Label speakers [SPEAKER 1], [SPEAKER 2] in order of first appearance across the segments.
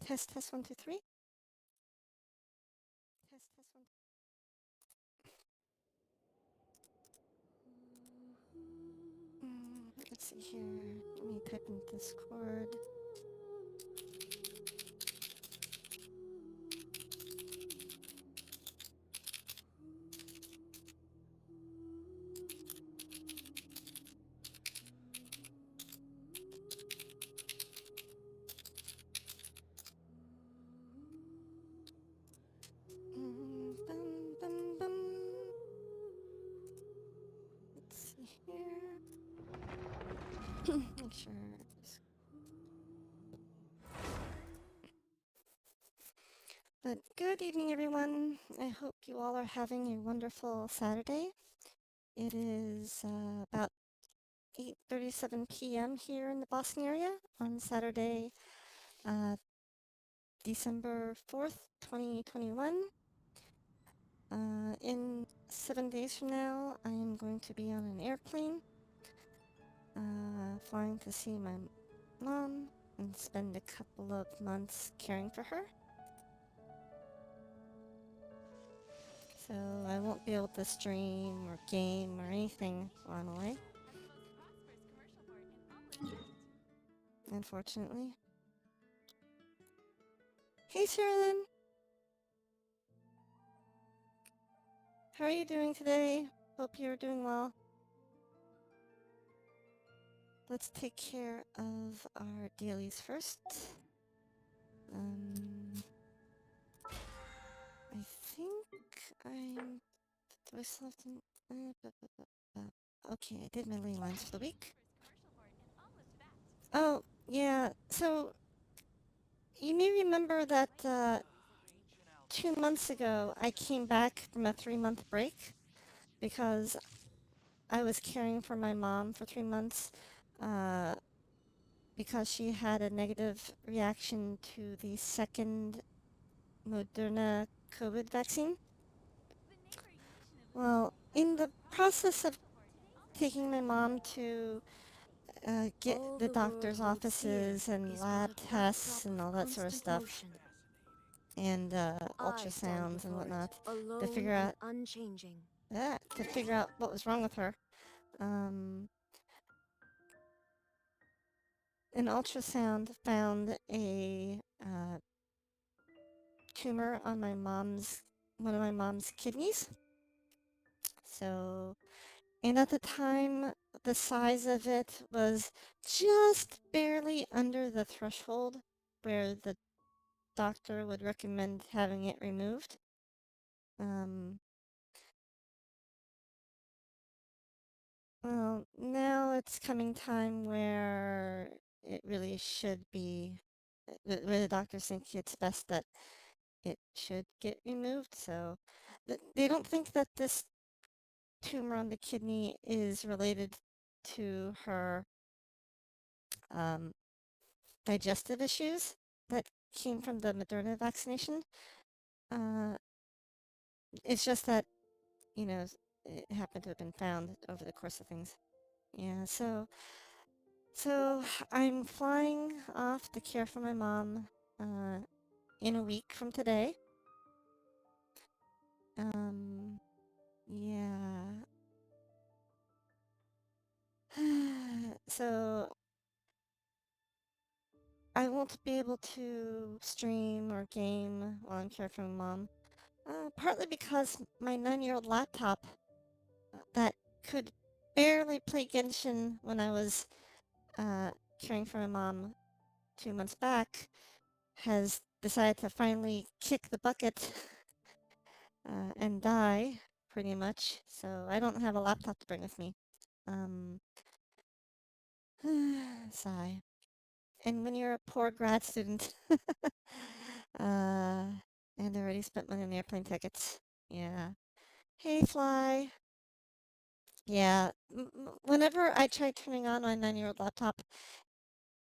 [SPEAKER 1] Test, test, 1, 2, 3. Test, test, 1, 2, 3. Let's see here. Let me type in Discord. Bum, bum, bum. Let's see here. Make sure. But good evening, everyone. I hope you all are having a wonderful Saturday. It is about 8:37 p.m. here in the Boston area on Saturday, December 4th, 2021. In 7 days from now, I am going to be on an airplane, flying to see my mom and spend a couple of months caring for her. So I won't be able to stream or game or anything while I'm away, unfortunately. Hey, Sherilyn! How are you doing today? Hope you're doing well. Let's take care of our dailies first. I think I'm... Do I still have to... okay, I did my ley lines for the week. Oh, yeah, so... You may remember that 2 months ago I came back from a 3-month break because I was caring for my mom for 3 months because she had a negative reaction to the second Moderna COVID vaccine. Well, in the process of taking my mom to get the doctor's offices and lab tests and all that sort of stuff, and ultrasounds and whatnot, to figure out what was wrong with her. An ultrasound found a tumor on one of my mom's kidneys. So, and at the time, the size of it was just barely under the threshold where the doctor would recommend having it removed. Well, now it's coming time where it really should be, where the doctors think it's best that it should get removed. So they don't think that this tumor on the kidney is related to her digestive issues that came from the Moderna vaccination. It's just that, you know, it happened to have been found over the course of things. Yeah, so I'm flying off to care for my mom in a week from today. Yeah. So I won't be able to stream or game while I'm caring for my mom. Partly because my 9-year-old laptop that could barely play Genshin when I was caring for my mom 2 months back has decided to finally kick the bucket and die, pretty much. So I don't have a laptop to bring with me. Sigh. And when you're a poor grad student, and already spent money on airplane tickets, yeah. Hey, Fly. Yeah, whenever I try turning on my 9-year-old laptop,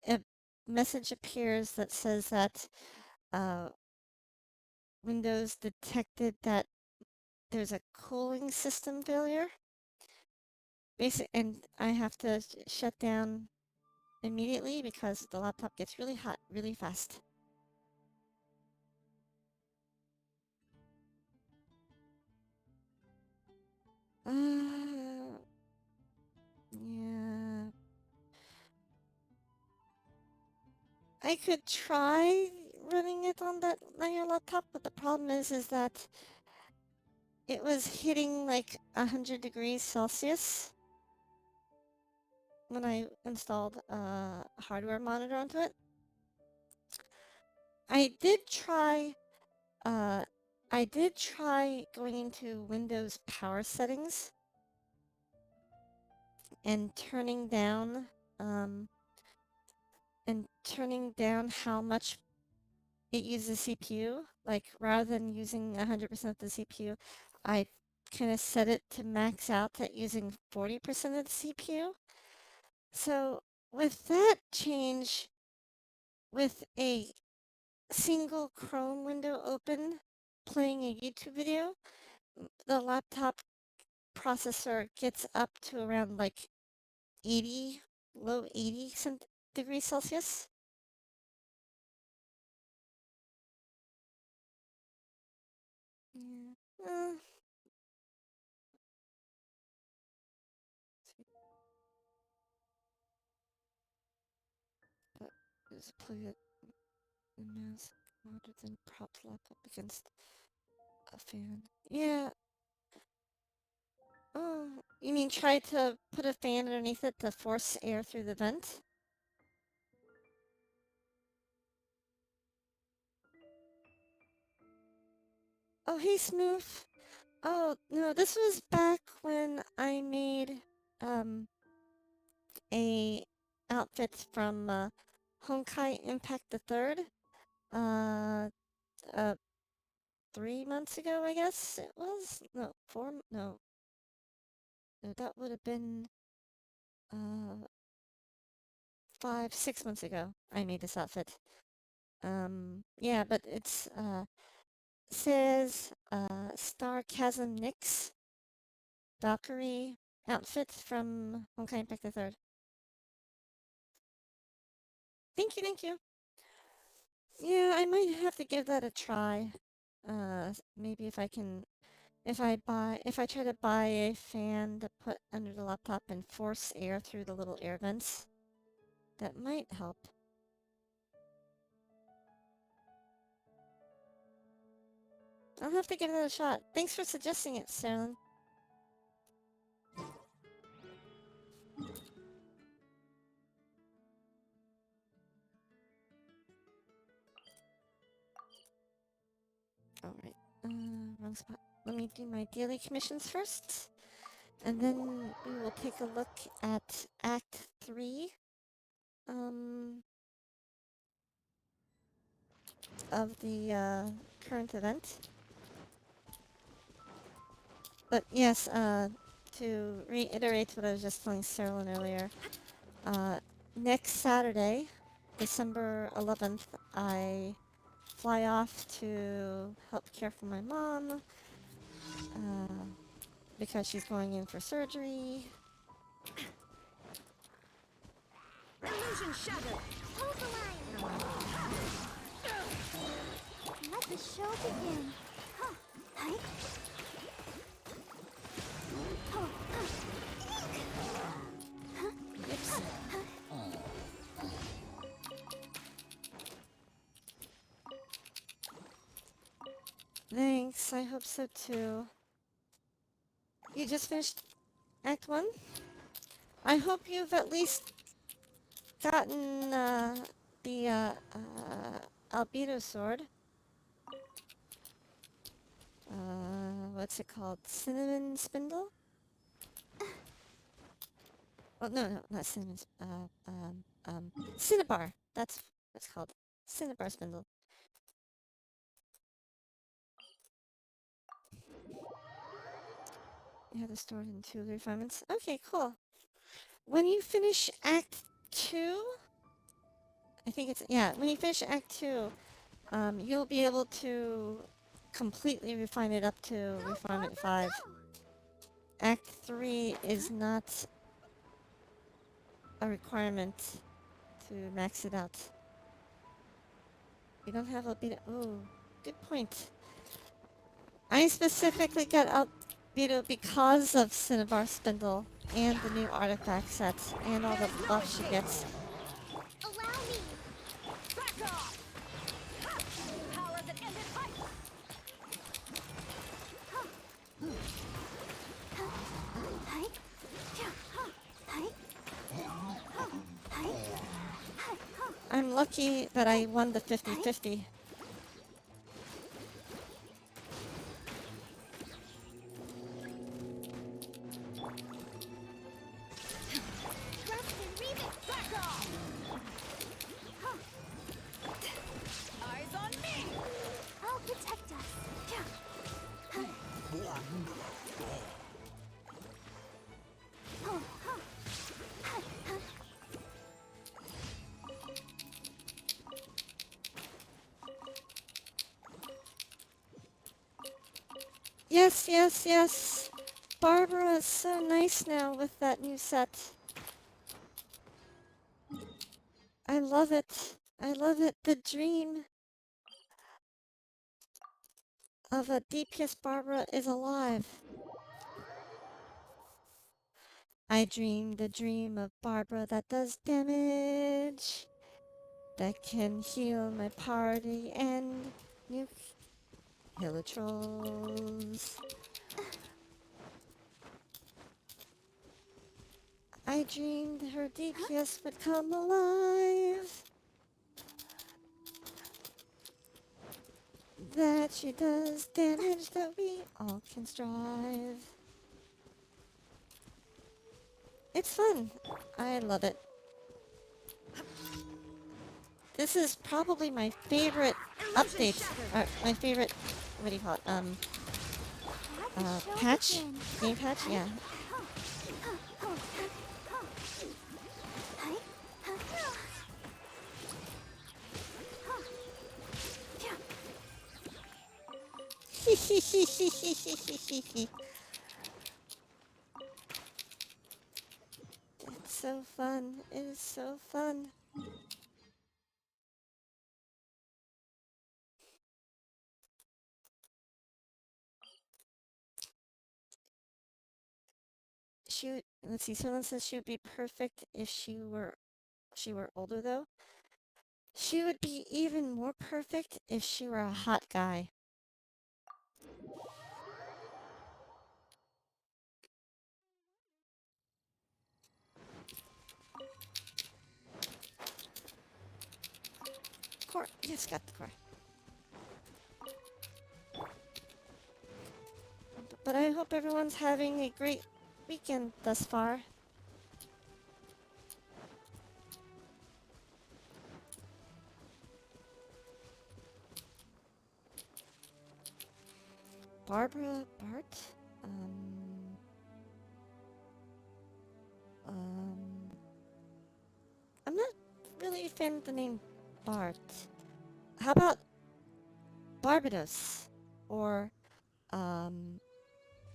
[SPEAKER 1] a message appears that says that Windows detected that there's a cooling system failure. And I have to shut down immediately because the laptop gets really hot really fast. Yeah. I could try running it on that linear laptop, but the problem is that it was hitting like 100 degrees Celsius when I installed a hardware monitor onto it. I did try uh going into Windows power settings and um turning down how much it uses CPU. Like rather than using 100% of the CPU, I kind of set it to max out at using 40% of the CPU. So with that change, with a single Chrome window open, playing a YouTube video, the laptop processor gets up to around like 80, low 80 degrees Celsius. Yeah. But just play it in mouse rather than prop the laptop against a fan. Yeah. Oh, you mean try to put a fan underneath it to force air through the vent? Oh, hey, Smooth. Oh, no, this was back when I made, a outfit from, Honkai Impact the Third. Uh, uh, 3 months ago, I guess it was? No, no. No, that would have been, uh, 6 months ago I made this outfit. Yeah, but it's, says, Star Chasm Nyx Valkyrie outfit from Honkai Impact the Third. Thank you, thank you. Yeah, I might have to give that a try. Maybe if I try to buy a fan to put under the laptop and force air through the little air vents, that might help. I'll have to give that a shot. Thanks for suggesting it, Sarah. Alright, wrong spot. Let me do my daily commissions first, and then we will take a look at Act 3, of the, current event. But yes, to reiterate what I was just telling Sarah earlier, next Saturday, December 11th, I fly off to help care for my mom, because she's going in for surgery.
[SPEAKER 2] Illusion shattered! Hold the line! Let the show begin! Huh. Hi. Oh,
[SPEAKER 1] Oops. Thanks, I hope so too. You just finished Act 1? I hope you've at least gotten, the, albedo sword. What's it called? Cinnamon spindle? Oh, no, not cinnamon, cinnabar. That's what it's called. Cinnabar spindle. You have the stored in 2 refinements. Okay, cool. When you finish Act 2, I think it's, yeah, when you finish Act 2, you'll be able to completely refine it up to refinement 5. Act 3 is not a requirement to max it out. You don't have a beta. Oh, good point. I specifically got because of Cinnabar Spindle and the new artifact sets and all the buff she gets.
[SPEAKER 2] Allow me.
[SPEAKER 3] Back off! Power that ended fight!
[SPEAKER 2] Hi. Hi. Hi.
[SPEAKER 1] I'm lucky that I won the 50-50.
[SPEAKER 3] Back off! Eyes on me!
[SPEAKER 2] I'll protect us.
[SPEAKER 1] Yes, yes, yes. Barbara is so nice now with that new set. I love it. I love it. The dream of a DPS Barbara is alive. I dreamed a dream of Barbara that does damage, that can heal my party and nuke Hilitrolls. I dreamed her DPS would come alive, that she does damage that we all can strive. It's fun. I love it. This is probably my favorite update, or my favorite, what do you call it, patch? Game patch? Yeah. It's so fun. It is so fun. Let's see, someone says she would be perfect if she were older though. She would be even more perfect if she were a hot guy. Core. Yes, got the core. But I hope everyone's having a great weekend thus far. Barbara Bart? I'm not really a fan of the name Bart. How about Barbados? Or,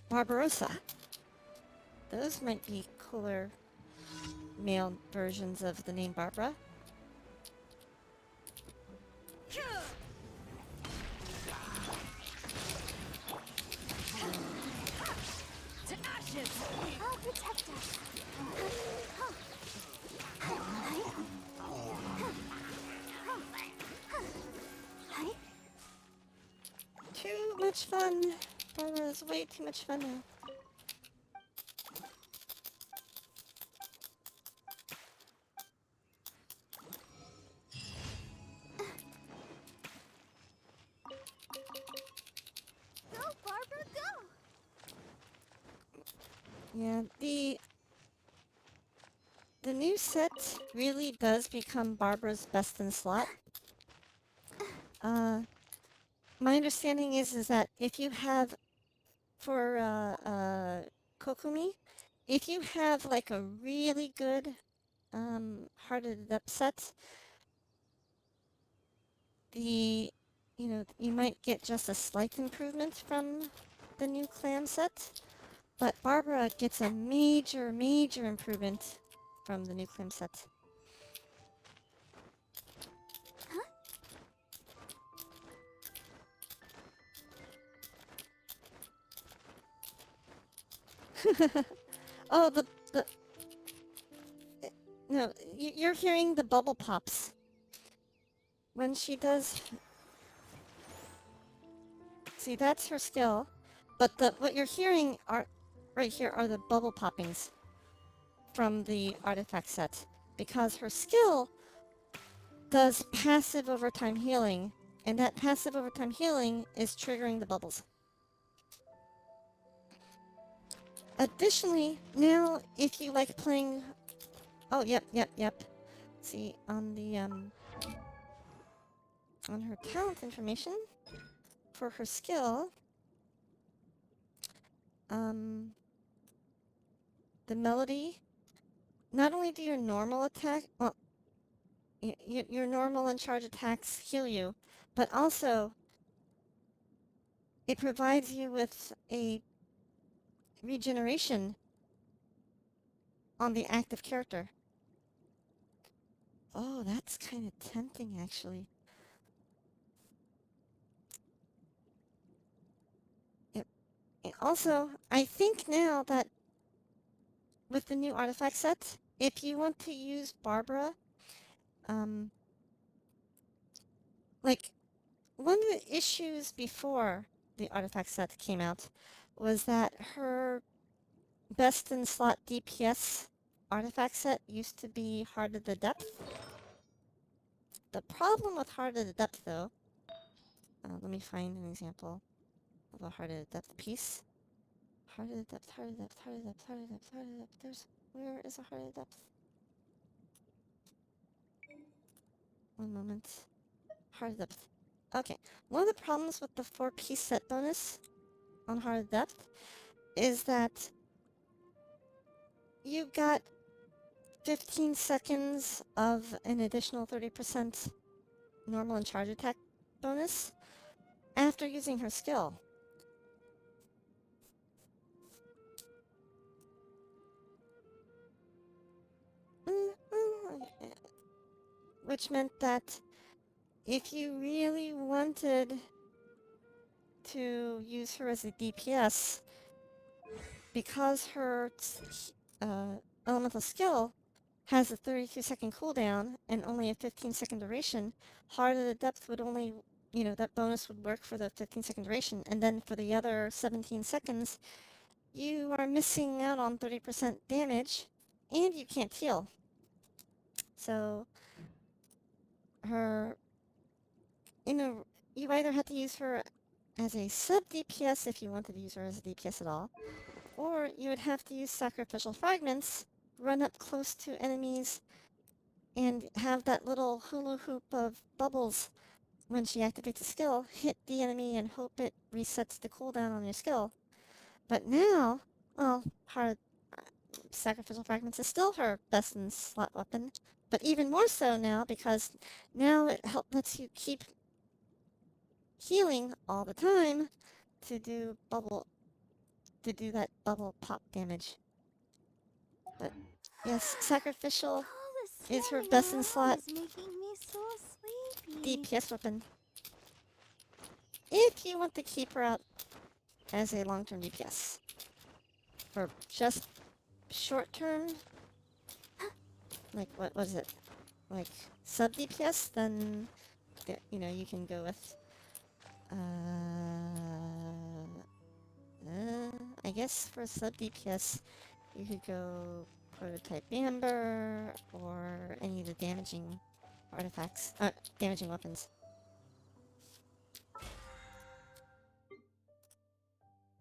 [SPEAKER 1] Barbarossa? Those might be cooler male versions of the name Barbara.
[SPEAKER 3] To ashes!
[SPEAKER 2] I'll protect us.
[SPEAKER 1] Too much fun. Barbara's way too much fun now.
[SPEAKER 2] Go, Barbara, go!
[SPEAKER 1] Yeah, the new set really does become Barbara's best in slot. My understanding is that if you have, for Kokumi, if you have like a really good hearted up set, you might get just a slight improvement from the new clan set, but Barbara gets a major, major improvement from the new clan set. Oh, the no, you're hearing the bubble pops when she does. See, that's her skill, but what you're hearing are right here are the bubble poppings from the artifact set, because her skill does passive overtime healing, and that passive overtime healing is triggering the bubbles. Additionally, now if you like playing... Oh, yep. See, on the, on her talent information, for her skill, the melody, not only do your normal attack... Well, your normal and charge attacks heal you, but also it provides you with a regeneration on the active character. Oh, that's kind of tempting, actually. Yep. And also, I think now that with the new artifact set, if you want to use Barbara, like, one of the issues before the artifact set came out was that her best in slot DPS artifact set used to be Heart of the Depth. The problem with Heart of the Depth, though, let me find an example of a Heart of the Depth piece. Heart of the Depth, Heart of the Depth, Heart of the Depth, Heart of the Depth, Heart of the Depth. Where is a Heart of the Depth? One moment. Heart of the Depth. Okay, one of the problems with the 4-piece set bonus on Heart of the Depth is that you got 15 seconds of an additional 30% normal and charge attack bonus after using her skill. Which meant that if you really wanted to use her as a DPS, because her elemental skill has a 32-second cooldown and only a 15-second duration, Heart of the Depth would only, that bonus would work for the 15-second duration, and then for the other 17 seconds, you are missing out on 30% damage, and you can't heal. So, you either have to use her as a sub-DPS if you wanted to use her as a DPS at all, or you would have to use Sacrificial Fragments, run up close to enemies, and have that little hula hoop of bubbles when she activates a skill, hit the enemy and hope it resets the cooldown on your skill. But now, well, Sacrificial Fragments is still her best in slot weapon, but even more so now because now it lets you keep healing all the time to do that bubble pop damage. But yes, Sacrificial is her best in slot DPS weapon. If you want to keep her out as a long-term DPS. For just short-term, like what was it? Like sub DPS, then you can go with I guess for sub DPS you could go Prototype Amber or any of the damaging artifacts, damaging weapons.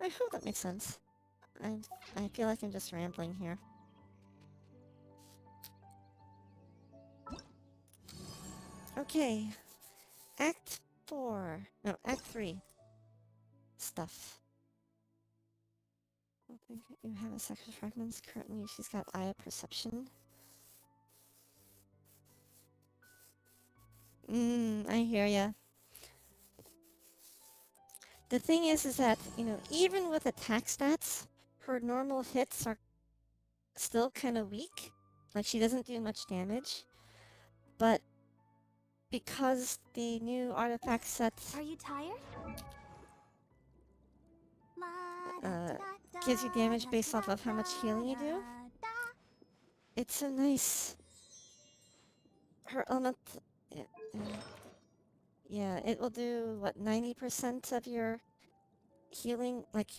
[SPEAKER 1] I hope that makes sense. I feel like I'm just rambling here. Okay. Act 4. No, Act 3. Stuff. I don't think you have a Sacrificial Fragments. Currently, she's got Eye of Perception. I hear ya. The thing is that, even with attack stats, her normal hits are still kind of weak. Like, she doesn't do much damage. But because the new artifact sets...
[SPEAKER 2] Are you tired?
[SPEAKER 1] gives you damage based off of how much healing you do. It's so nice. Her element... Yeah, yeah, it will do, what, 90% of your healing? Like,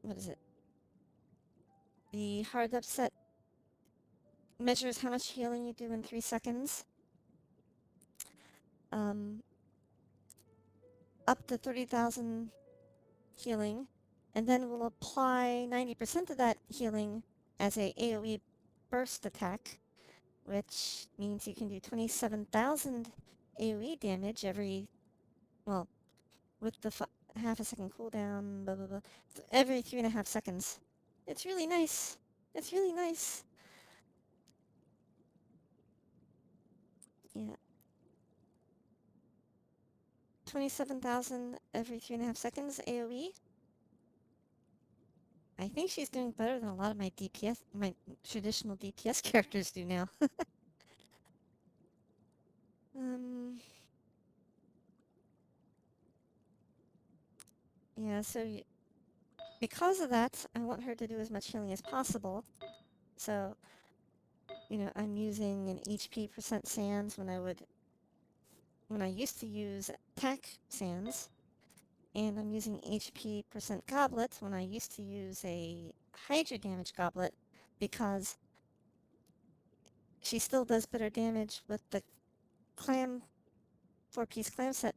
[SPEAKER 1] what is it? The hard upset measures how much healing you do in 3 seconds. Up to 30,000 healing, and then we'll apply 90% of that healing as a AoE burst attack, which means you can do 27,000 AoE damage every, well, with the half a second cooldown, blah blah blah, every 3.5 seconds. It's really nice. It's really nice. Yeah. 27,000 every 3.5 seconds AoE. I think she's doing better than a lot of my DPS, my traditional DPS characters do now. Yeah, so because of that, I want her to do as much healing as possible. So, you know, I'm using an HP percent sands when I used to use attack sands, and I'm using HP percent goblet when I used to use a hydro damage goblet, because she still does better damage with the clam 4-piece clam set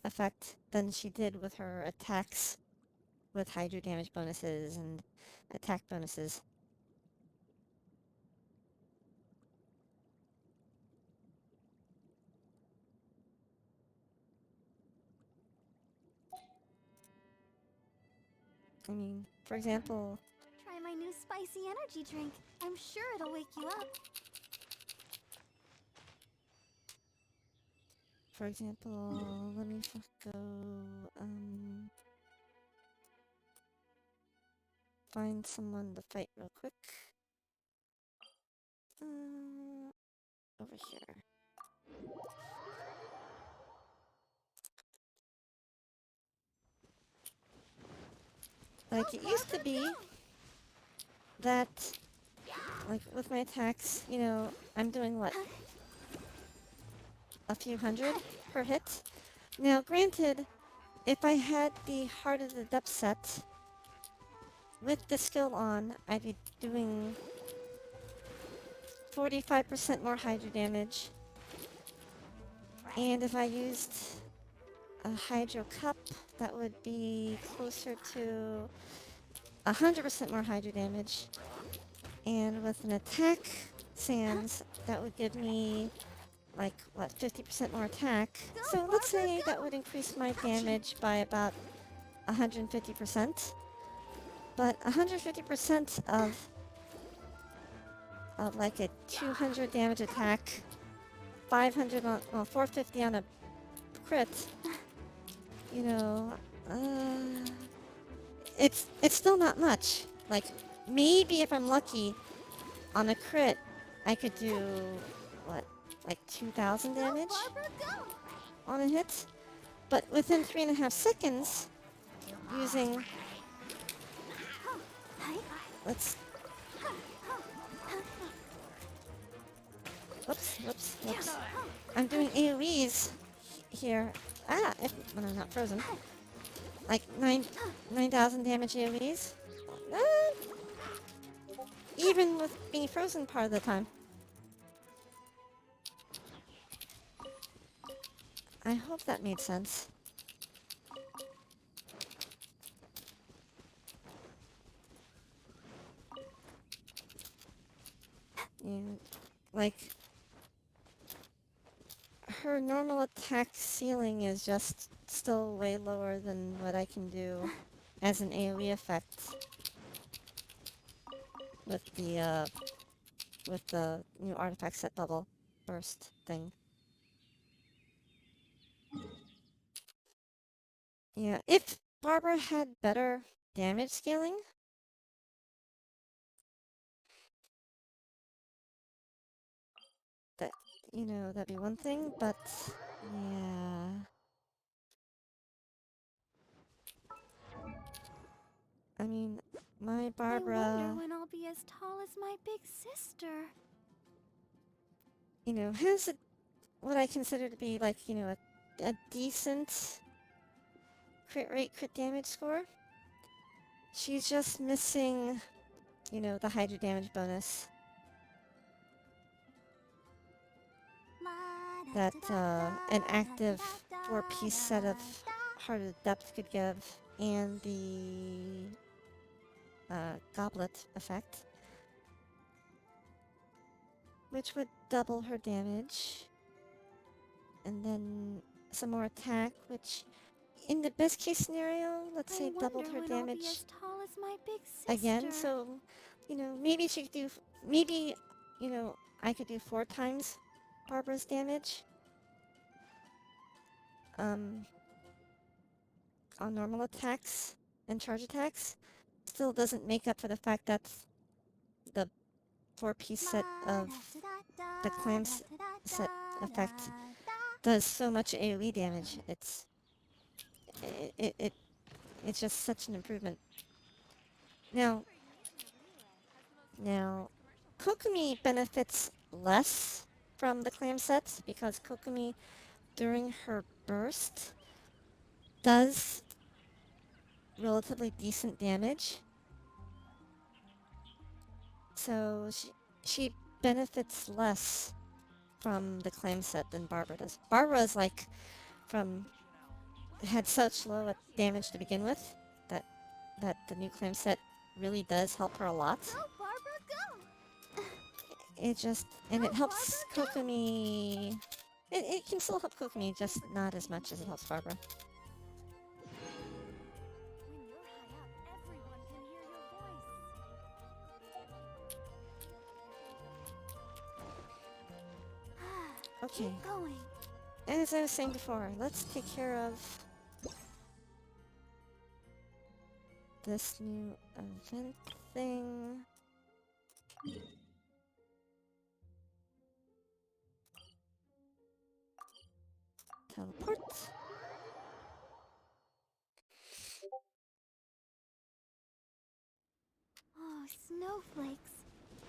[SPEAKER 1] effect than she did with her attacks with hydro damage bonuses and attack bonuses. I mean, for example...
[SPEAKER 2] Try my new spicy energy drink. I'm sure it'll wake you up.
[SPEAKER 1] For example, let me go, find someone to fight real quick. Over here. Like, it used to be that, like, with my attacks, you know, I'm doing, what, a few hundred per hit? Now, granted, if I had the Heart of the Depth set, with the skill on, I'd be doing 45% more Hydro damage. And if I used a Hydro Cup, that would be closer to 100% more Hydro damage. And with an attack sands, that would give me, like, what, 50% more attack. So let's say that would increase my damage by about 150%. But 150% of like a 200 damage attack, 500 on, well, 450 on a crit, you know, it's still not much. Like, maybe if I'm lucky, on a crit, I could do, what, like 2,000 damage on a hit? But within 3.5 seconds, using, let's, whoops. I'm doing AoEs here. When I'm not frozen. Like 9,000 damage AoEs. Even with being frozen part of the time. I hope that made sense. And, like, her normal attack ceiling is just still way lower than what I can do as an AoE effect with the new artifact set bubble burst thing. Yeah, if Barbara had better damage scaling, that, you know, that'd be one thing, but yeah. I mean, my
[SPEAKER 2] I wonder
[SPEAKER 1] Barbara,
[SPEAKER 2] when I'll be as tall as my big sister.
[SPEAKER 1] you know, has what I consider to be like, you know, a decent crit rate, crit damage score. She's just missing, you know, the Hydra damage bonus that an active 4-piece set of Heart of the Depth could give, and the Goblet effect, which would double her damage, and then some more attack, which in the best case scenario, let's say doubled her
[SPEAKER 2] I'll be
[SPEAKER 1] damage
[SPEAKER 2] as tall as my big sister.
[SPEAKER 1] again. So, you know, maybe she could do, maybe, you know, I could do 4 times Barbara's damage on normal attacks and charge attacks. Still doesn't make up for the fact that the 4-piece set of the clamps set effect does so much AoE damage. It's just such an improvement. Now, Kokomi benefits less from the clam sets because Kokomi, during her burst, does relatively decent damage. So she benefits less from the clam set than Barbara does. Barbara is like had such low damage to begin with that the new clam set really does help her a lot.
[SPEAKER 2] Go, Barbara, go!
[SPEAKER 1] It just, and it helps Kokomi. It can still help Kokomi, just not as much as it helps Barbara.
[SPEAKER 3] When you're high up, everyone can hear your voice.
[SPEAKER 1] Okay,
[SPEAKER 2] Keep going.
[SPEAKER 1] as I was saying before, let's take care of this new event thing. Teleport.
[SPEAKER 2] Oh, snowflakes.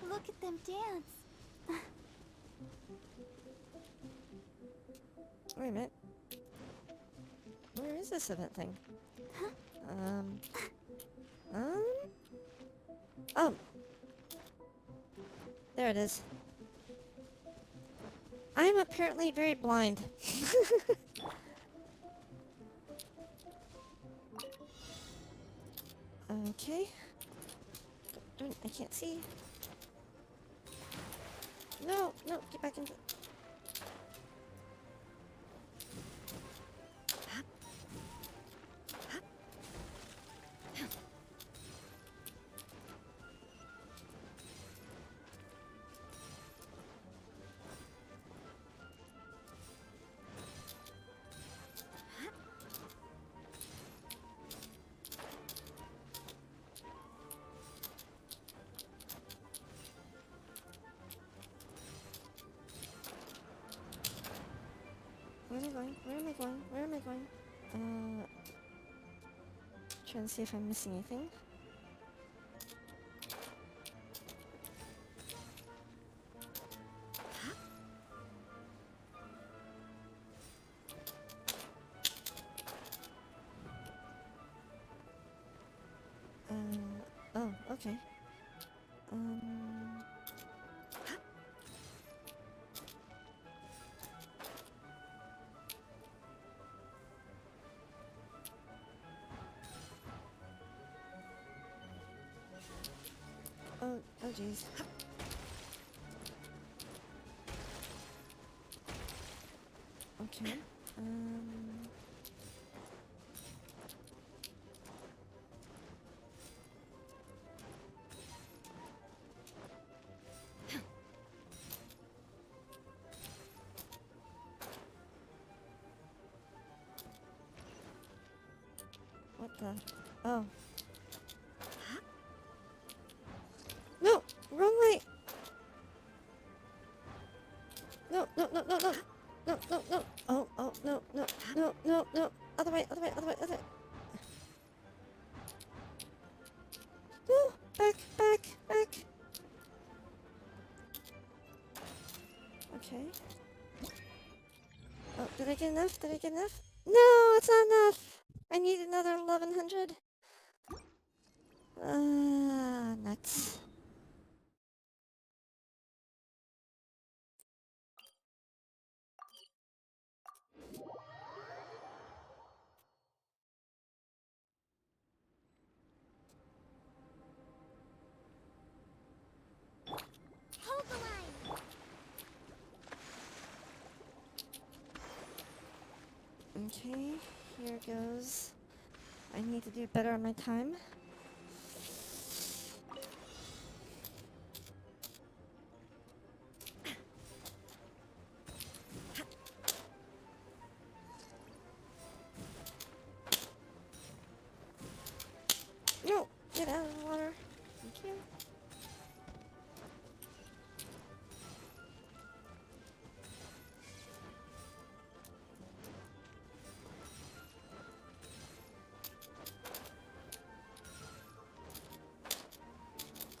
[SPEAKER 2] Look at them dance.
[SPEAKER 1] Wait a minute. Where is this event thing? Oh. There it is. I'm apparently very blind. Okay. I can't see. No, get back into... Where am I going? Where am I going? Where am I going? Trying to see if I'm missing anything. Oh, okay. Oh jeez. Okay. What the? Oh. No! Wrong way! No! No! Oh, no! Other way! Did I get enough? Did I get enough? No, it's not enough. I need another 1100. Nuts.
[SPEAKER 2] Hold the line.
[SPEAKER 1] Okay, here goes. I need to do better on my time. No! Get out of the water. Thank you.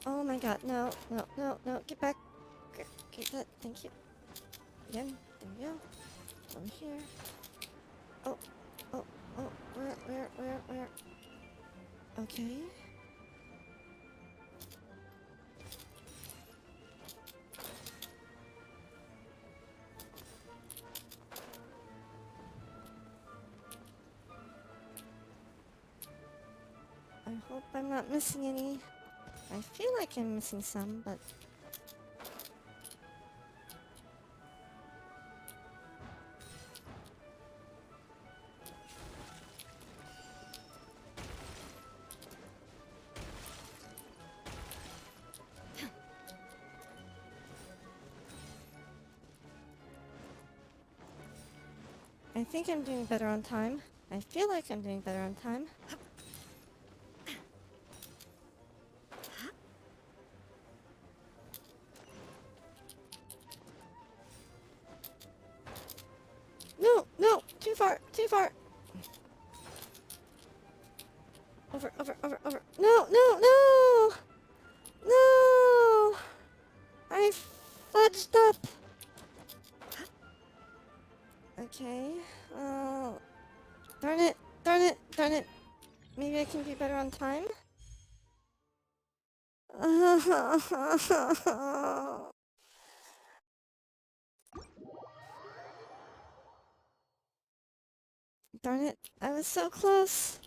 [SPEAKER 1] Oh my god, no, no, no, no, get back. Get that, thank you. Again, there we go. Over here. Oh, oh, oh, where? Okay. I hope I'm not missing any. I feel like I'm missing some, but... I think I'm doing better on time. I feel like I'm doing better on time. No, no, too far, too far. Over. No, no, no! No! I fudged up. Okay. Darn it. Maybe I can be better on time? Darn it. I was so close.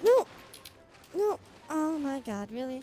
[SPEAKER 1] No! No! Oh my god, really?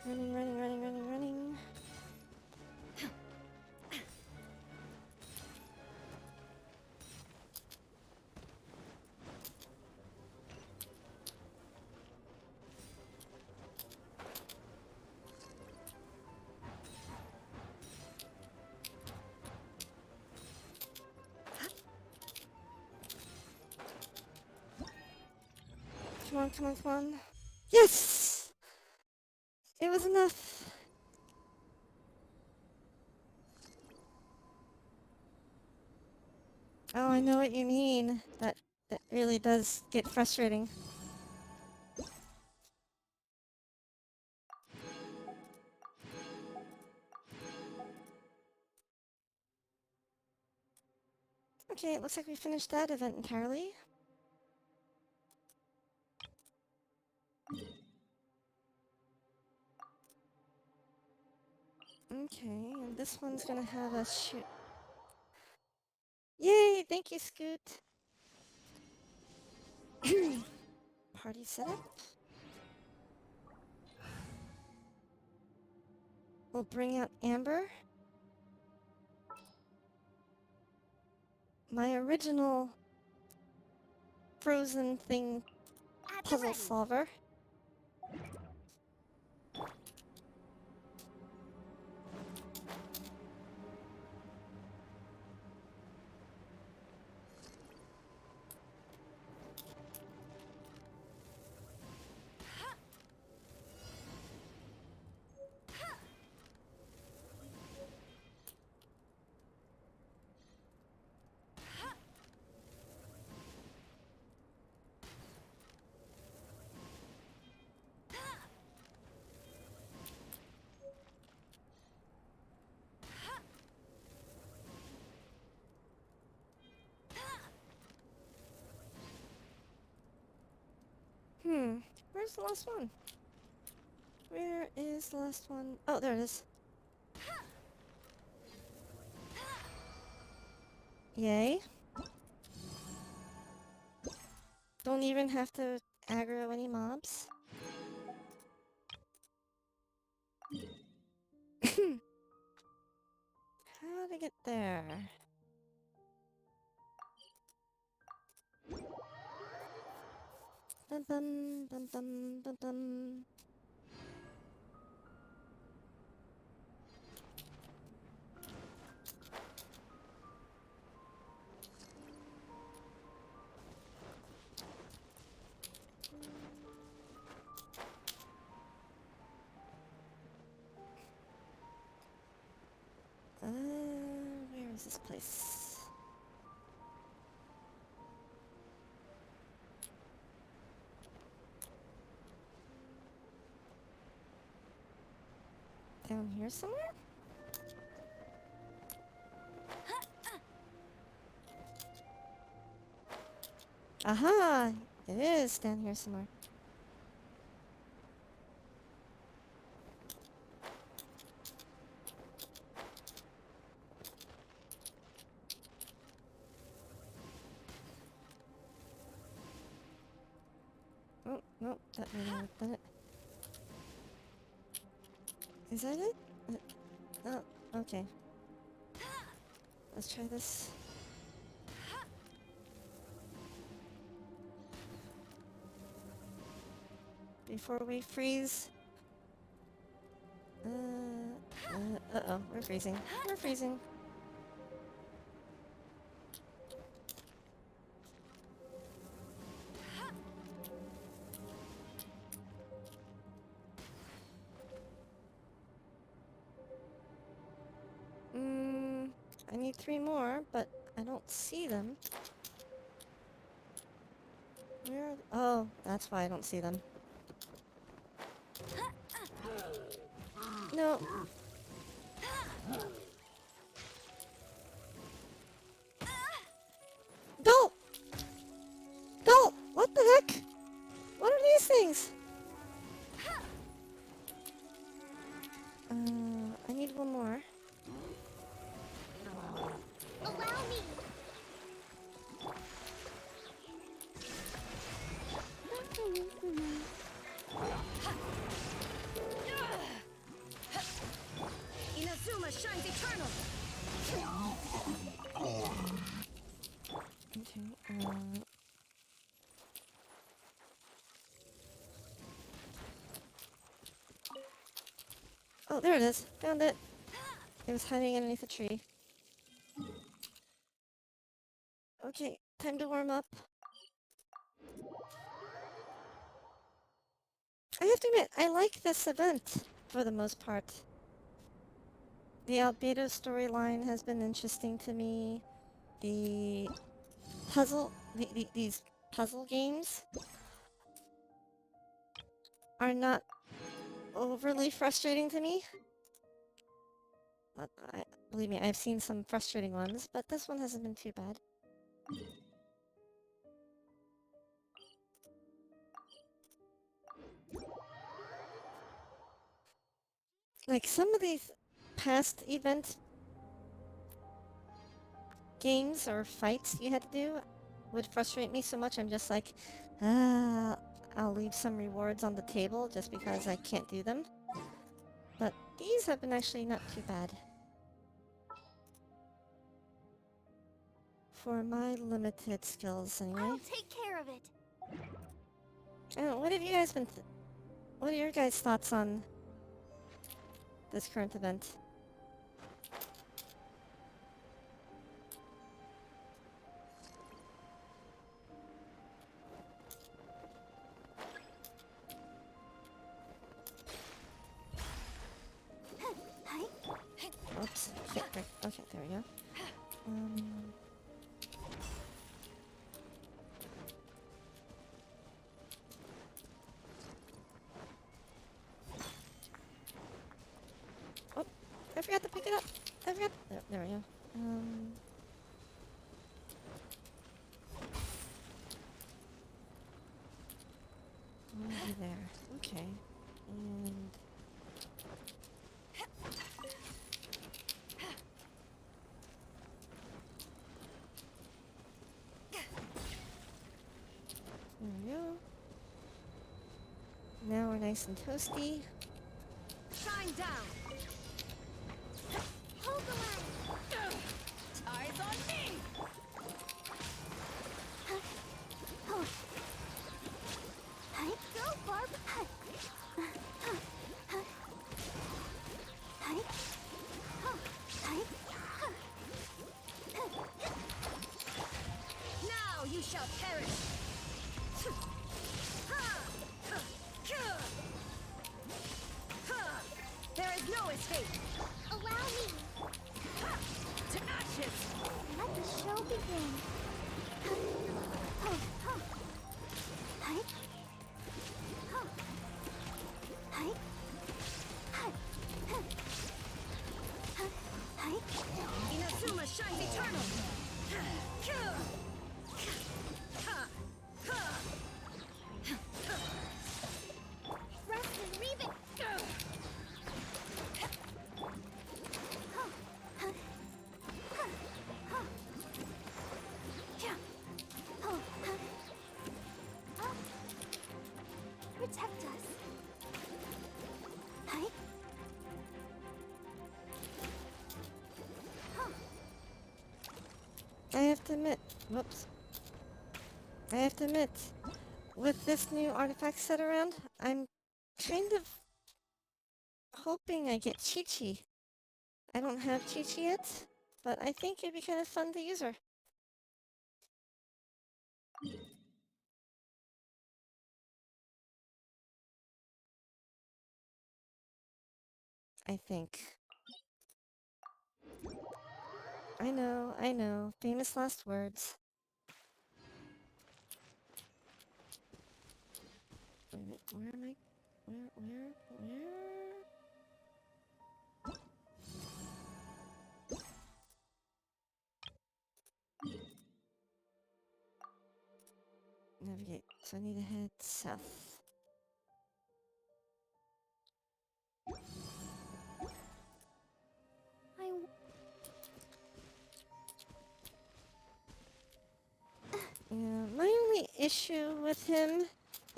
[SPEAKER 1] Running. Come on. Yes! It was enough. Oh, I know what you mean. That really does get frustrating. Okay, it looks like we finished that event entirely. Okay, and this one's gonna have us shoot. Yay! Thank you, Scoot. Party setup. We'll bring out Amber. My original frozen thing
[SPEAKER 2] At the
[SPEAKER 1] puzzle
[SPEAKER 2] ready.
[SPEAKER 1] solver. Where's the last one? Where is the last one? Oh, there it is. Yay. Don't even have to aggro any mobs. How to get there? Dun dun dun dun dun dun. Where is this place? Down here somewhere? Aha! It is down here somewhere. Oh, no, that may not have done it. Is that it? Oh, okay. Let's try this. Before we freeze. Uh-oh, we're freezing. We're freezing. I need 3 more, but I don't see them. Where are oh, that's why I don't see them. No. Don't! Don't! What the heck? What are these things? I need one more.
[SPEAKER 2] Allow me.
[SPEAKER 3] Inazuma shines eternal.
[SPEAKER 1] Okay, oh, there it is. Found it. It was hiding underneath a tree. Okay, time to warm up. I have to admit, I like this event for the most part. The Albedo storyline has been interesting to me. The these puzzle games are not overly frustrating to me. Believe me, I've seen some frustrating ones, but this one hasn't been too bad. Like, some of these past event games or fights you had to do would frustrate me so much, I'm just like, I'll leave some rewards on the table just because I can't do them. But these have been actually not too bad. For my limited skills, anyway.
[SPEAKER 2] I'll take care of it.
[SPEAKER 1] What have you guys been... what are your guys' thoughts on this current event?
[SPEAKER 2] Hi.
[SPEAKER 1] Oops. Okay, there we go. Oh, I forgot to pick it up. I forgot. There we go. Over there. Okay. And... there we go. Now we're nice and toasty.
[SPEAKER 3] Shine down.
[SPEAKER 2] Hold the line.
[SPEAKER 3] Eyes on me.
[SPEAKER 2] Oh. Hi. Go, Barb. Hi. Hi. Oh. Hi.
[SPEAKER 3] Now you shall perish. There is no escape.
[SPEAKER 2] Allow me.
[SPEAKER 3] To ashes.
[SPEAKER 2] Let the show begin. Oh. Oh. Hi. Oh. Hi. Hi. Hi.
[SPEAKER 3] Inazuma shines eternal.
[SPEAKER 2] Rest and reap it. Protect us. Hi.
[SPEAKER 1] I have to admit, whoops. I have to admit, with this new artifact set around, I'm kind of hoping I get Chi-Chi. I don't have Chi-Chi yet, but I think it'd be kind of fun to use her. I think. I know. Famous last words. Where am I? Where? Navigate. So I need to head south. Yeah, my only issue with him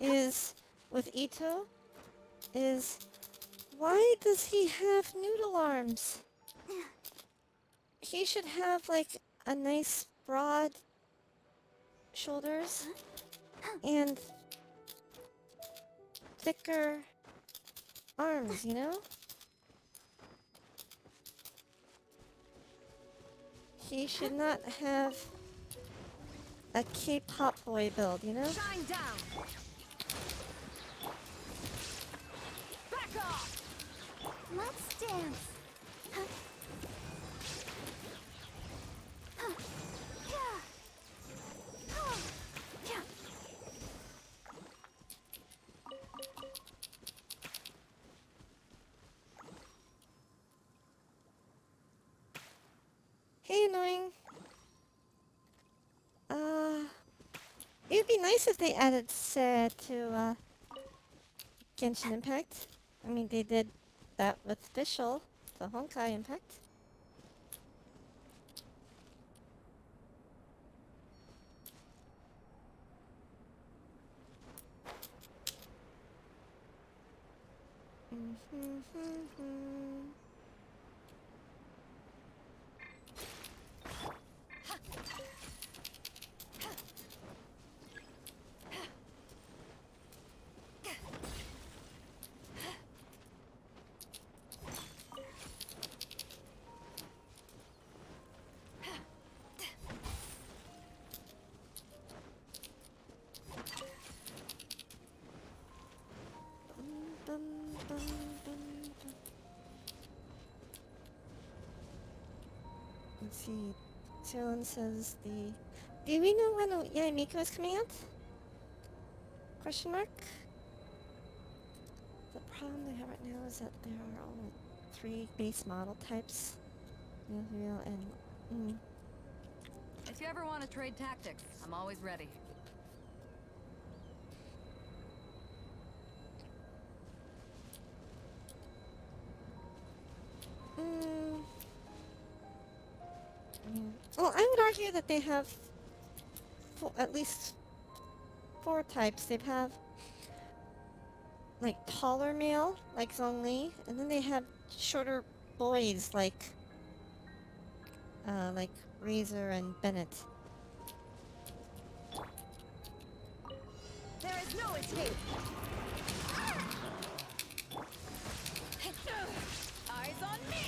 [SPEAKER 1] is, with Ito, is why does he have noodle arms? He should have, like, a nice broad shoulders and thicker arms, you know? He should not have a K-pop boy build, you know?
[SPEAKER 3] Shine down. Back off.
[SPEAKER 2] Let's dance.
[SPEAKER 1] Hey, annoying. It'd be nice if they added Set to Genshin Impact. I mean, they did that with Fischl, the Honkai Impact. Let's see. Someone says the... Do we know when Yaimiko is coming out? Question mark? The problem they have right now is that there are only 3 base model types. Real and...
[SPEAKER 3] If you ever want to trade tactics, I'm always ready.
[SPEAKER 1] Well, I would argue that they have at least 4 types. They have like taller male, like Zhongli, and then they have shorter boys, like Razor and Bennett.
[SPEAKER 3] There is no escape. Eyes on me.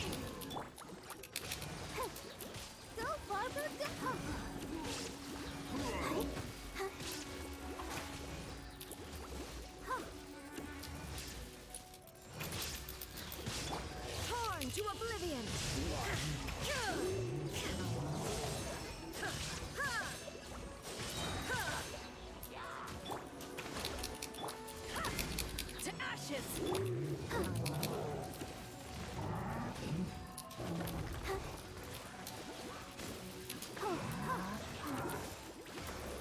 [SPEAKER 2] Go, Barbara, go!
[SPEAKER 3] Torn to oblivion. To ashes.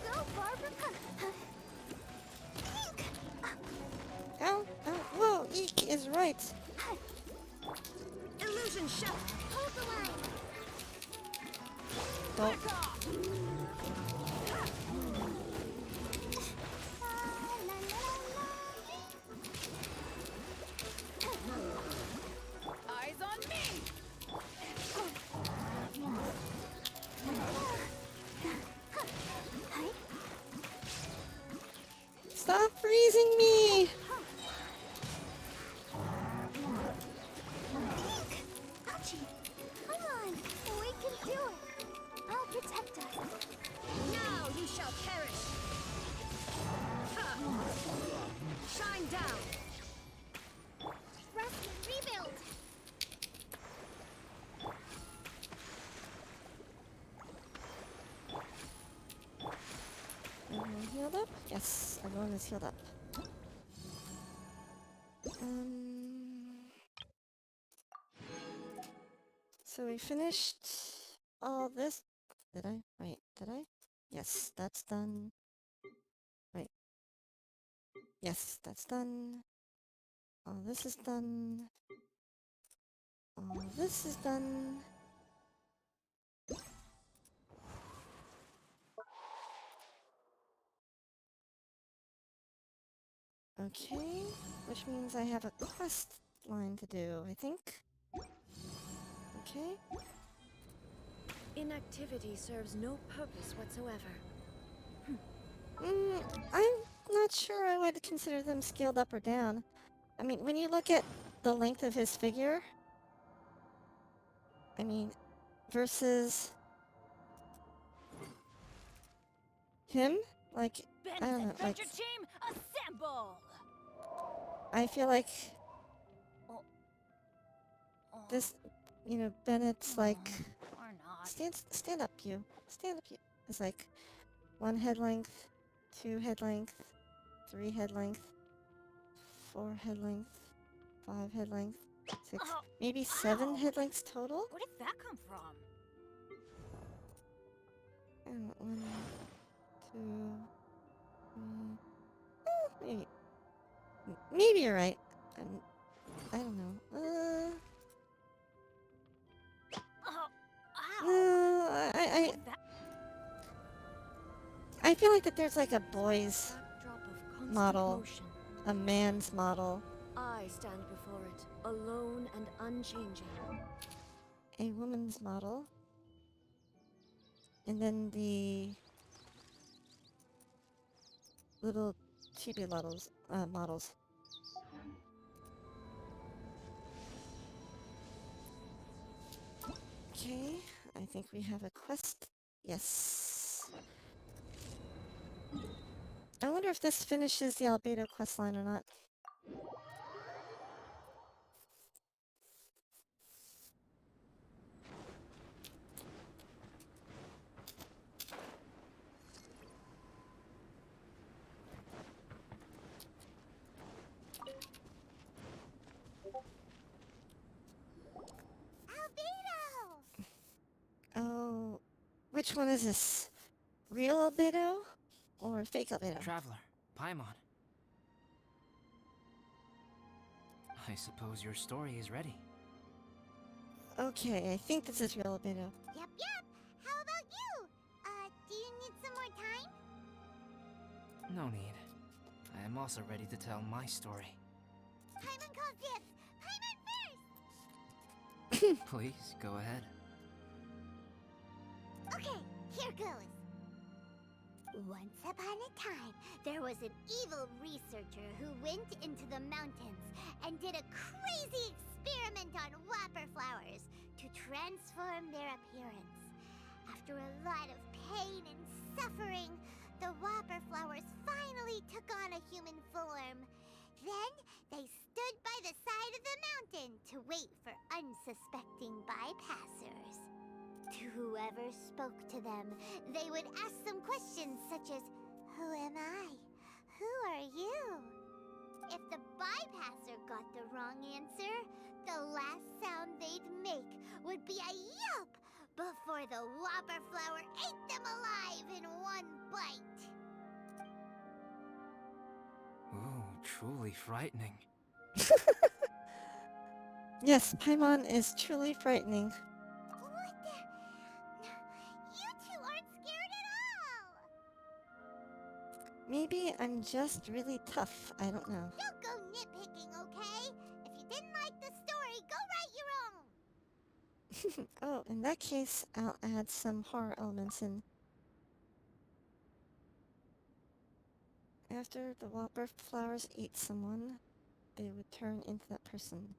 [SPEAKER 2] Go, Barbara!
[SPEAKER 1] Ow! Ow! Whoa! Eek is right!
[SPEAKER 3] Illusion shot.
[SPEAKER 2] Hold the line!
[SPEAKER 1] Well,
[SPEAKER 3] Back off. Eyes on me.
[SPEAKER 1] stop freezing me!
[SPEAKER 2] Ouchie! Come on! We can do it! I'll protect us!
[SPEAKER 3] Now you shall perish. Ha. Shine down.
[SPEAKER 2] Rest and rebuild!
[SPEAKER 1] Everyone healed up? Yes, everyone is healed up. So we finished all this. Did I? Wait, did I? Yes, that's done. Wait. Yes, that's done. All this is done. All this is done. Okay, which means I have a quest line to do, I think. Okay.
[SPEAKER 3] Inactivity serves no purpose whatsoever.
[SPEAKER 1] I'm not sure I would consider them scaled up or down. I mean, when you look at the length of his figure, I mean, versus him, like, I don't know, like,
[SPEAKER 3] Team, assemble!
[SPEAKER 1] I feel like
[SPEAKER 3] Oh.
[SPEAKER 1] this, you know, Bennett's like,
[SPEAKER 3] Or not.
[SPEAKER 1] stand up, you. Stand up, you. It's like 1 head length, 2 head length, 3 head length, 4 head length, 5 head length, 6,
[SPEAKER 3] Oh,
[SPEAKER 1] maybe 7
[SPEAKER 3] ow.
[SPEAKER 1] head lengths total?
[SPEAKER 3] Where did that come from?
[SPEAKER 1] I don't know, 1, 2, Mm, maybe, maybe you're right. I don't know.
[SPEAKER 2] Oh, ow!
[SPEAKER 1] No, I feel like that there's like a boy's
[SPEAKER 3] Backdrop of constant
[SPEAKER 1] model,
[SPEAKER 3] motion.
[SPEAKER 1] a man's model,
[SPEAKER 3] I stand before it, alone and unchanging.
[SPEAKER 1] a woman's model, and then the little chibi models. Okay, I think we have a quest. Yes. I wonder if this finishes the Albedo quest line or not.
[SPEAKER 2] Albedo!
[SPEAKER 1] Oh, which one is this? Real Albedo or fake Albedo?
[SPEAKER 4] Traveler, Paimon. I suppose your story is ready.
[SPEAKER 1] Okay, I think this is real Albedo.
[SPEAKER 2] Yep. How about you? Do you need some more time?
[SPEAKER 4] No need. I am also ready to tell my story.
[SPEAKER 2] Paimon calls dibs! Paimon first!
[SPEAKER 4] Please, go ahead.
[SPEAKER 2] Okay, here goes. Once upon a time, there was an evil researcher who went into the mountains and did a crazy experiment on whopper flowers to transform their appearance. After a lot of pain and suffering, the whopper flowers finally took on a human form. Then they stood by the side of the mountain to wait for unsuspecting bypassers. To whoever spoke to them, they would ask them questions such as, "Who am I? Who are you?" If the bypasser got the wrong answer, the last sound they'd make would be a yelp before the whopper flower ate them alive in one bite.
[SPEAKER 4] Ooh, truly frightening.
[SPEAKER 1] Yes, Paimon is truly frightening.
[SPEAKER 2] What the? You two aren't scared at all!
[SPEAKER 1] Maybe I'm just really tough. I don't know.
[SPEAKER 2] Don't go nitpicking, okay? If you didn't like the story, go write your own!
[SPEAKER 1] Oh, in that case, I'll add some horror elements in. After the whopper flowers eat someone, they would turn into that person.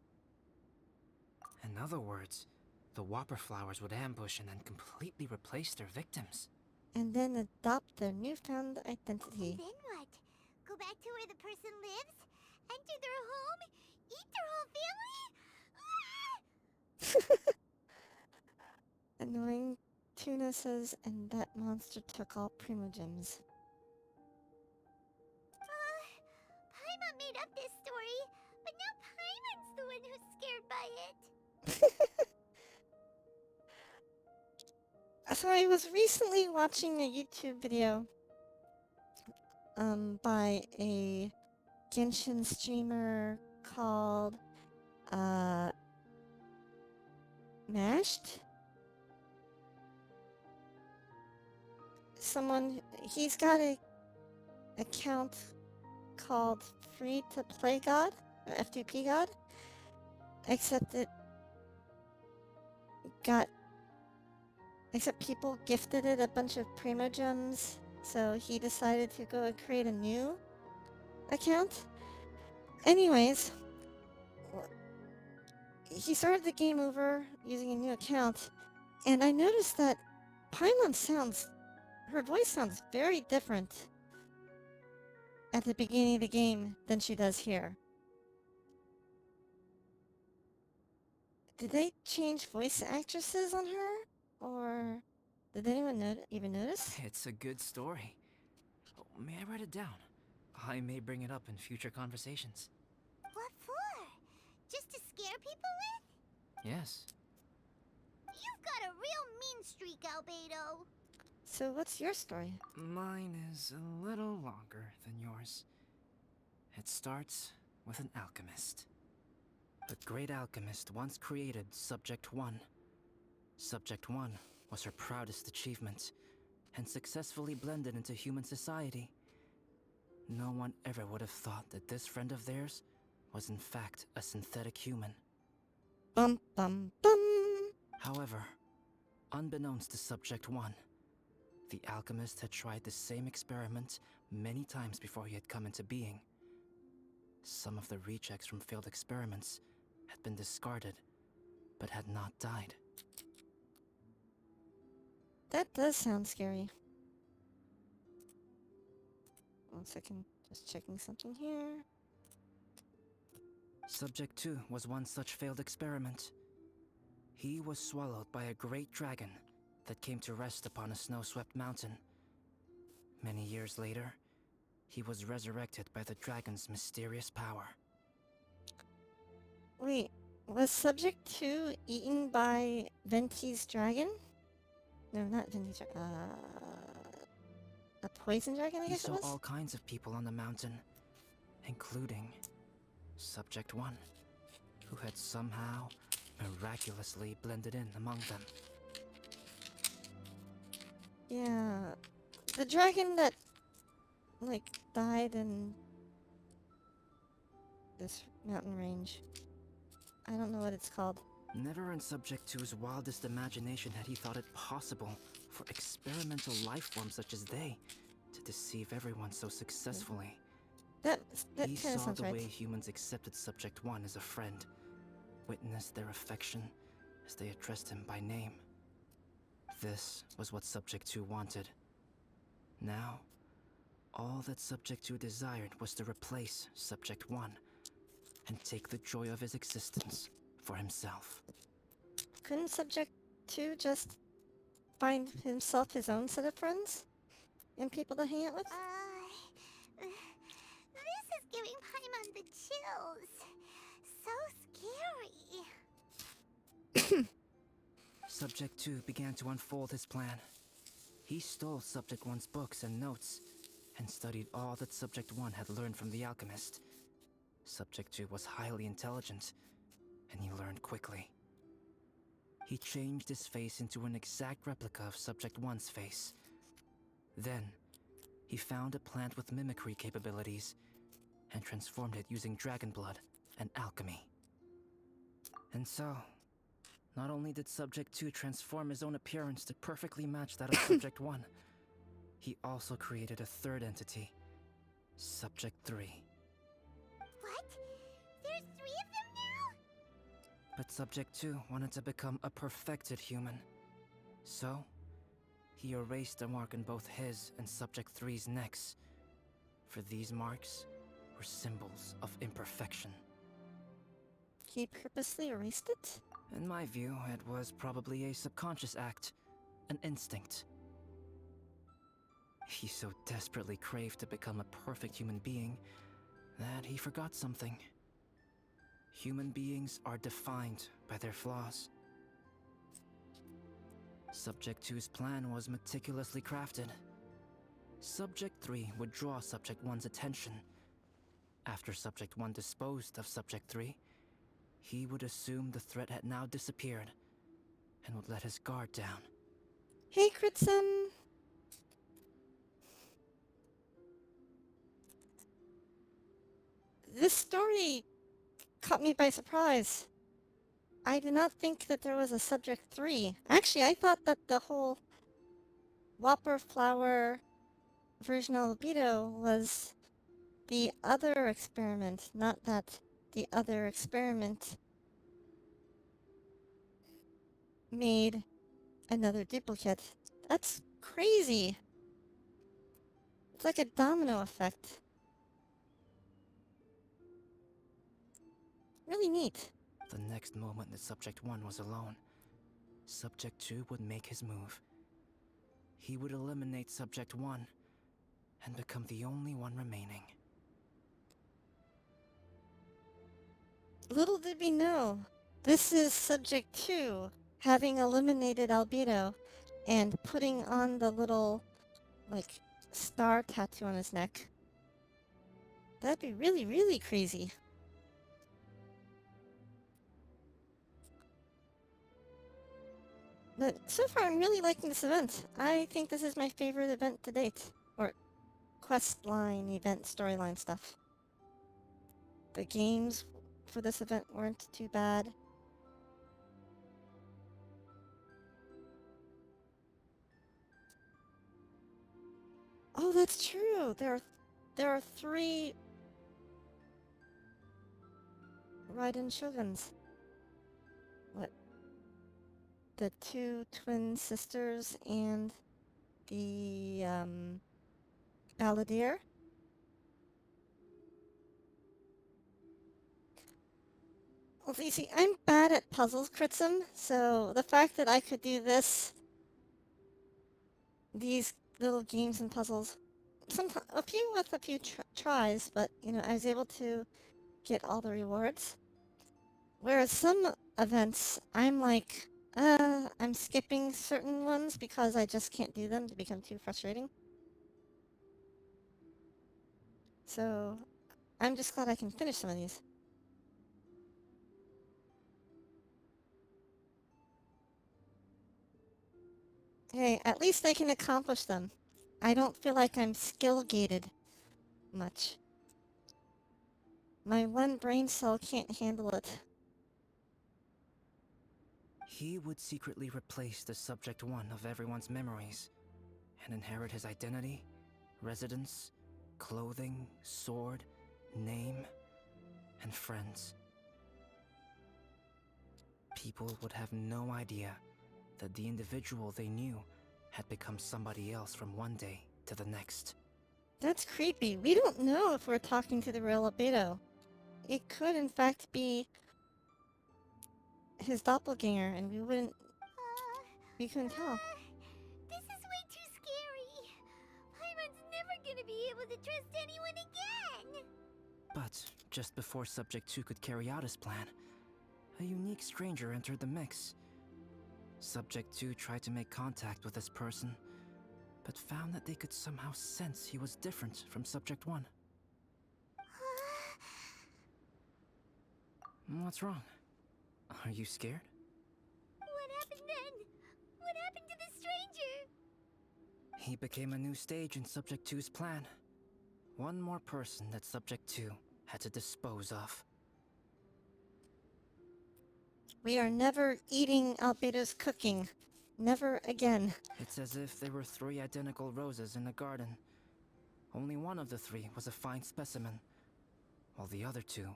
[SPEAKER 4] In other words, the whopper flowers would ambush and then completely replace their victims.
[SPEAKER 1] And then adopt their newfound
[SPEAKER 2] And
[SPEAKER 1] identity.
[SPEAKER 2] then what? Go back to where the person lives? Enter their home? Eat their whole family?
[SPEAKER 1] Annoying Tuna says, and that monster took all Primogems.
[SPEAKER 2] Paimon made up this story, but now Paimon's the one who's scared by it.
[SPEAKER 1] So I was recently watching a YouTube video by a Genshin streamer called Mashed. He's got a account called Free to Play God, or F2P God, except people gifted it a bunch of Primogems, so he decided to go and create a new account. Anyways, he started the game over using a new account, and I noticed that her voice sounds very different at the beginning of the game than she does here. Did they change voice actresses on her? Or did anyone even notice?
[SPEAKER 4] It's a good story. Oh, may I write it down? I may bring it up in future conversations.
[SPEAKER 2] What for? Just to scare people with?
[SPEAKER 4] Yes.
[SPEAKER 2] You've got a real mean streak, Albedo.
[SPEAKER 1] So what's your story?
[SPEAKER 4] Mine is a little longer than yours. It starts with an alchemist. A great alchemist once created Subject 1. Subject 1 was her proudest achievement, and successfully blended into human society. No one ever would have thought that this friend of theirs was in fact a synthetic human.
[SPEAKER 1] Bum bum bum.
[SPEAKER 4] However, unbeknownst to Subject 1, the alchemist had tried the same experiment many times before he had come into being. Some of the rejects from failed experiments had been discarded, but had not died.
[SPEAKER 1] That does sound scary. 1 second, just checking something here.
[SPEAKER 4] Subject 2 was one such failed experiment. He was swallowed by a great dragon that came to rest upon a snow-swept mountain. Many years later, he was resurrected by the dragon's mysterious power.
[SPEAKER 1] Wait, was Subject 2 eaten by Venti's dragon? No, not Venti's dragon. A poison dragon, I
[SPEAKER 4] He
[SPEAKER 1] guess it
[SPEAKER 4] saw
[SPEAKER 1] was?
[SPEAKER 4] all kinds of people on the mountain, including Subject 1, who had somehow miraculously blended in among them.
[SPEAKER 1] Yeah. The dragon that, like, died in this mountain range. I don't know what it's called.
[SPEAKER 4] Never in Subject 2's wildest imagination had he thought it possible for experimental life forms such as they to deceive everyone so successfully.
[SPEAKER 1] That
[SPEAKER 4] He
[SPEAKER 1] kind of
[SPEAKER 4] saw
[SPEAKER 1] sounds
[SPEAKER 4] the
[SPEAKER 1] right.
[SPEAKER 4] way humans accepted Subject 1 as a friend, witnessed their affection as they addressed him by name. This was what Subject 2 wanted. Now, all that Subject 2 desired was to replace Subject 1 and take the joy of his existence for himself.
[SPEAKER 1] Couldn't Subject 2 just find himself his own set of friends? And people to hang out with?
[SPEAKER 2] This is giving Paimon the chills. So scary.
[SPEAKER 4] Subject 2 began to unfold his plan. He stole Subject 1's books and notes, and studied all that Subject 1 had learned from the alchemist. Subject 2 was highly intelligent, and he learned quickly. He changed his face into an exact replica of Subject 1's face. Then, he found a plant with mimicry capabilities, and transformed it using dragon blood and alchemy. And so, not only did Subject 2 transform his own appearance to perfectly match that of Subject 1, he also created a third entity, Subject 3.
[SPEAKER 2] What? There's 3 of them now?
[SPEAKER 4] But Subject 2 wanted to become a perfected human. So, he erased a mark on both his and Subject 3's necks. For these marks were symbols of imperfection.
[SPEAKER 1] He purposely erased it?
[SPEAKER 4] In my view, it was probably a subconscious act, an instinct. He so desperately craved to become a perfect human being that he forgot something. Human beings are defined by their flaws. Subject 2's plan was meticulously crafted. Subject 3 would draw Subject 1's attention. After Subject 1 disposed of Subject 3, he would assume the threat had now disappeared and would let his guard down.
[SPEAKER 1] Hey, Kritsen! This story caught me by surprise. I did not think that there was a Subject 3. Actually, I thought that the whole Whopper Flower version of libido was the other experiment, not that the other experiment made another duplicate. That's crazy. It's like a domino effect. Really neat.
[SPEAKER 4] The next moment that Subject 1 was alone, Subject 2 would make his move. He would eliminate Subject 1 and become the only one remaining.
[SPEAKER 1] Little did we know, this is Subject 2, having eliminated albedo, and putting on the little, like, star tattoo on his neck. That'd be really, really crazy. But so far, I'm really liking this event. I think this is my favorite event to date. Or quest line, event, storyline stuff. The games for this event weren't too bad. Oh, that's true. There are 3 Raiden Shoguns. What? The 2 twin sisters and the Balladeer. Well, you see, I'm bad at puzzles, Kritzum, so the fact that I could do these little games and puzzles, a few with a few tries, but, you know, I was able to get all the rewards. Whereas some events, I'm like, I'm skipping certain ones because I just can't do them. They become too frustrating. So, I'm just glad I can finish some of these. Hey, at least I can accomplish them. I don't feel like I'm skill-gated much. My one brain cell can't handle it.
[SPEAKER 4] He would secretly replace the Subject One of everyone's memories and inherit his identity, residence, clothing, sword, name, and friends. People would have no idea that the individual they knew had become somebody else from one day to the next.
[SPEAKER 1] That's creepy. We don't know if we're talking to the real Albedo. It could, in fact, be his doppelganger, and we couldn't tell.
[SPEAKER 2] This is way too scary. Paimon's never gonna be able to trust anyone again.
[SPEAKER 4] But just before Subject 2 could carry out his plan, a unique stranger entered the mix. Subject 2 tried to make contact with this person, but found that they could somehow sense he was different from Subject 1. What's wrong? Are you scared?
[SPEAKER 2] What happened then? What happened to the stranger?
[SPEAKER 4] He became a new stage in Subject 2's plan. One more person that Subject 2 had to dispose of.
[SPEAKER 1] We are never eating Albedo's cooking. Never again.
[SPEAKER 4] It's as if there were 3 identical roses in a garden. Only one of the 3 was a fine specimen, while the other 2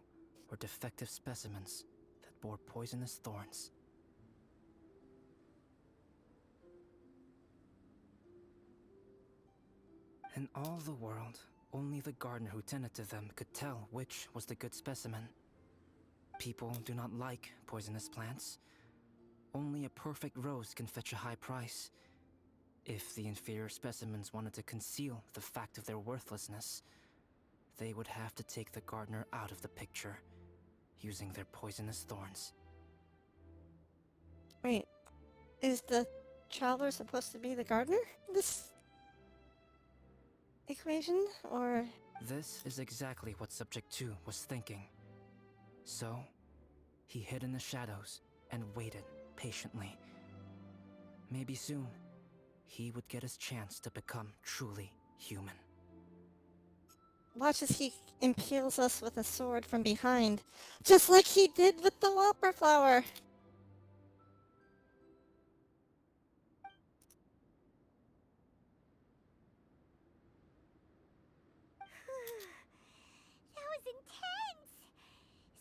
[SPEAKER 4] were defective specimens that bore poisonous thorns. In all the world, only the gardener who tended to them could tell which was the good specimen. People do not like poisonous plants. Only a perfect rose can fetch a high price. If the inferior specimens wanted to conceal the fact of their worthlessness, they would have to take the gardener out of the picture, using their poisonous thorns.
[SPEAKER 1] Wait, is the traveler supposed to be the gardener in this equation, or...?
[SPEAKER 4] This is exactly what Subject 2 was thinking. So, he hid in the shadows and waited patiently. Maybe soon, he would get his chance to become truly human.
[SPEAKER 1] Watch as he impales us with a sword from behind, just like he did with the whopper flower.
[SPEAKER 2] That was intense.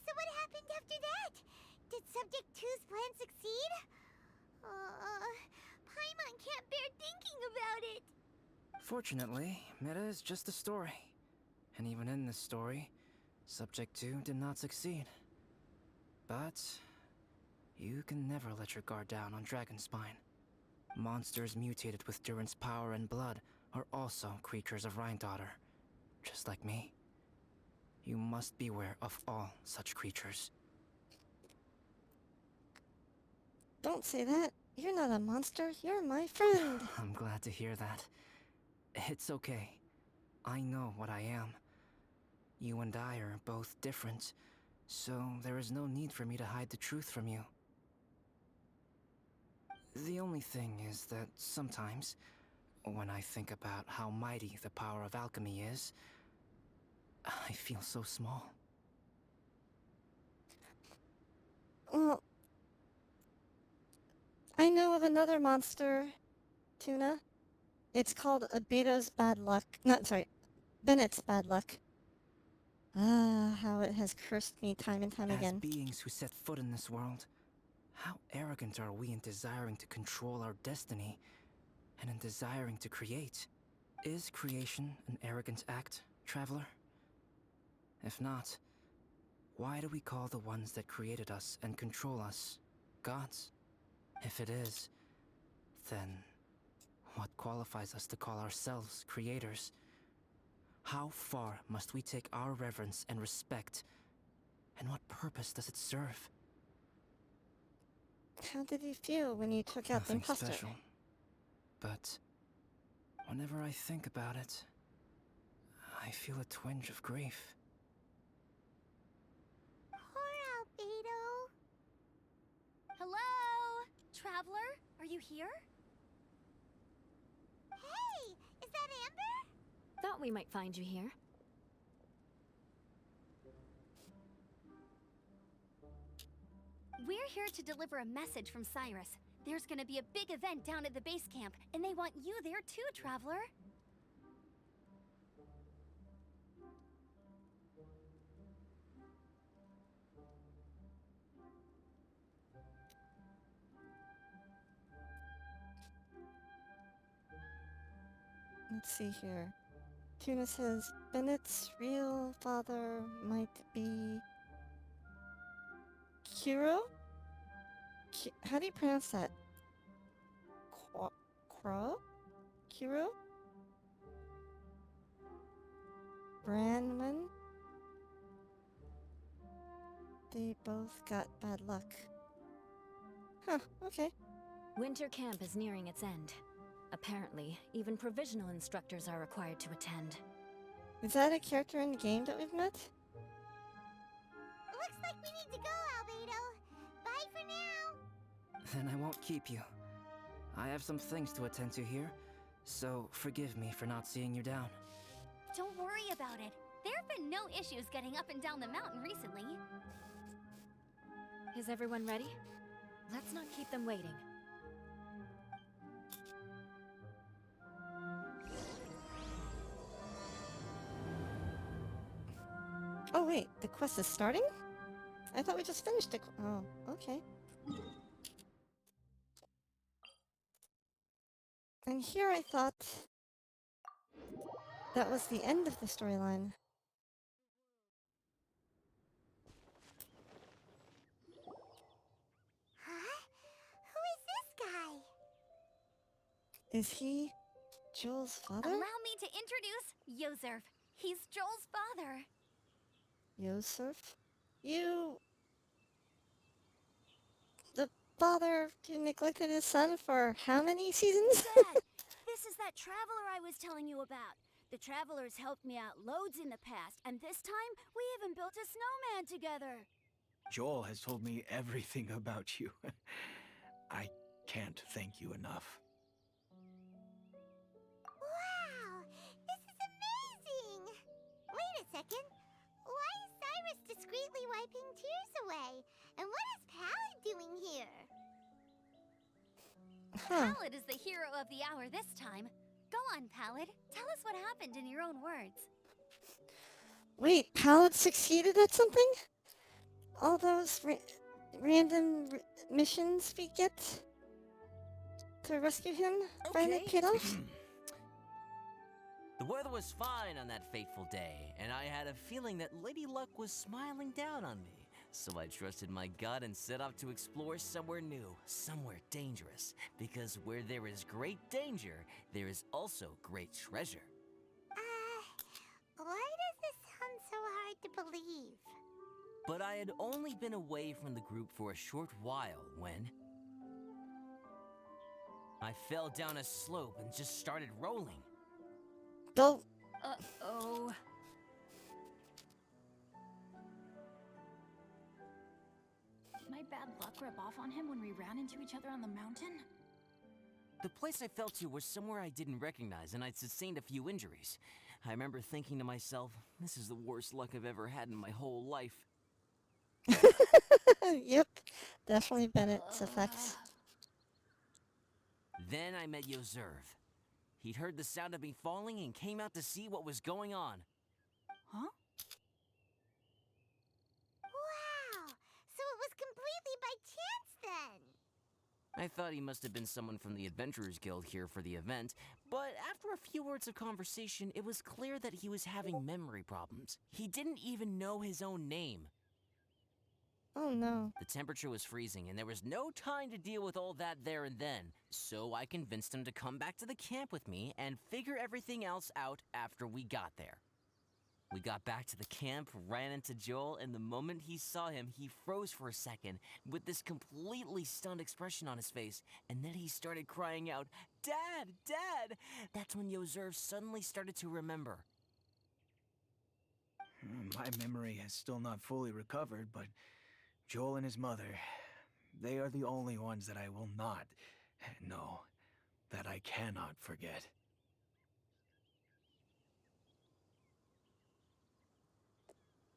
[SPEAKER 2] So what happened after that? Did Subject 2's plan succeed? Paimon can't bear thinking about it.
[SPEAKER 4] Fortunately, it is just a story. And even in this story, Subject 2 did not succeed. But you can never let your guard down on Dragonspine. Monsters mutated with Durin's power and blood are also creatures of Rhine-Daughter, just like me. You must beware of all such creatures.
[SPEAKER 1] Don't say that. You're not a monster, you're my friend.
[SPEAKER 4] I'm glad to hear that. It's okay. I know what I am. You and I are both different, so there is no need for me to hide the truth from you. The only thing is that sometimes, when I think about how mighty the power of alchemy is, I feel so small.
[SPEAKER 1] Well, I know of another monster, Tuna. It's called Albedo's bad luck. Not sorry, Bennett's bad luck. Ah, how it has cursed me time and time
[SPEAKER 4] As
[SPEAKER 1] again.
[SPEAKER 4] beings who set foot in this world, how arrogant are we in desiring to control our destiny and in desiring to create? Is creation an arrogant act, traveler? If not, why do we call the ones that created us and control us gods? If it is, then what qualifies us to call ourselves creators? How far must we take our reverence and respect, and what purpose does it serve?
[SPEAKER 1] How did you feel when you took out the
[SPEAKER 4] Nothing
[SPEAKER 1] imposter?
[SPEAKER 4] special. But whenever I think about it, I feel a twinge of grief.
[SPEAKER 2] Poor Albedo.
[SPEAKER 5] Hello? Traveler, are you here?
[SPEAKER 2] Hey, is that Amber?
[SPEAKER 5] Thought we might find you here. We're here to deliver a message from Cyrus. There's gonna be a big event down at the base camp, and they want you there too, Traveler.
[SPEAKER 1] Let's see here. Tuna says Bennett's real father might be Kiro? How do you pronounce that? Kro? Kiro? Branman? They both got bad luck. Huh, okay.
[SPEAKER 5] Winter camp is nearing its end. Apparently, even provisional instructors are required to attend.
[SPEAKER 1] Is that a character in the game that we've met?
[SPEAKER 2] Looks like we need to go, Albedo. Bye for now.
[SPEAKER 4] Then I won't keep you. I have some things to attend to here, so forgive me for not seeing you down.
[SPEAKER 5] Don't worry about it. There have been no issues getting up and down the mountain recently. Is everyone ready? Let's not keep them waiting.
[SPEAKER 1] Oh wait, the quest is starting? I thought we just finished the oh, okay. And here I thought that was the end of the storyline.
[SPEAKER 2] Huh? Who is this guy?
[SPEAKER 1] Is he Joel's father?
[SPEAKER 5] Allow me to introduce Yozerf. He's Joel's father.
[SPEAKER 1] Yosef? The father who neglected his son for how many seasons?
[SPEAKER 6] Dad, this is that traveler I was telling you about. The traveler's helped me out loads in the past, and this time we even built a snowman together.
[SPEAKER 7] Joel has told me everything about you. I can't thank you enough.
[SPEAKER 2] Wow, this is amazing! Wait a second. Why is Cyrus discreetly wiping tears away? And what is Pallid doing here?
[SPEAKER 1] Huh.
[SPEAKER 5] Pallid is the hero of the hour this time. Go on, Pallid. Tell us what happened in your own words.
[SPEAKER 1] Wait, Pallid succeeded at something? All those random missions we get to rescue him finally paid off?
[SPEAKER 8] The weather was fine on that fateful day, and I had a feeling that Lady Luck was smiling down on me. So I trusted my gut and set off to explore somewhere new, somewhere dangerous. Because where there is great danger, there is also great treasure.
[SPEAKER 2] Why does this sound so hard to believe?
[SPEAKER 8] But I had only been away from the group for a short while when... I fell down a slope and just started rolling.
[SPEAKER 1] Go.
[SPEAKER 3] Uh-oh. Did my bad luck rub off on him when we ran into each other on the mountain?
[SPEAKER 8] The place I fell to was somewhere I didn't recognize, and I'd sustained a few injuries. I remember thinking to myself, this is the worst luck I've ever had in my whole life.
[SPEAKER 1] Yep, definitely Bennett's effect.
[SPEAKER 8] Then I met Yoserv. He'd heard the sound of me falling and came out to see what was going on.
[SPEAKER 3] Huh?
[SPEAKER 2] Wow! So it was completely by chance then!
[SPEAKER 8] I thought he must have been someone from the Adventurers Guild here for the event, but after a few words of conversation, it was clear that he was having memory problems. He didn't even know his own name.
[SPEAKER 1] Oh no.
[SPEAKER 8] The temperature was freezing, and there was no time to deal with all that there and then, so I convinced him to come back to the camp with me and figure everything else out after we got there. We got back to the camp, ran into Joel, and the moment he saw him, he froze for a second with this completely stunned expression on his face, and then he started crying out, "Dad! Dad!" That's when Yoserv suddenly started to remember.
[SPEAKER 7] My memory has still not fully recovered, but Joel and his mother, they are the only ones that I will not, no, that I cannot forget.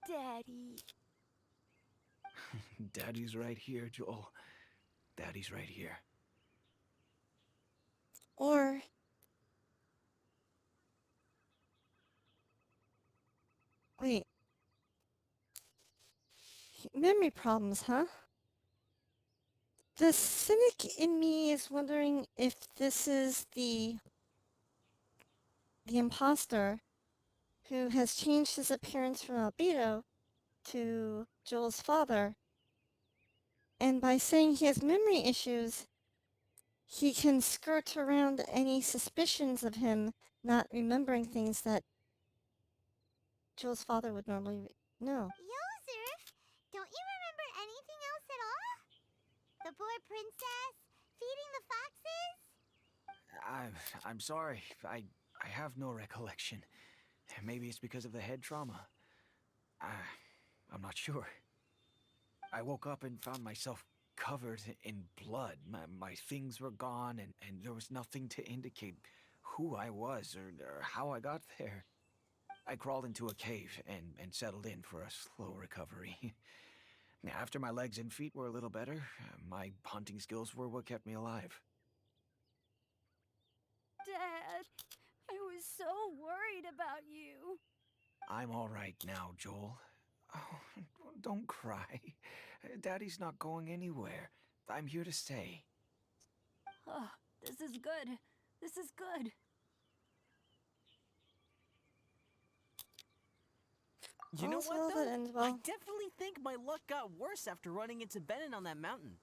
[SPEAKER 6] Daddy.
[SPEAKER 7] Daddy's right here, Joel. Daddy's right here.
[SPEAKER 1] Or wait. Memory problems, huh? The cynic in me is wondering if this is the imposter who has changed his appearance from Albedo to Joel's father. And by saying he has memory issues, he can skirt around any suspicions of him not remembering things that Joel's father would normally know.
[SPEAKER 2] Yoserf, don't you remember anything else at all? The poor princess? Feeding the foxes?
[SPEAKER 7] I'm sorry. I have no recollection. Maybe it's because of the head trauma. I'm not sure. I woke up and found myself covered in blood. My things were gone, and there was nothing to indicate who I was or how I got there. I crawled into a cave and settled in for a slow recovery. After my legs and feet were a little better, my hunting skills were what kept me alive.
[SPEAKER 6] Dad, I was so worried about you.
[SPEAKER 7] I'm all right now, Joel. Oh, don't cry. Daddy's not going anywhere. I'm here to stay.
[SPEAKER 6] Oh, this is good. This is good.
[SPEAKER 8] You know
[SPEAKER 1] All's
[SPEAKER 8] what,
[SPEAKER 1] well
[SPEAKER 8] though?
[SPEAKER 1] that ends
[SPEAKER 8] I
[SPEAKER 1] well.
[SPEAKER 8] definitely think my luck got worse after running into Bennett on that mountain.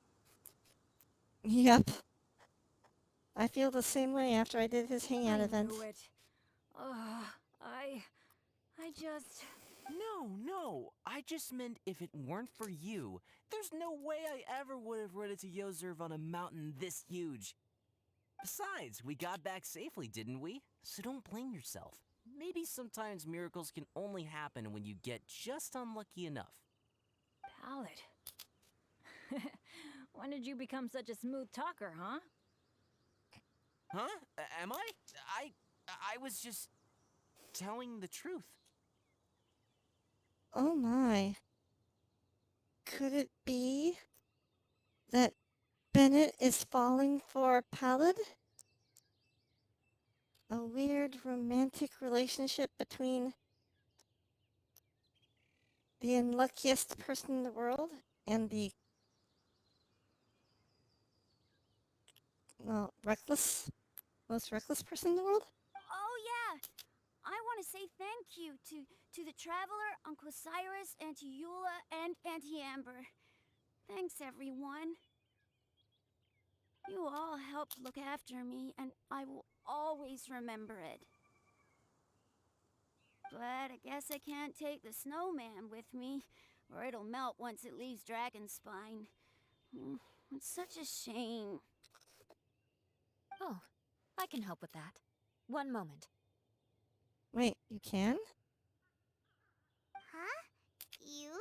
[SPEAKER 1] Yep. I feel the same way after I did his hangout
[SPEAKER 6] I
[SPEAKER 1] event.
[SPEAKER 6] knew it. I just...
[SPEAKER 8] No. I just meant if it weren't for you, there's no way I ever would have run into Yoserv on a mountain this huge. Besides, we got back safely, didn't we? So don't blame yourself. Maybe sometimes miracles can only happen when you get just unlucky enough.
[SPEAKER 6] Pallet. When did you become such a smooth talker, huh?
[SPEAKER 8] Huh? Am I? I was just telling the truth.
[SPEAKER 1] Oh my. Could it be that Bennett is falling for Pallid? A weird romantic relationship between the unluckiest person in the world and the most reckless person in the world?
[SPEAKER 6] Oh, yeah. I want to say thank you to the Traveler, Uncle Cyrus, Auntie Eula, and Auntie Amber. Thanks, everyone. You all helped look after me, and I will always remember it. But I guess I can't take the snowman with me, or it'll melt once it leaves Dragonspine. It's such a shame.
[SPEAKER 9] Oh, I can help with that. One moment.
[SPEAKER 1] Wait, you can?
[SPEAKER 2] Huh? Eula?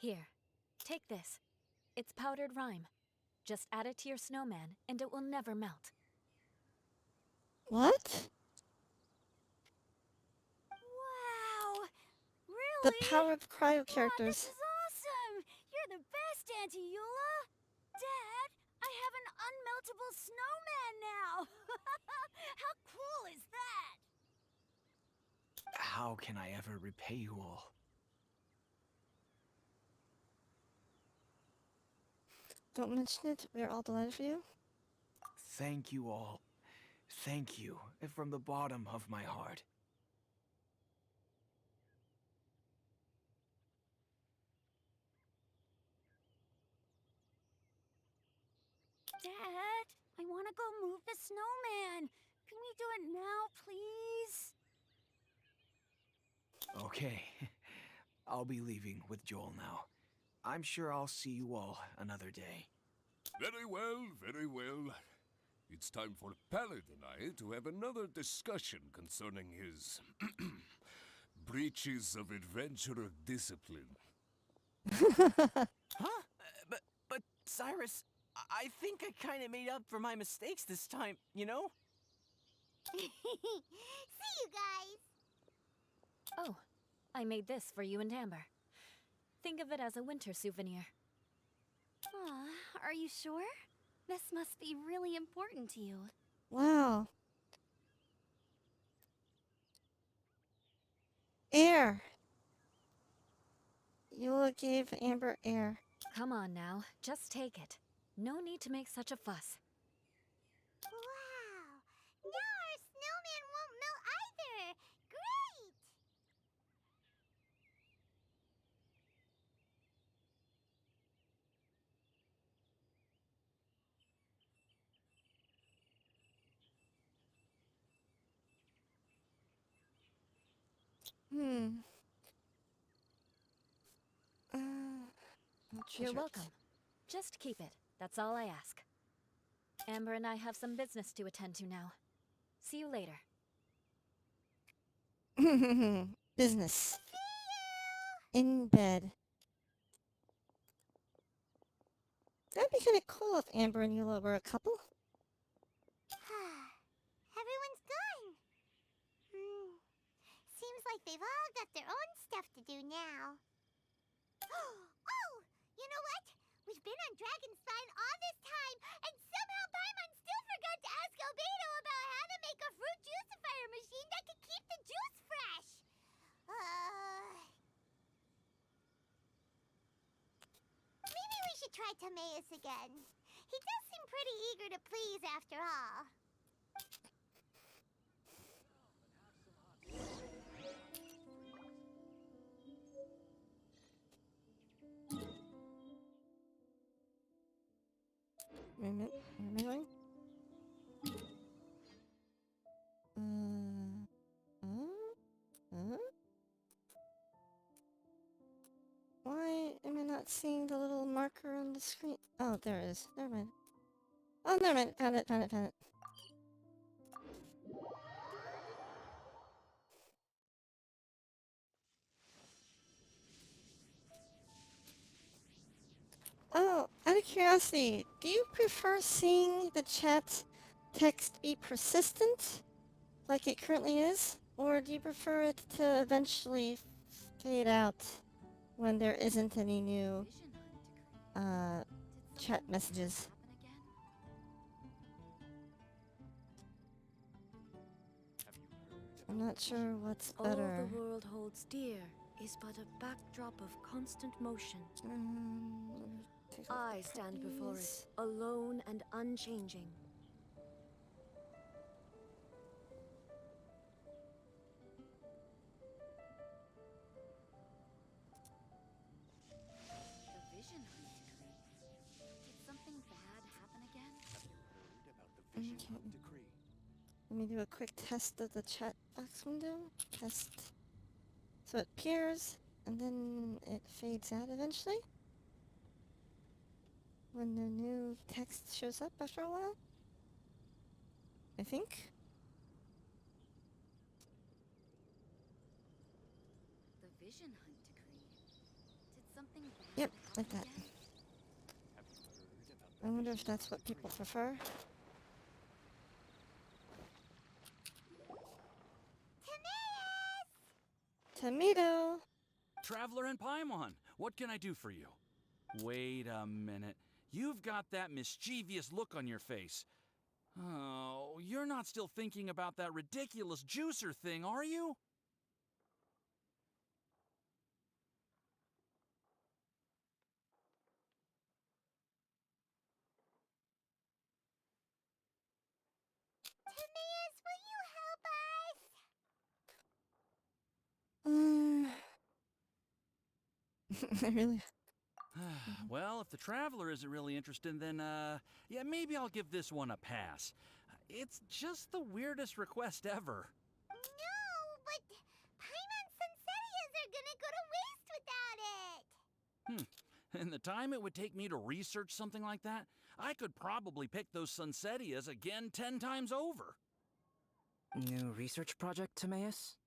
[SPEAKER 9] Here, take this. It's powdered rime. Just add it to your snowman, and it will never melt.
[SPEAKER 1] What?
[SPEAKER 6] Wow!
[SPEAKER 1] The
[SPEAKER 6] Really?
[SPEAKER 1] power of cryo
[SPEAKER 6] Aw, this
[SPEAKER 1] characters.
[SPEAKER 6] is awesome! You're the best, Auntie Eula! Dad, I have an unmeltable snowman now! How cool is that?
[SPEAKER 7] How can I ever repay you all?
[SPEAKER 1] Don't mention it. We're all delighted for you.
[SPEAKER 7] Thank you all. Thank you from the bottom of my heart.
[SPEAKER 6] Dad, I want to go move the snowman. Can we do it now, please?
[SPEAKER 7] Okay. I'll be leaving with Joel now. I'm sure I'll see you all another day.
[SPEAKER 10] Very well, very well. It's time for Pallet and I to have another discussion concerning his breaches of adventurer discipline.
[SPEAKER 8] Huh? But Cyrus, I think I kind of made up for my mistakes this time, you know?
[SPEAKER 2] See you guys!
[SPEAKER 9] Oh, I made this for you and Amber. Think of it as a winter souvenir.
[SPEAKER 5] Aw, are you sure? This must be really important to you.
[SPEAKER 1] Wow. Air. Eula gave Amber air.
[SPEAKER 9] Come on now, just take it. No need to make such a fuss.
[SPEAKER 2] Wow! Now our snowman won't melt either! Great!
[SPEAKER 1] Hmm. I'll
[SPEAKER 9] You're
[SPEAKER 1] treasure it.
[SPEAKER 9] welcome. Just keep it. That's all I ask. Amber and I have some business to attend to now. See you later.
[SPEAKER 1] Business. In bed. That'd be kind of cool if Amber and Eula were a couple.
[SPEAKER 2] Everyone's gone. Seems like they've all got their own stuff to do now. Oh! You know what? We've been on Dragonstein all this time, and somehow Paimon still forgot to ask Albedo about how to make a fruit juicifier machine that could keep the juice fresh. Maybe we should try Timaeus again. He does seem pretty eager to please after all.
[SPEAKER 1] Wait a minute. Where am I going? Why am I not seeing the little marker on the screen? Oh, there it is. Never mind. Oh, never mind. Found it, found it, found it. Oh, out of curiosity, do you prefer seeing the chat text be persistent, like it currently is? Or do you prefer it to eventually fade out when there isn't any new, chat messages? I'm not sure what's better.
[SPEAKER 11] All the world holds dear is but a backdrop of constant motion.
[SPEAKER 1] Take a look
[SPEAKER 11] I
[SPEAKER 1] at
[SPEAKER 11] stand before it,
[SPEAKER 1] these.
[SPEAKER 11] alone and unchanging.
[SPEAKER 3] The Vision Hunt decree. Did something bad happen again?
[SPEAKER 1] Okay. Let me do a quick test of the chat box window. Test. So it appears, and then it fades out eventually when the new text shows up after a while. I think.
[SPEAKER 3] The Vision Hunt decree. Did something bad
[SPEAKER 1] Yep,
[SPEAKER 3] happen
[SPEAKER 1] like that.
[SPEAKER 3] again?
[SPEAKER 1] I wonder if that's what people prefer. Tomato!
[SPEAKER 12] Traveler and Paimon, what can I do for you? Wait a minute. You've got that mischievous look on your face. Oh, you're not still thinking about that ridiculous juicer thing, are you?
[SPEAKER 2] Timaeus, will you help us?
[SPEAKER 1] I really...
[SPEAKER 12] Well, if the Traveler isn't really interested, then, yeah, maybe I'll give this one a pass. It's just the weirdest request ever.
[SPEAKER 2] No, but Paimon's Sunsettias are gonna go to waste without it.
[SPEAKER 12] And the time it would take me to research something like that, I could probably pick those Sunsettias again 10 times over.
[SPEAKER 4] New research project, Timaeus?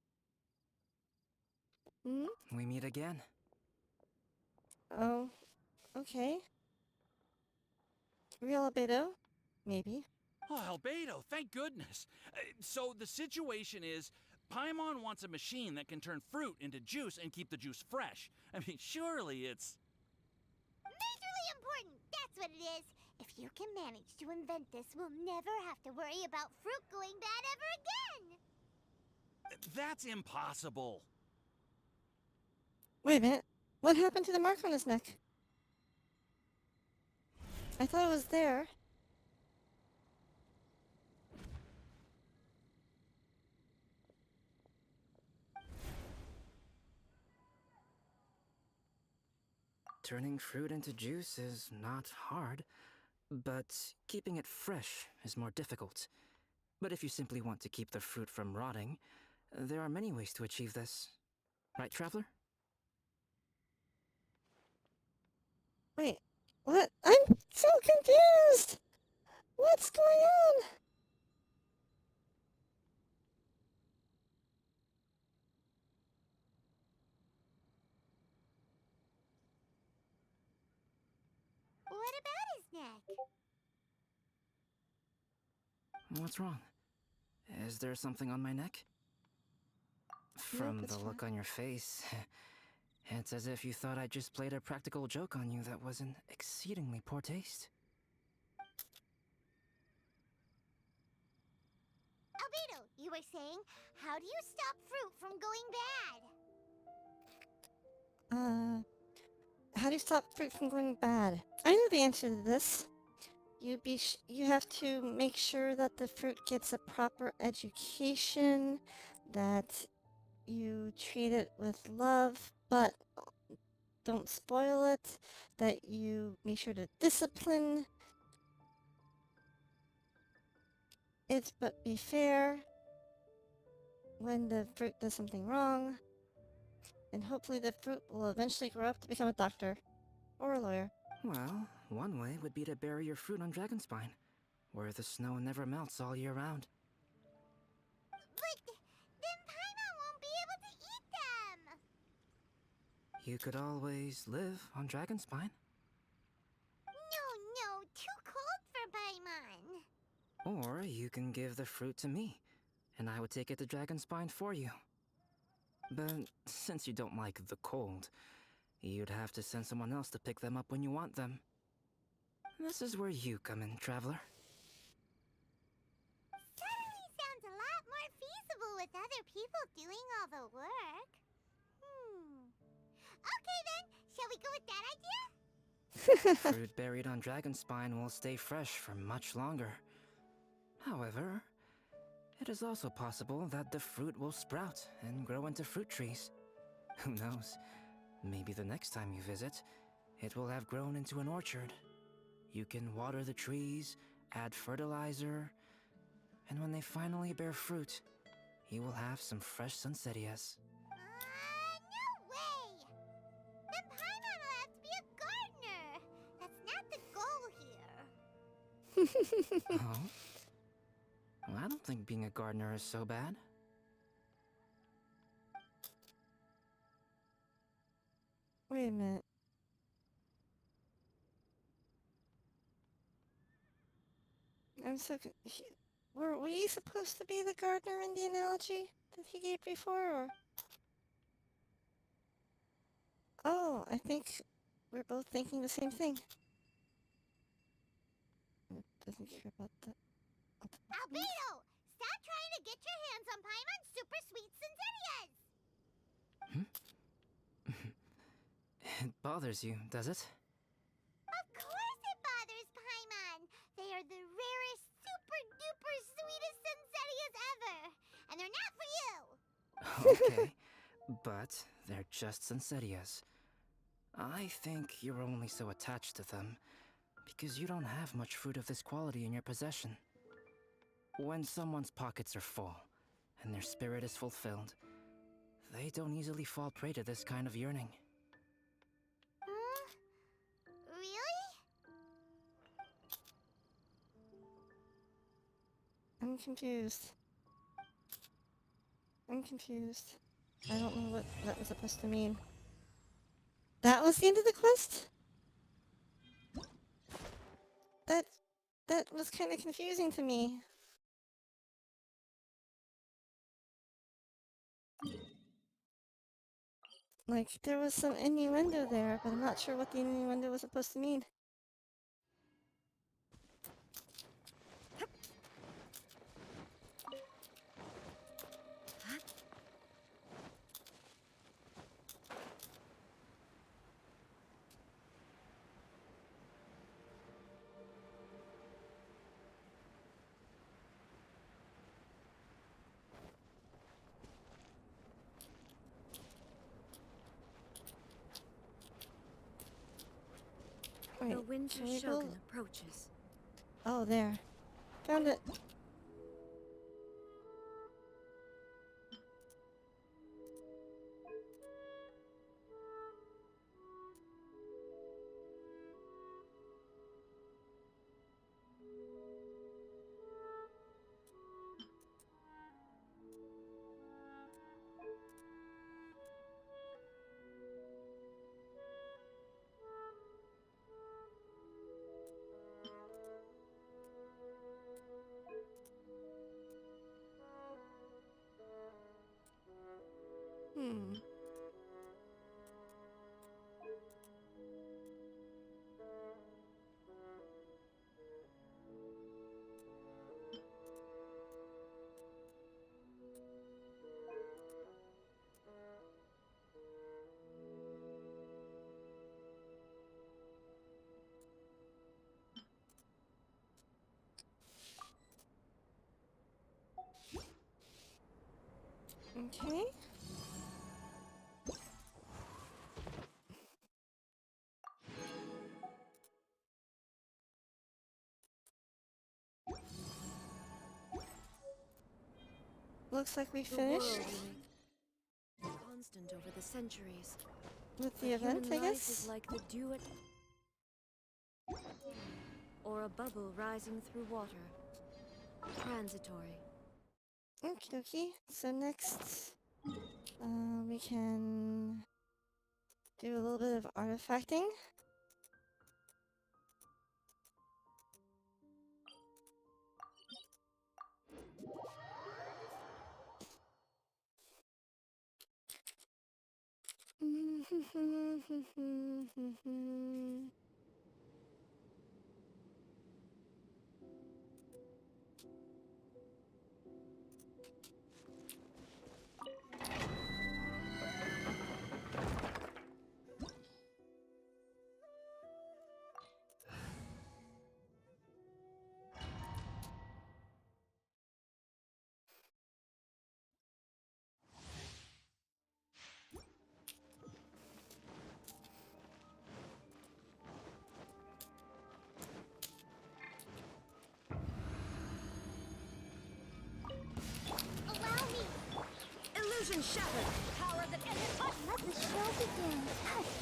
[SPEAKER 1] Hmm?
[SPEAKER 4] We meet again.
[SPEAKER 1] Oh, okay. Real albedo? Maybe.
[SPEAKER 12] Oh, Albedo, thank goodness. So the situation is, Paimon wants a machine that can turn fruit into juice and keep the juice fresh. I mean, surely it's...
[SPEAKER 2] Majorly important, that's what it is. If you can manage to invent this, we'll never have to worry about fruit going bad ever again.
[SPEAKER 12] That's impossible.
[SPEAKER 1] Wait a minute. What happened to the mark on his neck? I thought it was there.
[SPEAKER 4] Turning fruit into juice is not hard, but keeping it fresh is more difficult. But if you simply want to keep the fruit from rotting, there are many ways to achieve this. Right, Traveler?
[SPEAKER 1] Wait, what? I'm so confused! What's going on?
[SPEAKER 2] What about his neck?
[SPEAKER 4] What's wrong? Is there something on my neck? From
[SPEAKER 1] it's
[SPEAKER 4] the look
[SPEAKER 1] fine.
[SPEAKER 4] on your face, it's as if you thought I just played a practical joke on you that was in exceedingly poor taste.
[SPEAKER 2] Albedo, you were saying, how do you stop fruit from going bad?
[SPEAKER 1] How do you stop fruit from going bad? I know the answer to this. You have to make sure that the fruit gets a proper education, that you treat it with love, but don't spoil it, that you make sure to discipline it, but be fair when the fruit does something wrong, and hopefully the fruit will eventually grow up to become a doctor or a lawyer.
[SPEAKER 4] Well, one way would be to bury your fruit on Dragonspine, where the snow never melts all year round.
[SPEAKER 2] But then Paimon won't be able to eat them!
[SPEAKER 4] You could always live on Dragonspine.
[SPEAKER 2] No, too cold for Paimon.
[SPEAKER 4] Or you can give the fruit to me, and I would take it to Dragonspine for you. But since you don't like the cold, you'd have to send someone else to pick them up when you want them. This is where you come in, Traveler.
[SPEAKER 2] Suddenly sounds a lot more feasible with other people doing all the work. Okay then, shall we go with that idea?
[SPEAKER 4] Fruit buried on Dragonspine will stay fresh for much longer. However, it is also possible that the fruit will sprout and grow into fruit trees. Who knows? Maybe the next time you visit, it will have grown into an orchard. You can water the trees, add fertilizer, and when they finally bear fruit, you will have some fresh sunsettias.
[SPEAKER 2] No way! Then Paimon will have to be a gardener. That's not the goal here.
[SPEAKER 4] Oh? I don't think being a gardener is so bad.
[SPEAKER 1] Wait a minute. I'm so were we supposed to be the gardener in the analogy that he gave before, or? Oh, I think we're both thinking the same thing. Doesn't care about that.
[SPEAKER 2] Albedo! Stop trying to get your hands on Paimon's super sweet Sensitias!
[SPEAKER 4] It bothers you, does it?
[SPEAKER 2] Of course it bothers Paimon! They are the rarest, super duper sweetest Sensitias ever! And they're not for you!
[SPEAKER 4] Okay, but they're just Sensitias. I think you're only so attached to them because you don't have much fruit of this quality in your possession. When someone's pockets are full and their spirit is fulfilled, they don't easily fall prey to this kind of yearning.
[SPEAKER 2] Really?
[SPEAKER 1] I'm confused. I'm confused. I don't know what that was supposed to mean. That was the end of the quest? That was kind of confusing to me. Like, there was some innuendo there, but I'm not sure what the innuendo was supposed to mean. Wait,
[SPEAKER 11] The Winter
[SPEAKER 1] can we go?
[SPEAKER 11] Shogun approaches.
[SPEAKER 1] Oh, there. Found it. Hmm. Okay. Looks like we
[SPEAKER 11] The world
[SPEAKER 1] finished
[SPEAKER 11] remains constant over the centuries.
[SPEAKER 1] with the
[SPEAKER 11] But
[SPEAKER 1] event,
[SPEAKER 11] human
[SPEAKER 1] I
[SPEAKER 11] life is
[SPEAKER 1] guess.
[SPEAKER 11] like the dew at or a bubble rising through water. Transitory.
[SPEAKER 1] Okie dokie. So next, we can do a little bit of artifacting.
[SPEAKER 2] Allow me!
[SPEAKER 11] Illusion shattered!
[SPEAKER 2] Power that ended us! Let the show begin! Hush!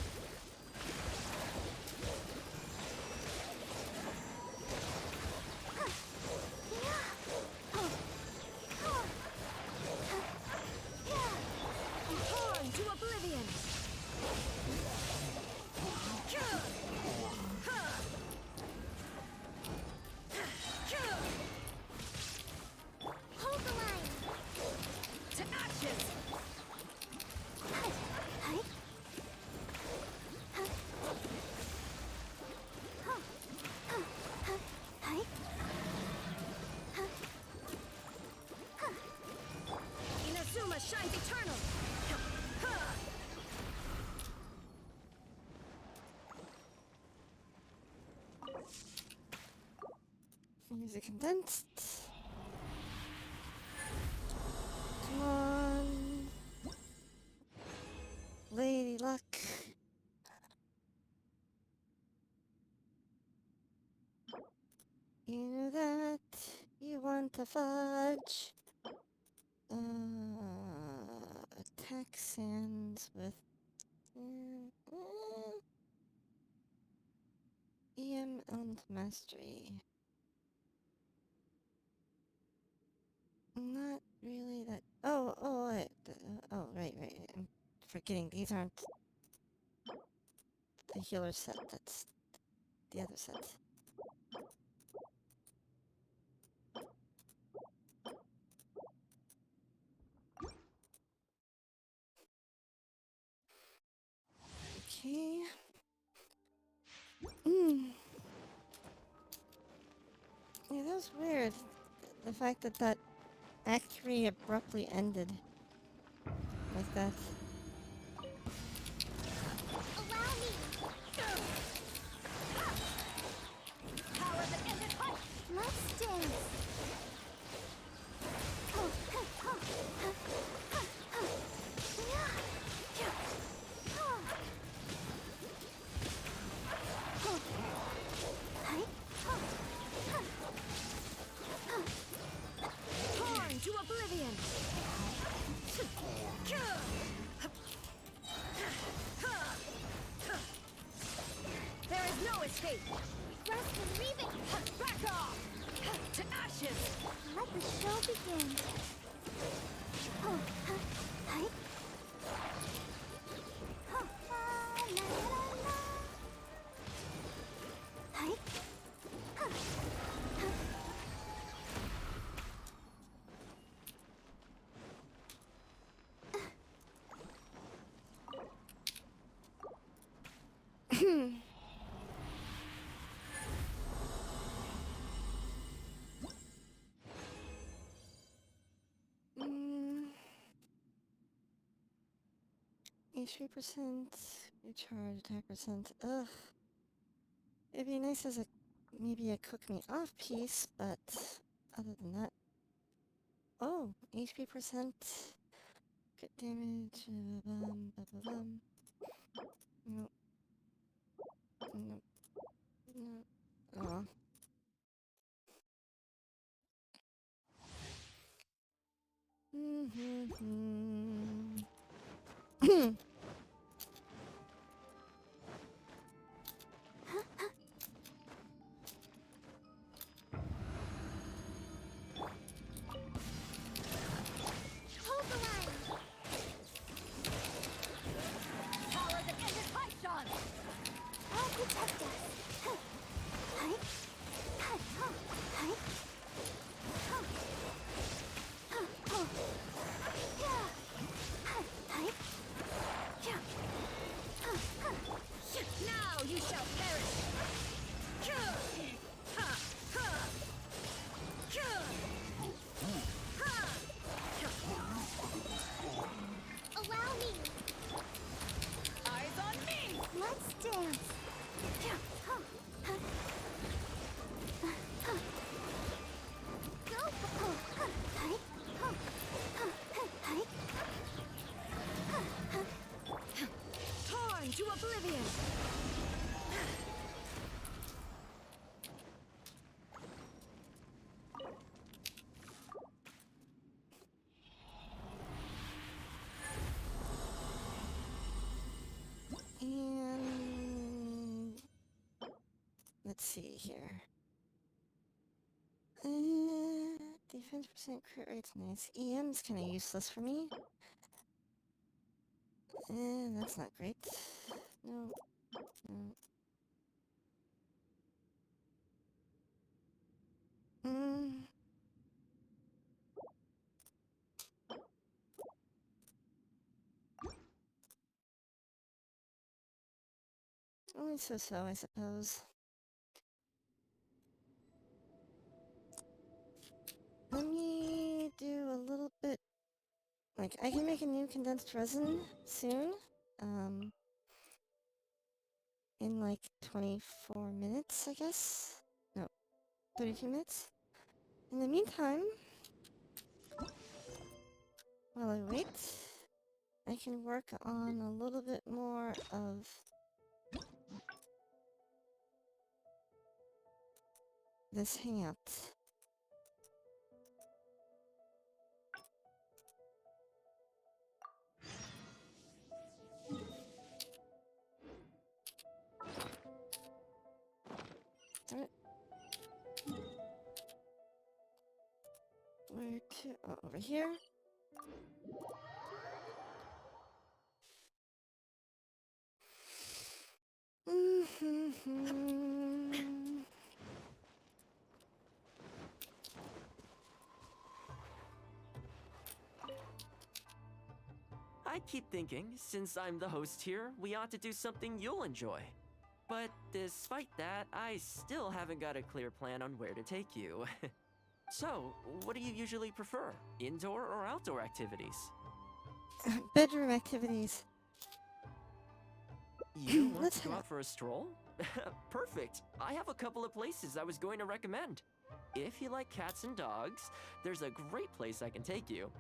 [SPEAKER 1] Use a condensed. Come on. Lady Luck. You know that you want to fudge. Attack sands with EM Element Mastery. Not really that. Oh, right. I'm forgetting these aren't the healer set. That's the other set. Okay. Yeah, that was weird. The fact that that Act 3 abruptly ended like that.
[SPEAKER 2] Allow me! Power that ended fight! Let's dance!
[SPEAKER 11] Torn to oblivion! There is no escape!
[SPEAKER 2] Rest and leave it!
[SPEAKER 11] Back off! To ashes!
[SPEAKER 2] Let the show begin.
[SPEAKER 1] HP percent, recharge, attack percent. Ugh. It'd be nice as maybe a cook me off piece, but other than that. Oh, HP percent. Good damage. Nope. Oh.
[SPEAKER 2] Hold the line!
[SPEAKER 11] Power that ended Python!
[SPEAKER 2] I'll protect us.
[SPEAKER 11] Now you shall perish!
[SPEAKER 2] Allow me!
[SPEAKER 11] Eyes on me!
[SPEAKER 2] Let's dance! Go!
[SPEAKER 11] Torn to oblivion!
[SPEAKER 1] And let's see here. Defense percent crit rate's nice. EM's kind of useless for me. That's not great. No. Only so-so, I suppose. Let me do a little bit... Like, I can make a new condensed resin soon. In like 24 minutes, I guess? No. 32 minutes. In the meantime, while I wait, I can work on a little bit more of this hangout. Darn it. Where to? Oh, over here.
[SPEAKER 13] I keep thinking, since I'm the host here, we ought to do something you'll enjoy. But despite that, I still haven't got a clear plan on where to take you. So, what do you usually prefer? Indoor or outdoor activities?
[SPEAKER 1] Bedroom activities.
[SPEAKER 13] You want
[SPEAKER 1] Let's
[SPEAKER 13] to go
[SPEAKER 1] hang
[SPEAKER 13] out for a stroll? Perfect! I have a couple of places I was going to recommend. If you like cats and dogs, there's a great place I can take you.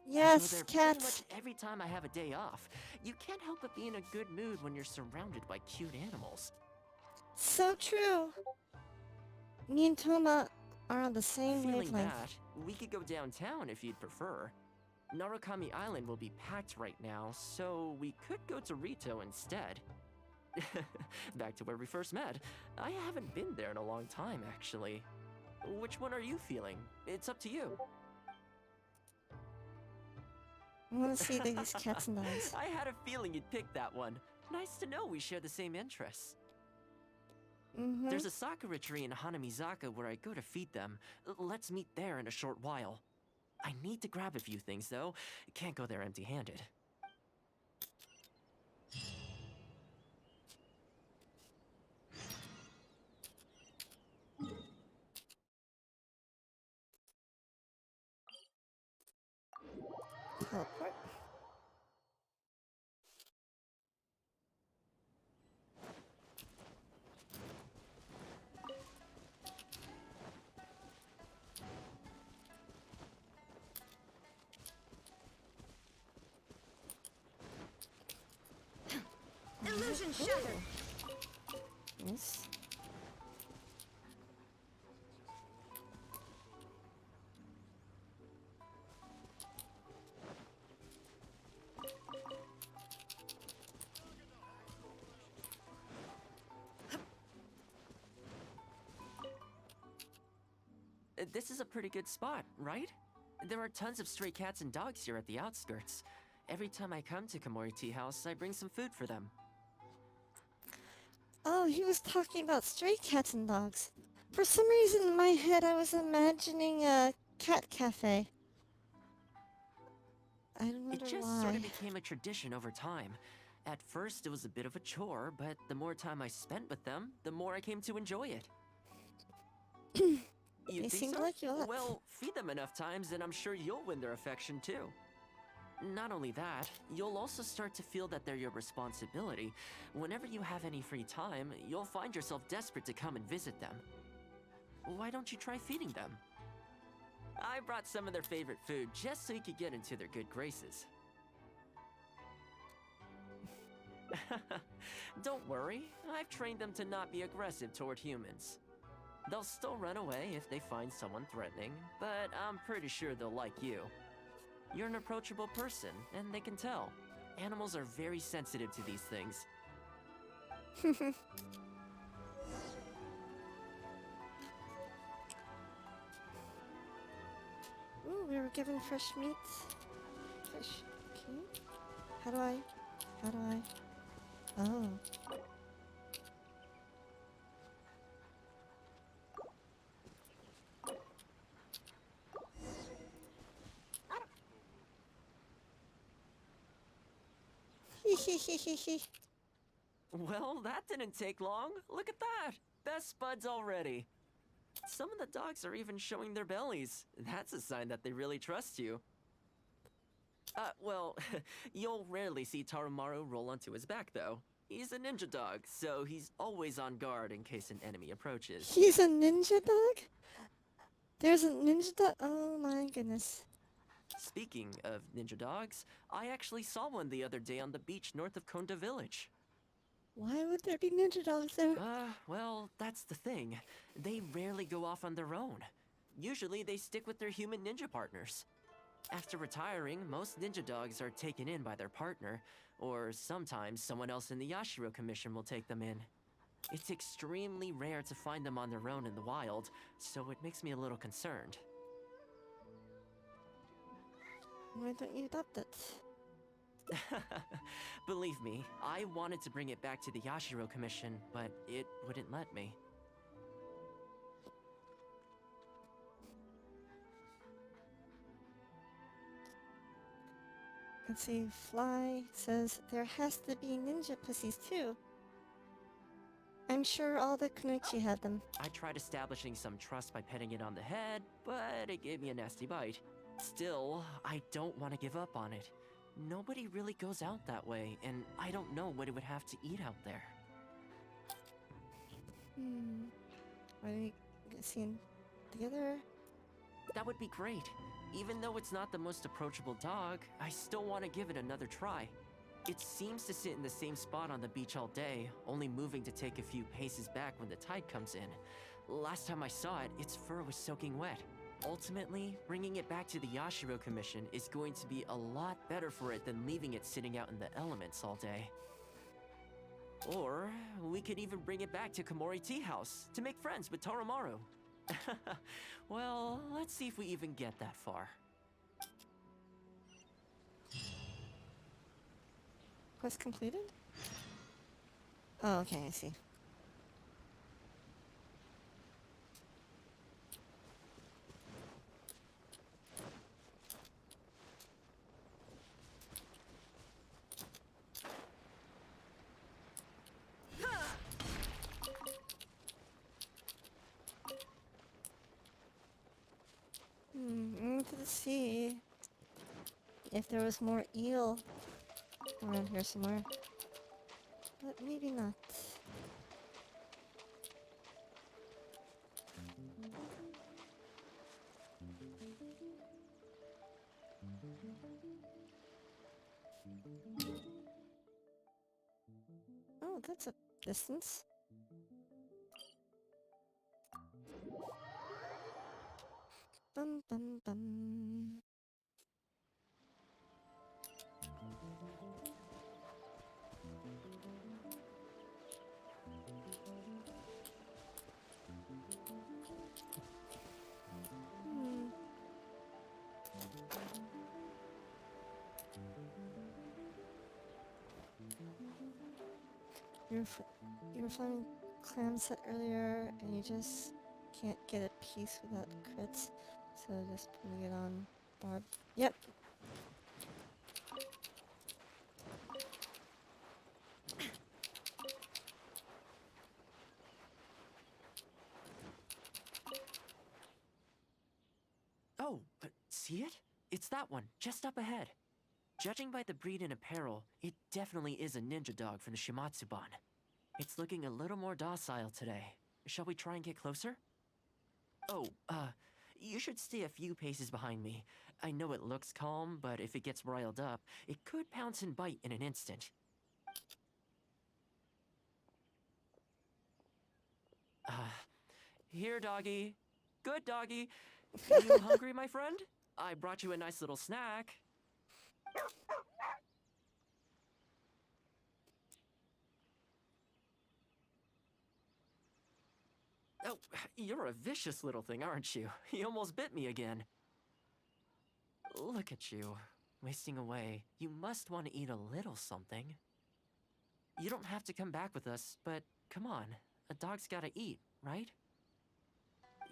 [SPEAKER 13] I go
[SPEAKER 1] Yes,
[SPEAKER 13] there pretty
[SPEAKER 1] cats.
[SPEAKER 13] much every time I have a day off. You can't help but be in a good mood when you're surrounded by cute animals.
[SPEAKER 1] So true. Me and Toma are on the same
[SPEAKER 13] Feeling
[SPEAKER 1] wavelength.
[SPEAKER 13] that, we could go downtown if you'd prefer. Narukami Island will be packed right now, so we could go to Rito instead. Back to where we first met. I haven't been there in a long time, actually. Which one are you feeling? It's up to you.
[SPEAKER 1] I want to see these cats and dogs.
[SPEAKER 13] I had a feeling you'd pick that one. Nice to know we share the same interests. There's a sakura tree in Hanamizaka where I go to feed them. Let's meet there in a short while. I need to grab a few things, though. Can't go there empty-handed.
[SPEAKER 1] Teleport.
[SPEAKER 11] Illusion shattered.
[SPEAKER 1] Yes.
[SPEAKER 13] This is a pretty good spot, right? There are tons of stray cats and dogs here at the outskirts. Every time I come to Komori Tea House, I bring some food for them.
[SPEAKER 1] Oh, he was talking about stray cats and dogs. For some reason in my head I was imagining a cat cafe. I wonder
[SPEAKER 13] It just
[SPEAKER 1] why.
[SPEAKER 13] sort of became a tradition over time. At first, it was a bit of a chore, but the more time I spent with them, the more I came to enjoy it. You
[SPEAKER 1] They
[SPEAKER 13] think
[SPEAKER 1] seem
[SPEAKER 13] so?
[SPEAKER 1] to like you a lot.
[SPEAKER 13] Well, feed them enough times and I'm sure you'll win their affection too. Not only that, you'll also start to feel that they're your responsibility. Whenever you have any free time, you'll find yourself desperate to come and visit them. Why don't you try feeding them? I brought some of their favorite food just so you could get into their good graces. Don't worry, I've trained them to not be aggressive toward humans. They'll still run away if they find someone threatening, but I'm pretty sure they'll like you. You're an approachable person, and they can tell. Animals are very sensitive to these things.
[SPEAKER 1] Ooh, we were given fresh meat. Fish. Okay. How do I? Oh.
[SPEAKER 13] Well, that didn't take long. Look at that! Best buds already. Some of the dogs are even showing their bellies. That's a sign that they really trust you. Well, you'll rarely see Tarumaru roll onto his back, though. He's a ninja dog, so he's always on guard in case an enemy approaches.
[SPEAKER 1] He's a ninja dog? There's a ninja dog? Oh my goodness.
[SPEAKER 13] Speaking of ninja dogs, I actually saw one the other day on the beach north of Konda Village.
[SPEAKER 1] Why would there be ninja dogs there?
[SPEAKER 13] Well, that's the thing. They rarely go off on their own. Usually they stick with their human ninja partners. After retiring, most ninja dogs are taken in by their partner, or sometimes someone else in the Yashiro Commission will take them in. It's extremely rare to find them on their own in the wild, so it makes me a little concerned.
[SPEAKER 1] Why don't you adopt it?
[SPEAKER 13] Believe me, I wanted to bring it back to the Yashiro Commission, but it wouldn't let me.
[SPEAKER 1] Let's see, Fly says there has to be ninja pussies too. I'm sure all the Kunoichi had them.
[SPEAKER 13] I tried establishing some trust by petting it on the head, but it gave me a nasty bite. Still, I don't want to give up on it. Nobody really goes out that way, and I don't know what it would have to eat out there.
[SPEAKER 1] Why don't we get seen together?
[SPEAKER 13] That would be great. Even though it's not the most approachable dog, I still want to give it another try. It seems to sit in the same spot on the beach all day, only moving to take a few paces back when the tide comes in. Last time I saw it, its fur was soaking wet. Ultimately, bringing it back to the Yashiro Commission is going to be a lot better for it than leaving it sitting out in the elements all day. Or, we could even bring it back to Komori Tea House to make friends with Toromaru. Well, let's see if we even get that far.
[SPEAKER 1] Quest completed? Oh, okay, I see. To the sea. If there was more eel around here somewhere. But maybe not. Oh, that's a distance. Bum bum bum. You were finding clam set earlier, and you just can't get a piece without crits, so just putting it on Barb. Yep.
[SPEAKER 13] Oh, see it? It's that one, just up ahead. Judging by the breed and apparel, it definitely is a ninja dog from the Shimatsuban. It's looking a little more docile today. Shall we try and get closer? Oh, you should stay a few paces behind me. I know it looks calm, but if it gets riled up, it could pounce and bite in an instant. Here, doggy. Good doggy. You hungry, my friend? I brought you a nice little snack. Oh, you're a vicious little thing, aren't you? You almost bit me again. Look at you, wasting away. You must want to eat a little something. You don't have to come back with us, but come on. A dog's gotta eat, right?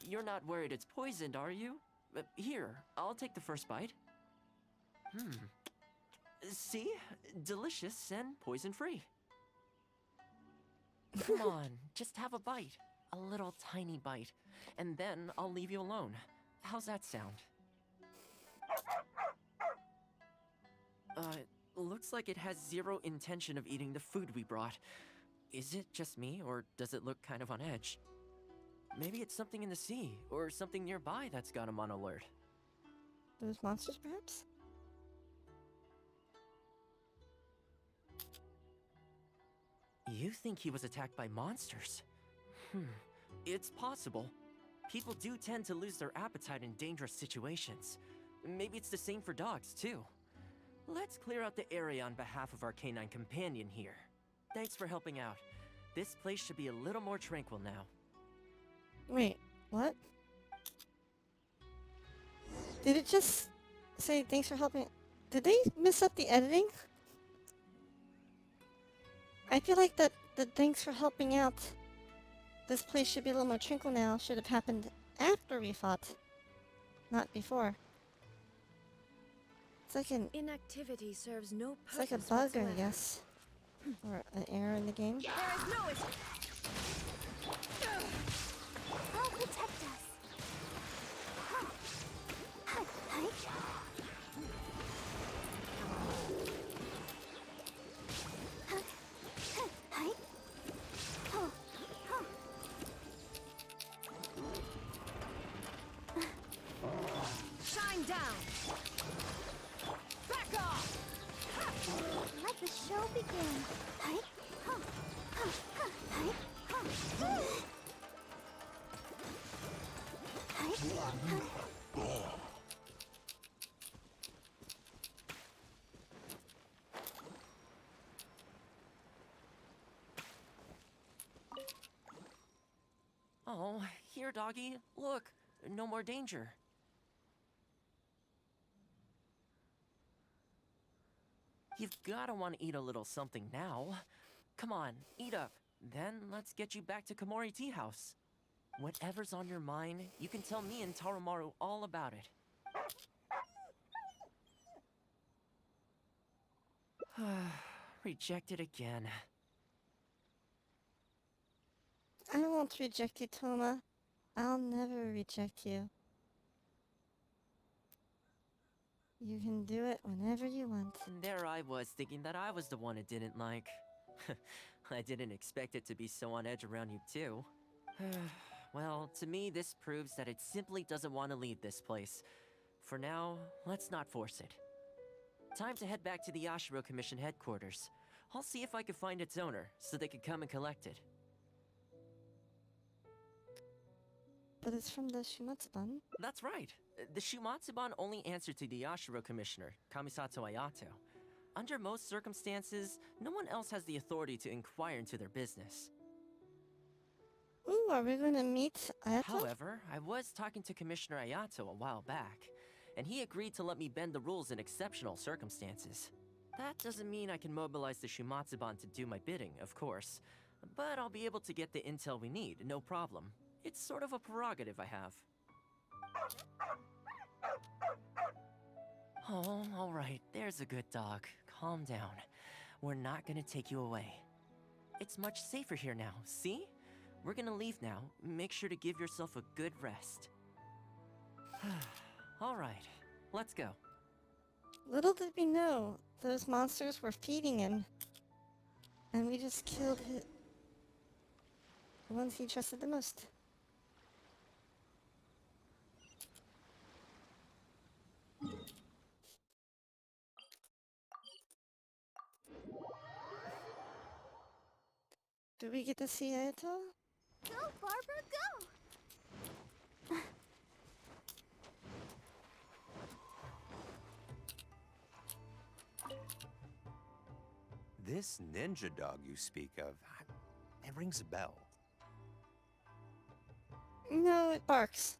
[SPEAKER 13] You're not worried it's poisoned, are you? Here, I'll take the first bite. See? Delicious and poison-free. Come on, just have a bite. A little tiny bite. And then I'll leave you alone. How's that sound? Looks like it has zero intention of eating the food we brought. Is it just me, or does it look kind of on edge? Maybe it's something in the sea, or something nearby that's got him on alert.
[SPEAKER 1] Those monsters, perhaps?
[SPEAKER 13] You think he was attacked by monsters? It's possible. People do tend to lose their appetite in dangerous situations. Maybe it's the same for dogs, too. Let's clear out the area on behalf of our canine companion here. Thanks for helping out. This place should be a little more tranquil now.
[SPEAKER 1] Wait, what? Did it just say thanks for helping? Did they mess up the editing? I feel like that the thanks for helping out, this place should be a little more tranquil now, should have happened after we fought, not before. It's like an
[SPEAKER 11] inactivity serves no
[SPEAKER 1] it's like
[SPEAKER 11] purpose
[SPEAKER 1] a bug,
[SPEAKER 11] whatsoever.
[SPEAKER 1] I guess, or an error in the game.
[SPEAKER 6] There is no escape.
[SPEAKER 2] I'll protect us.
[SPEAKER 6] Shine down. Back off.
[SPEAKER 2] Let the show begin.
[SPEAKER 13] Oh, here, doggy. Look, no more danger. You've gotta want to eat a little something now. Come on, eat up. Then let's get you back to Komori Tea House. Whatever's on your mind, you can tell me and Tarumaru all about it. Rejected again.
[SPEAKER 1] I won't reject you, Toma. I'll never reject you. You can do it whenever you want.
[SPEAKER 13] And there I was thinking that I was the one it didn't like. I didn't expect it to be so on edge around you too. Well, to me this proves that it simply doesn't want to leave this place. For now, let's not force it. Time to head back to the Yashiro Commission headquarters. I'll see if I can find its owner, so they can come and collect it.
[SPEAKER 1] But it's from the Shumatsuban.
[SPEAKER 13] That's right. The Shumatsuban only answer to the Yashiro Commissioner, Kamisato Ayato. Under most circumstances, no one else has the authority to inquire into their business.
[SPEAKER 1] Ooh, are we going to meet Ayato?
[SPEAKER 13] However, I was talking to Commissioner Ayato a while back, and he agreed to let me bend the rules in exceptional circumstances. That doesn't mean I can mobilize the Shumatsuban to do my bidding, of course, but I'll be able to get the intel we need, no problem. It's sort of a prerogative I have. Oh, alright, there's a good dog. Calm down. We're not gonna take you away. It's much safer here now, see? We're gonna leave now. Make sure to give yourself a good rest. Alright, let's go.
[SPEAKER 1] Little did we know, those monsters were feeding him. And we just killed the ones he trusted the most. Do we get to see Ayato?
[SPEAKER 2] Go, Barbara, go!
[SPEAKER 14] This ninja dog you speak of, it rings a bell.
[SPEAKER 1] No, it barks.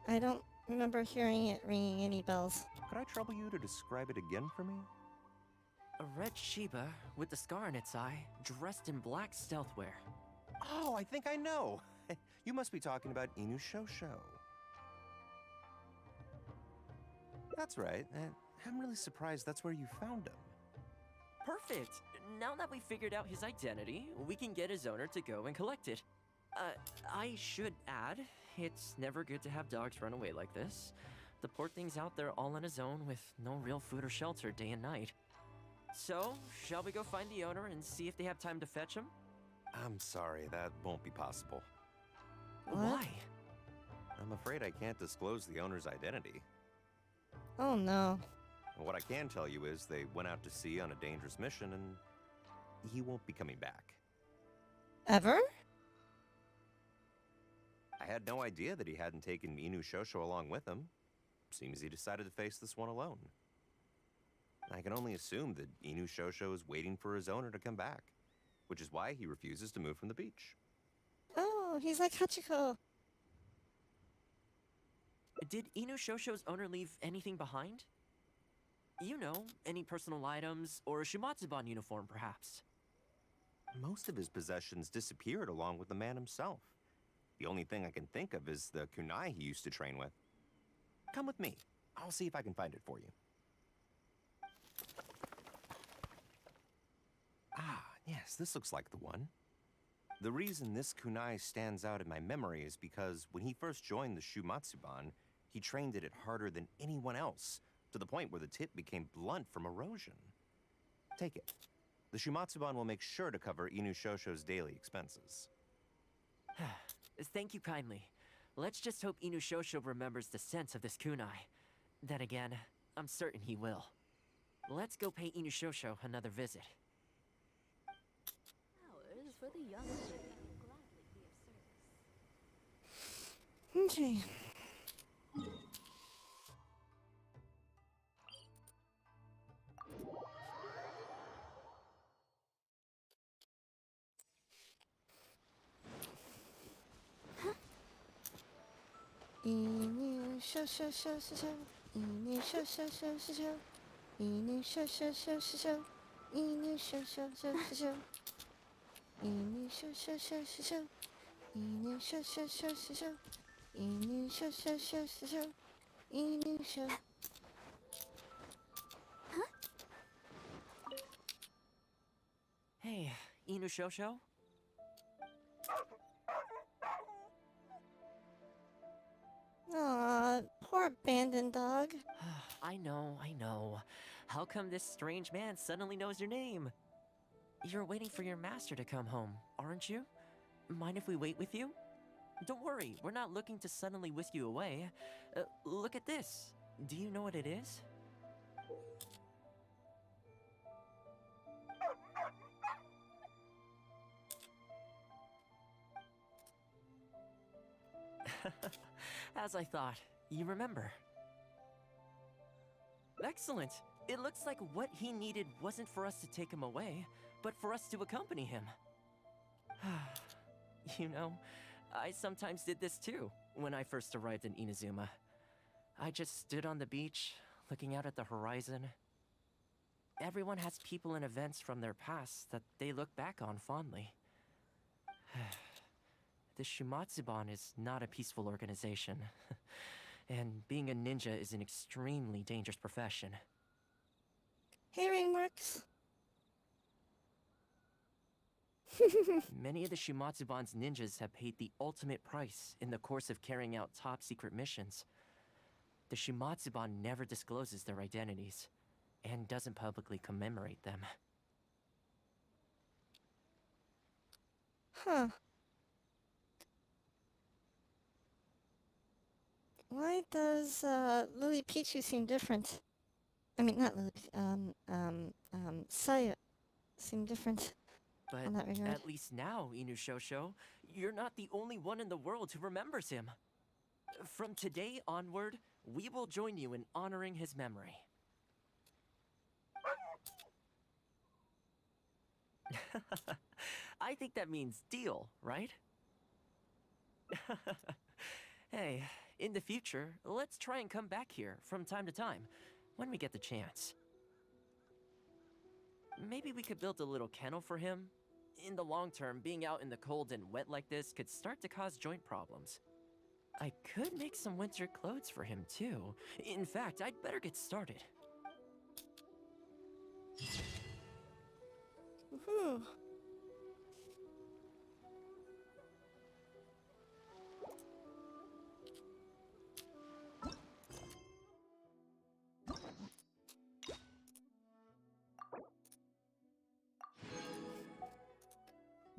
[SPEAKER 1] I don't remember hearing it ringing any bells.
[SPEAKER 14] Could I trouble you to describe it again for me?
[SPEAKER 13] A red Shiba with the scar in its eye, dressed in black stealth wear.
[SPEAKER 14] Oh, I think I know. You must be talking about Inu Shosho. That's right. I'm really surprised that's where you found him.
[SPEAKER 13] Perfect! Now that we figured out his identity, we can get his owner to go and collect it. I should add, it's never good to have dogs run away like this. The poor thing's out there all on his own with no real food or shelter day and night. So, shall we go find the owner and see if they have time to fetch him?
[SPEAKER 14] I'm sorry, that won't be possible.
[SPEAKER 1] What?
[SPEAKER 13] Why?
[SPEAKER 14] I'm afraid I can't disclose the owner's identity.
[SPEAKER 1] Oh no.
[SPEAKER 14] What I can tell you is they went out to sea on a dangerous mission and he won't be coming back.
[SPEAKER 1] Ever?
[SPEAKER 14] I had no idea that he hadn't taken ENVtuber along with him. Seems he decided to face this one alone. I can only assume that ENVtuber is waiting for his owner to come back, which is why he refuses to move from the beach.
[SPEAKER 1] Oh, he's like Hachiko.
[SPEAKER 13] Did ENVtuber's owner leave anything behind? You know, any personal items or a Shumatsuban uniform, perhaps?
[SPEAKER 14] Most of his possessions disappeared along with the man himself. The only thing I can think of is the kunai he used to train with. Come with me. I'll see if I can find it for you. Ah, yes, this looks like the one. The reason this kunai stands out in my memory is because when he first joined the Shumatsuban, he trained at it harder than anyone else, to the point where the tip became blunt from erosion. Take it. The Shumatsuban will make sure to cover ENVtuber's daily expenses.
[SPEAKER 13] Thank you kindly. Let's just hope ENVtuber remembers the sense of this kunai. Then again, I'm certain he will. Let's go pay ENVtuber another visit.
[SPEAKER 11] Hours for the young lady.
[SPEAKER 1] Okay.
[SPEAKER 13] Hey, ENVtuber?
[SPEAKER 1] Aw, poor abandoned dog.
[SPEAKER 13] I know. How come this strange man suddenly knows your name? You're waiting for your master to come home, aren't you? Mind if we wait with you? Don't worry, we're not looking to suddenly whisk you away. Look at this. Do you know what it is? As I thought, you remember. Excellent! It looks like what he needed wasn't for us to take him away, but for us to accompany him. You know, I sometimes did this too, when I first arrived in Inazuma. I just stood on the beach, looking out at the horizon. Everyone has people and events from their past that they look back on fondly. The Shumatsuban is not a peaceful organization, and being a ninja is an extremely dangerous profession.
[SPEAKER 1] Hearing marks.
[SPEAKER 13] Many of the Shumatsuban's ninjas have paid the ultimate price in the course of carrying out top-secret missions. The Shumatsuban never discloses their identities, and doesn't publicly commemorate them.
[SPEAKER 1] Huh. Why does Lily Pichu seem different? I mean, not Lily. Saya seem different.
[SPEAKER 13] But
[SPEAKER 1] in that regard.
[SPEAKER 13] at least now, ENVtuber, you're not the only one in the world who remembers him. From today onward, we will join you in honoring his memory. I think that means deal, right? Hey, in the future, let's try and come back here from time to time, when we get the chance. Maybe we could build a little kennel for him. In the long term, being out in the cold and wet like this could start to cause joint problems. I could make some winter clothes for him too. In fact, I'd better get started.
[SPEAKER 1] Woohoo.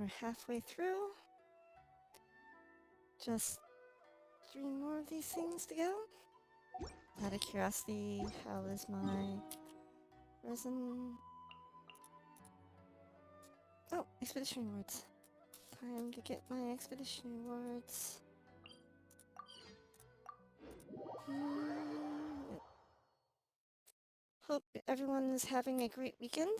[SPEAKER 1] We're halfway through. Just 3 more of these things to go. Out of curiosity, how is my resin? Oh, expedition rewards. Time to get my expedition rewards. Hope everyone is having a great weekend.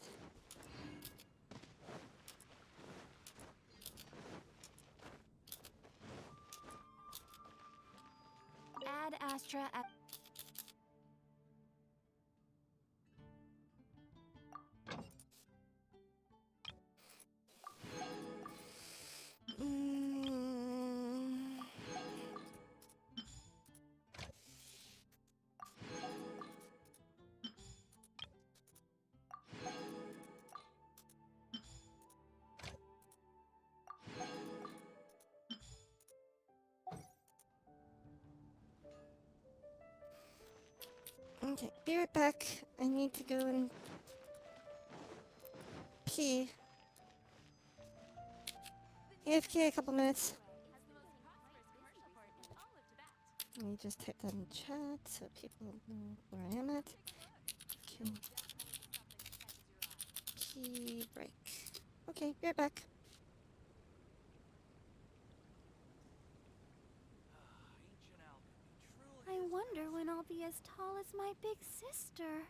[SPEAKER 6] Add Astra at...
[SPEAKER 1] Okay, be right back. I need to go and pee. AFK a couple minutes. Let me just type that in chat so people know where I am at. Okay. Pee break. Okay, be right back.
[SPEAKER 6] I wonder when I'll be as tall as my big sister.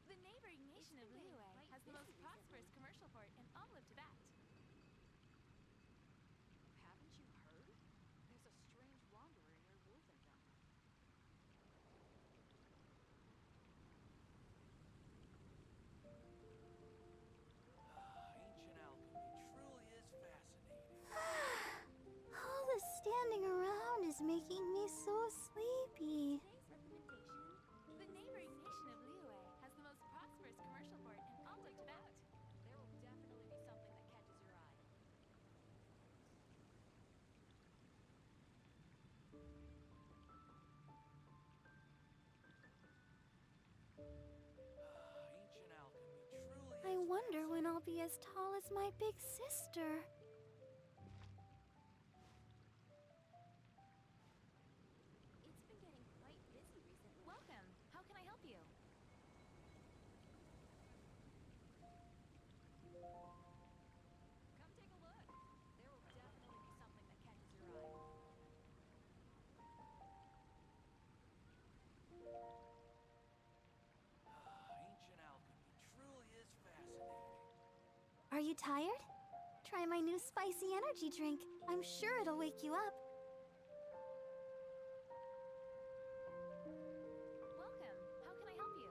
[SPEAKER 15] The neighboring nation of Liyue has the most prosperous commercial port in all of Tibet. Haven't you heard? There's a strange wanderer near Wolfenbelt.
[SPEAKER 12] Ancient alchemy truly is fascinating.
[SPEAKER 6] All this standing around is making me so sleepy.
[SPEAKER 15] The neighboring nation of Liyue has the most prosperous commercial port in all of Tibet. There will definitely be something that catches your eye.
[SPEAKER 12] Ancient alchemy truly
[SPEAKER 6] I wonder when I'll be as tall as my big sister.
[SPEAKER 15] It's been getting quite busy recently. Welcome. How can I help you? Come take a look. There will definitely be something that catches your eye.
[SPEAKER 12] Ancient alchemy truly is fascinating.
[SPEAKER 6] Are you tired? Try my new spicy energy drink. I'm sure it'll wake you up.
[SPEAKER 15] Welcome. How can I help you?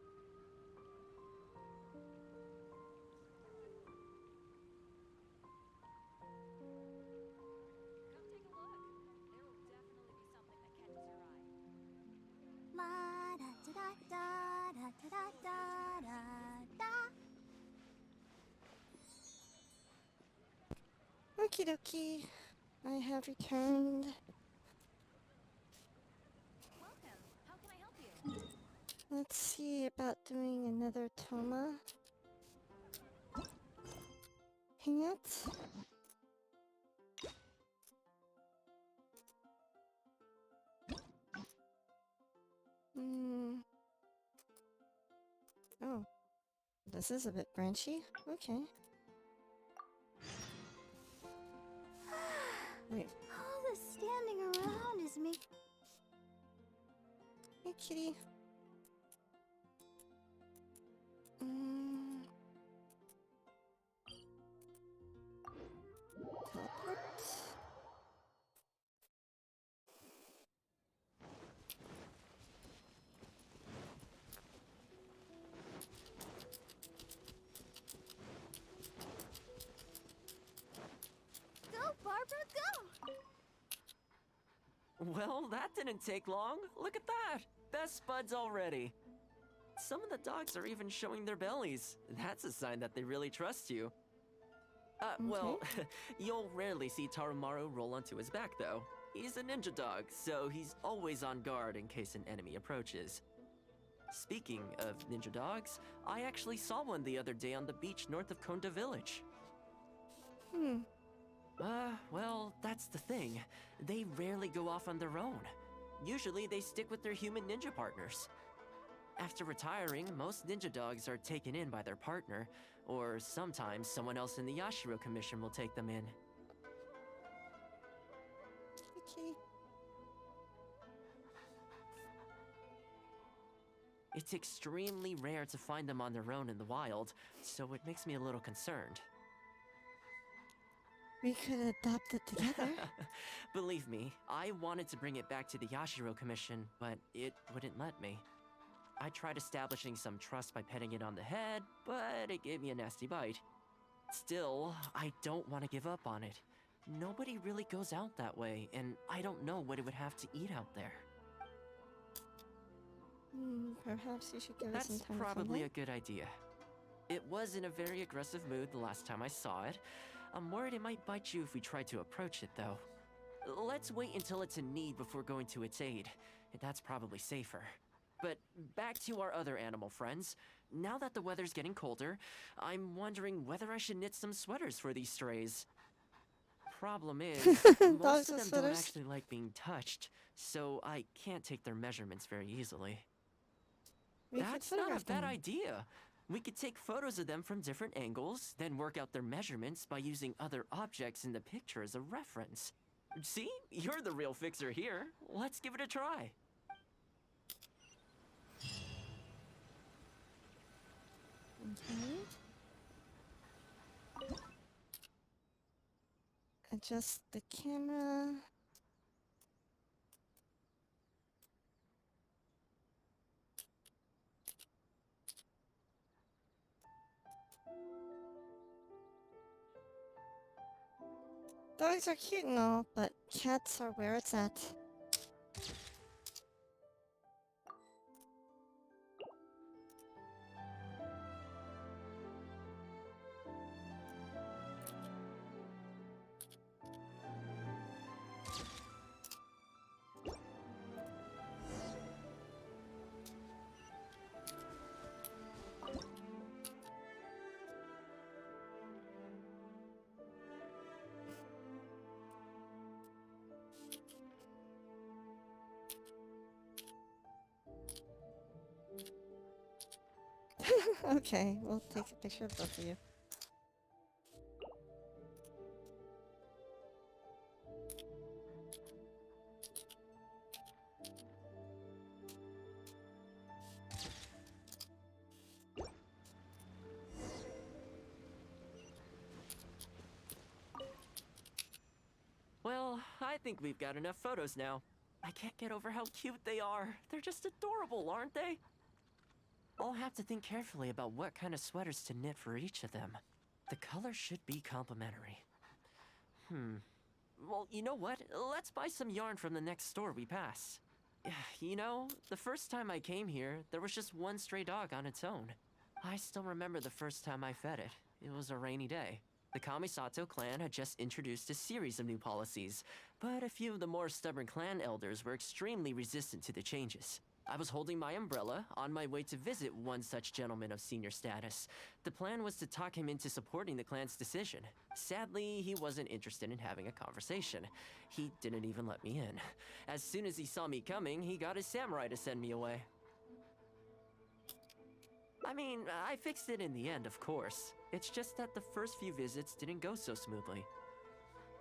[SPEAKER 15] Come take a look. There will definitely be something that catches your eye.
[SPEAKER 6] La da da da da da da da da.
[SPEAKER 1] Okie dokie. I have returned.
[SPEAKER 15] Welcome. How can I help you?
[SPEAKER 1] Let's see about doing another Toma hangout. Oh, this is a bit branchy. Okay. Wait,
[SPEAKER 6] All this standing around is making...
[SPEAKER 1] hey kitty. Teleport.
[SPEAKER 6] Go, Barbara, go!
[SPEAKER 13] Well, that didn't take long. Look at that! Best buds already. Some of the dogs are even showing their bellies. That's a sign that they really trust you. Well, you'll rarely see Tarumaru roll onto his back, though. He's a ninja dog, so he's always on guard in case an enemy approaches. Speaking of ninja dogs, I actually saw one the other day on the beach north of Konda Village. Well, that's the thing. They rarely go off on their own. Usually they stick with their human ninja partners. After retiring, most ninja dogs are taken in by their partner, or sometimes someone else in the Yashiro Commission will take them in.
[SPEAKER 1] Okay.
[SPEAKER 13] It's extremely rare to find them on their own in the wild, so it makes me a little concerned.
[SPEAKER 1] We could adopt it together.
[SPEAKER 13] Believe me, I wanted to bring it back to the Yashiro Commission, but it wouldn't let me. I tried establishing some trust by petting it on the head, but it gave me a nasty bite. Still, I don't want to give up on it. Nobody really goes out that way, and I don't know what it would have to eat out there.
[SPEAKER 1] Perhaps you should give it some
[SPEAKER 13] That's
[SPEAKER 1] time
[SPEAKER 13] probably
[SPEAKER 1] to
[SPEAKER 13] a good idea. It was in a very aggressive mood the last time I saw it. I'm worried it might bite you if we try to approach it, though. Let's wait until it's in need before going to its aid. That's probably safer. But back to our other animal friends. Now that the weather's getting colder, I'm wondering whether I should knit some sweaters for these strays. Problem is, most of them don't actually like being touched, so I can't take their measurements very easily. That's not a bad idea. We could take photos of them from different angles, then work out their measurements by using other objects in the picture as a reference. See? You're the real fixer here. Let's give it a try.
[SPEAKER 1] Okay. Adjust the camera. Dogs are cute and all, but cats are where it's at. Okay, we'll take a picture of both of you.
[SPEAKER 13] Well, I think we've got enough photos now. I can't get over how cute they are. They're just adorable, aren't they? I'll have to think carefully about what kind of sweaters to knit for each of them. The colors should be complementary. Well, you know what? Let's buy some yarn from the next store we pass. You know, the first time I came here, there was just one stray dog on its own. I still remember the first time I fed it. It was a rainy day. The Kamisato clan had just introduced a series of new policies, but a few of the more stubborn clan elders were extremely resistant to the changes. I was holding my umbrella, on my way to visit one such gentleman of senior status. The plan was to talk him into supporting the clan's decision. Sadly, he wasn't interested in having a conversation. He didn't even let me in. As soon as he saw me coming, he got his samurai to send me away. I mean, I fixed it in the end, of course. It's just that the first few visits didn't go so smoothly.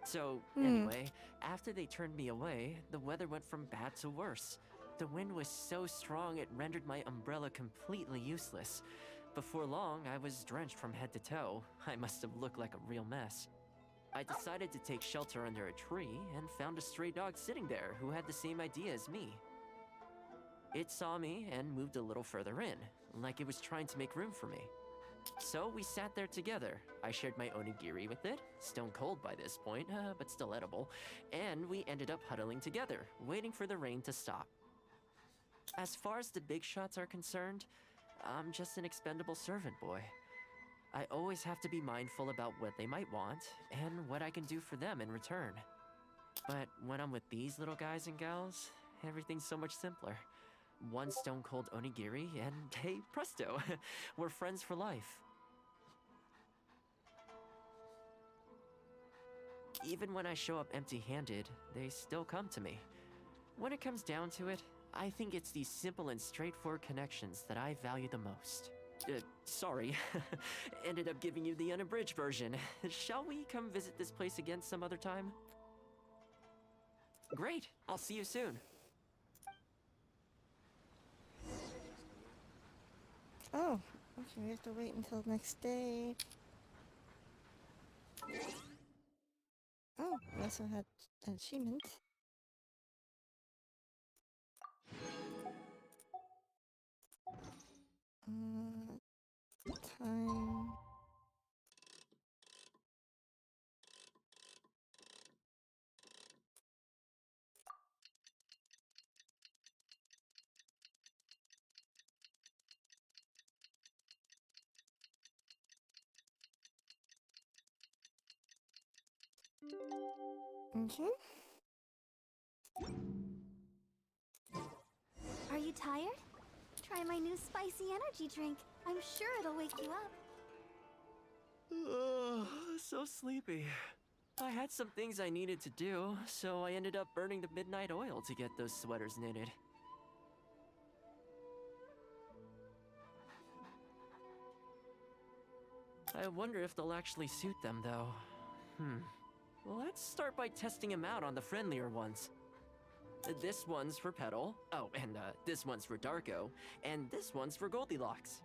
[SPEAKER 13] So, anyway, after they turned me away, the weather went from bad to worse. The wind was so strong it rendered my umbrella completely useless. Before long, I was drenched from head to toe. I must have looked like a real mess. I decided to take shelter under a tree and found a stray dog sitting there who had the same idea as me. It saw me and moved a little further in, like it was trying to make room for me. So we sat there together. I shared my onigiri with it, stone cold by this point, but still edible, and we ended up huddling together, waiting for the rain to stop. As far as the big shots are concerned, I'm just an expendable servant boy. I always have to be mindful about what they might want, and what I can do for them in return. But when I'm with these little guys and gals, everything's so much simpler. one stone cold onigiri, and hey, presto, we're friends for life. Even when I show up empty-handed, they still come to me. When it comes down to it, I think it's these simple and straightforward connections that I value the most. Sorry, ended up giving you the unabridged version. Shall we come visit this place again some other time? Great, I'll see you soon.
[SPEAKER 1] Oh, okay, we have to wait until next day. Oh, we also had an achievement. Time. Okay.
[SPEAKER 6] Are you tired? Try my new spicy energy drink. I'm sure it'll wake you up.
[SPEAKER 13] So sleepy. I had some things I needed to do, so I ended up burning the midnight oil to get those sweaters knitted. I wonder if they'll actually suit them, though. Let's start by testing them out on the friendlier ones. This one's for Petal. Oh, and this one's for Darko. And this one's for Goldilocks.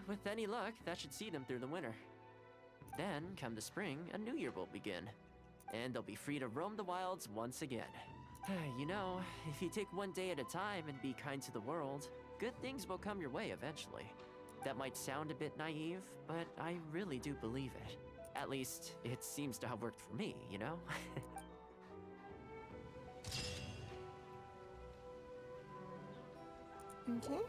[SPEAKER 13] With any luck, that should see them through the winter. Then, come the spring, a new year will begin. And they'll be free to roam the wilds once again. You know, if you take one day at a time and be kind to the world, good things will come your way eventually. That might sound a bit naive, but I really do believe it. At least, it seems to have worked for me, you know?
[SPEAKER 1] Okay.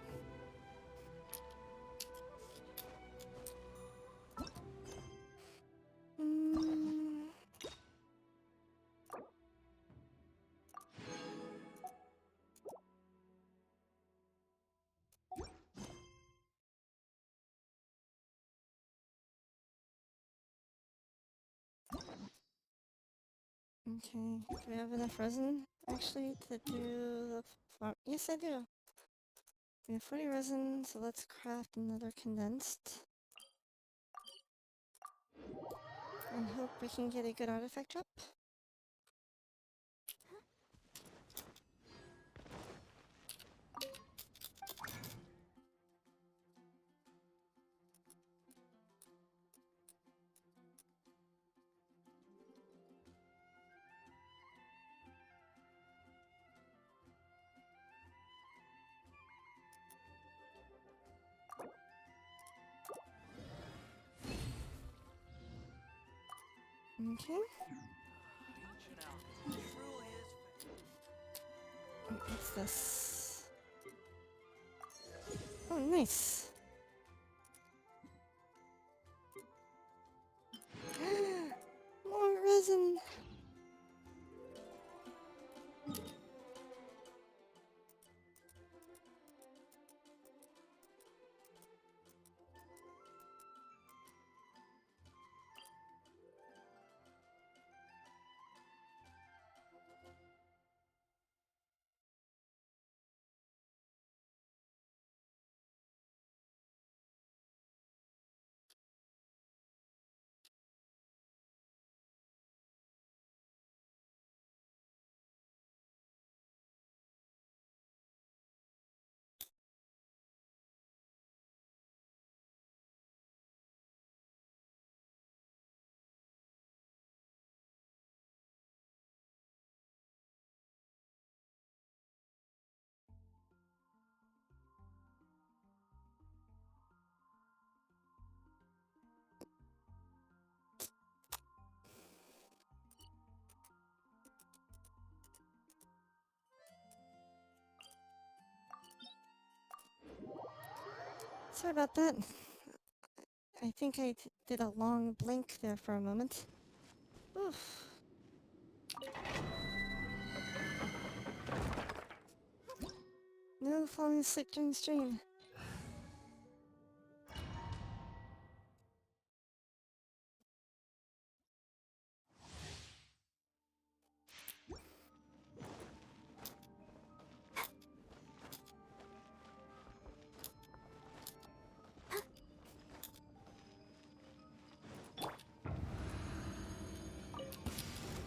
[SPEAKER 1] Okay, do we have enough resin, actually, to do the farm? Yes, I do. We have 40 resin, so let's craft another condensed. And hope we can get a good artifact drop. Okay. What's this? Oh, nice. More resin. Sorry about that. I think I did a long blink there for a moment. Oof. No falling asleep during stream.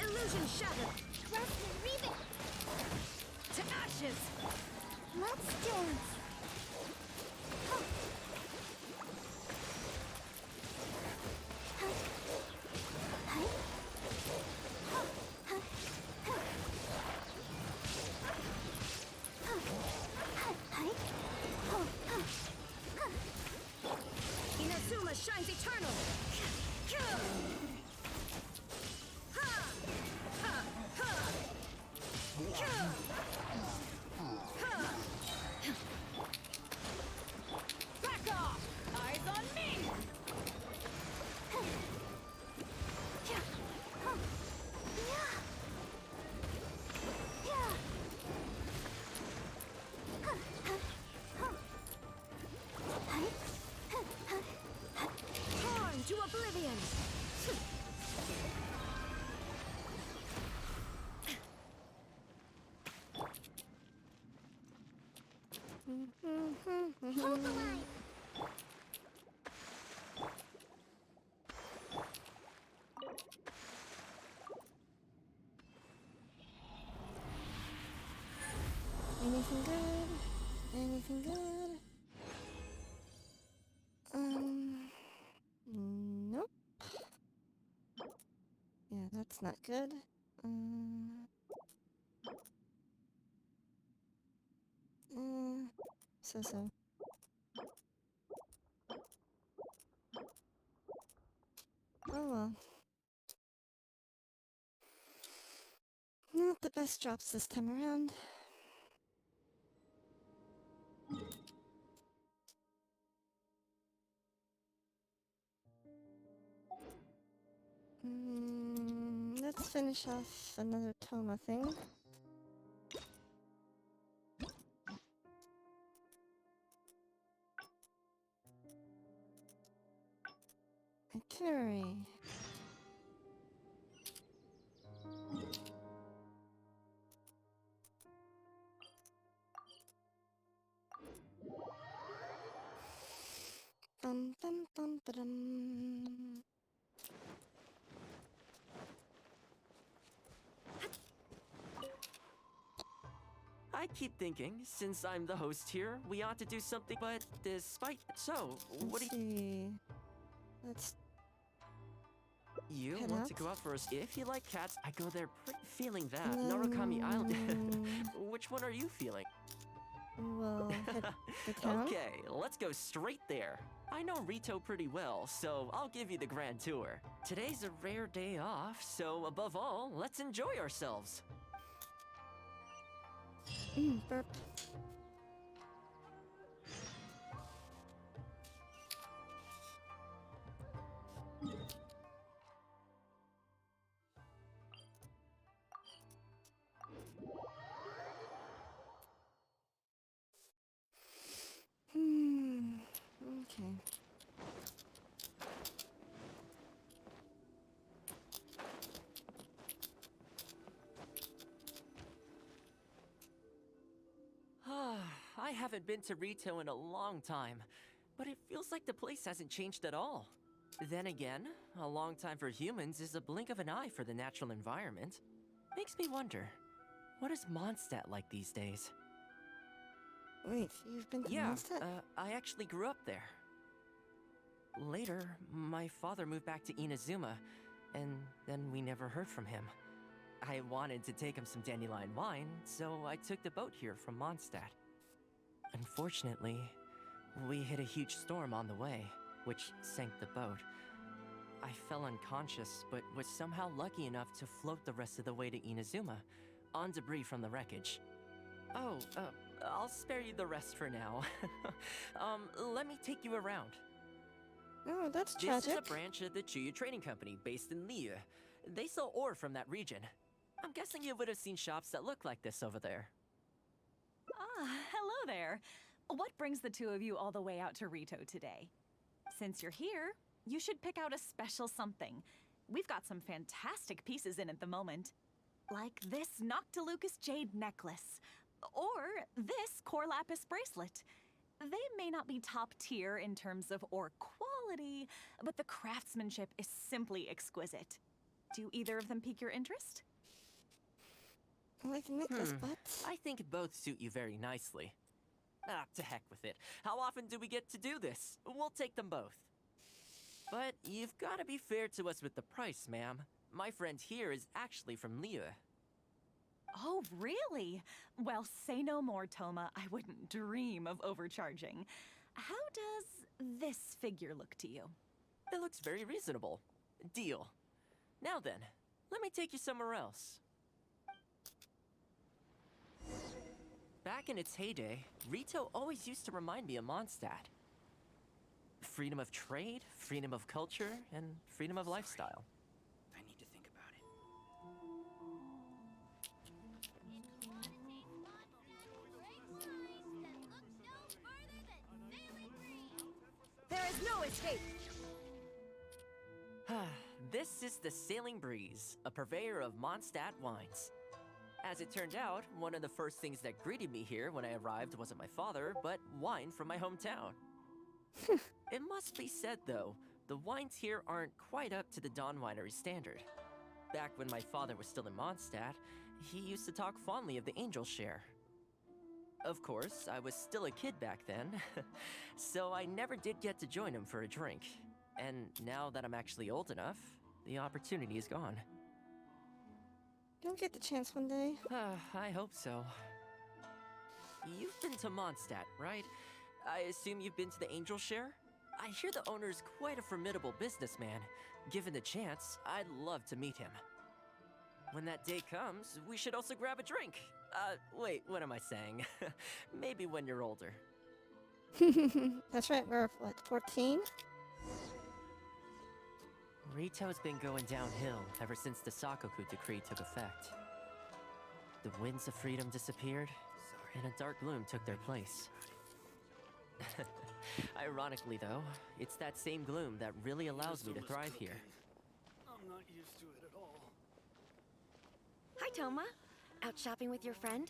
[SPEAKER 11] Illusion shattered!
[SPEAKER 2] Let's read it!
[SPEAKER 11] To ashes!
[SPEAKER 2] Let's dance!
[SPEAKER 11] Inazuma shines eternal!
[SPEAKER 3] Back off! Eyes on me!
[SPEAKER 11] Torn to oblivion!
[SPEAKER 2] Hold the line!
[SPEAKER 1] Anything good? Anything good? Nope. Yeah, that's not good. So. Oh well. Not the best drops this time around. Let's finish off another Toma thing. Itinerary. Bum bum bum ba-dum.
[SPEAKER 13] I keep thinking, since I'm the host here, we ought to do something, but despite... So, what do
[SPEAKER 1] Let's see. Let's
[SPEAKER 13] you
[SPEAKER 1] head
[SPEAKER 13] want
[SPEAKER 1] out?
[SPEAKER 13] to go out first? If you like cats, I go there feeling that. Narukami Island. Which one are you feeling?
[SPEAKER 1] Well, head to town.
[SPEAKER 13] Okay, let's go straight there. I know Rito pretty well, so I'll give you the grand tour. Today's a rare day off, so above all, let's enjoy ourselves.
[SPEAKER 1] Burp. Okay.
[SPEAKER 13] I haven't been to Rito in a long time, but it feels like the place hasn't changed at all. Then again, a long time for humans is a blink of an eye for the natural environment. Makes me wonder, what is Mondstadt like these days?
[SPEAKER 1] Wait, you've been to
[SPEAKER 13] Yeah,
[SPEAKER 1] Amidst?
[SPEAKER 13] I actually grew up there. Later, my father moved back to Inazuma, and then we never heard from him. I wanted to take him some dandelion wine, so I took the boat here from Mondstadt. Unfortunately, we hit a huge storm on the way, which sank the boat. I fell unconscious, but was somehow lucky enough to float the rest of the way to Inazuma, on debris from the wreckage. Oh, I'll spare you the rest for now. Let me take you around.
[SPEAKER 1] Oh, that's
[SPEAKER 13] This
[SPEAKER 1] tragic.
[SPEAKER 13] is a branch of the Chuyu Trading Company based in Liu. They sell ore from that region. I'm guessing you would have seen shops that look like this over there.
[SPEAKER 16] Ah, hello there. What brings the two of you all the way out to Rito today? Since you're here, you should pick out a special something. We've got some fantastic pieces in at the moment. Like this Noctilucus jade necklace. Or this core lapis bracelet. They may not be top tier in terms of ore quality, but the craftsmanship is simply exquisite. Do either of them pique your interest?
[SPEAKER 1] I like the necklace, but...
[SPEAKER 13] I think both suit you very nicely. Ah, to heck with it. How often do we get to do this? We'll take them both. But you've got to be fair to us with the price, ma'am. My friend here is actually from Liu.
[SPEAKER 16] Oh, really? Well, say no more, Toma. I wouldn't dream of overcharging. How does this figure look to you?
[SPEAKER 13] It looks very reasonable. Deal. Now then, let me take you somewhere else. Back in its heyday, Rito always used to remind me of Mondstadt. Freedom of trade, freedom of culture, and freedom of lifestyle.
[SPEAKER 12] I need to think about it.
[SPEAKER 16] There is no escape!
[SPEAKER 13] This is the Sailing Breeze, a purveyor of Mondstadt wines. As it turned out, one of the first things that greeted me here when I arrived wasn't my father, but wine from my hometown. It must be said, though, the wines here aren't quite up to the Dawn Winery standard. Back when my father was still in Mondstadt, he used to talk fondly of the Angel Share. Of course, I was still a kid back then, so I never did get to join him for a drink. And now that I'm actually old enough, the opportunity is gone.
[SPEAKER 1] You'll get the chance one day.
[SPEAKER 13] I hope so. You've been to Mondstadt, right? I assume you've been to the Angel Share? I hear the owner's quite a formidable businessman. Given the chance, I'd love to meet him. When that day comes, we should also grab a drink. Wait, what am I saying? Maybe when you're older.
[SPEAKER 1] That's right, we're, what, 14?
[SPEAKER 13] Rito's been going downhill ever since the Sakoku decree took effect. The winds of freedom disappeared, and a dark gloom took their place. Ironically, though, it's that same gloom that really allows me to thrive here.
[SPEAKER 17] I'm not used to it at all.
[SPEAKER 11] Hi, Toma. Out shopping with your friend?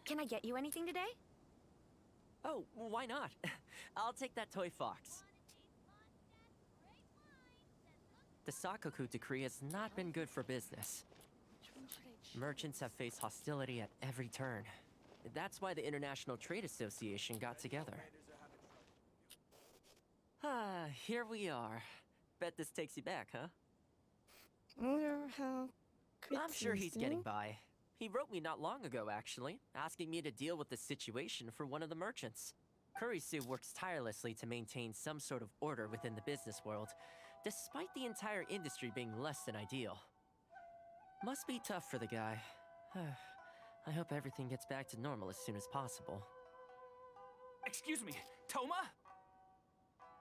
[SPEAKER 11] Can I get you anything today?
[SPEAKER 13] Oh, why not? I'll take that toy fox. The Sakoku decree has not been good for business. Merchants have faced hostility at every turn. That's why the International Trade Association got together. Here we are. Bet this takes you back, huh?
[SPEAKER 1] I wonder how...
[SPEAKER 13] I'm sure he's getting by. He wrote me not long ago, actually, asking me to deal with the situation for one of the merchants. Kurisu works tirelessly to maintain some sort of order within the business world, despite the entire industry being less than ideal. Must be tough for the guy. I hope everything gets back to normal as soon as possible.
[SPEAKER 18] Excuse me, Toma?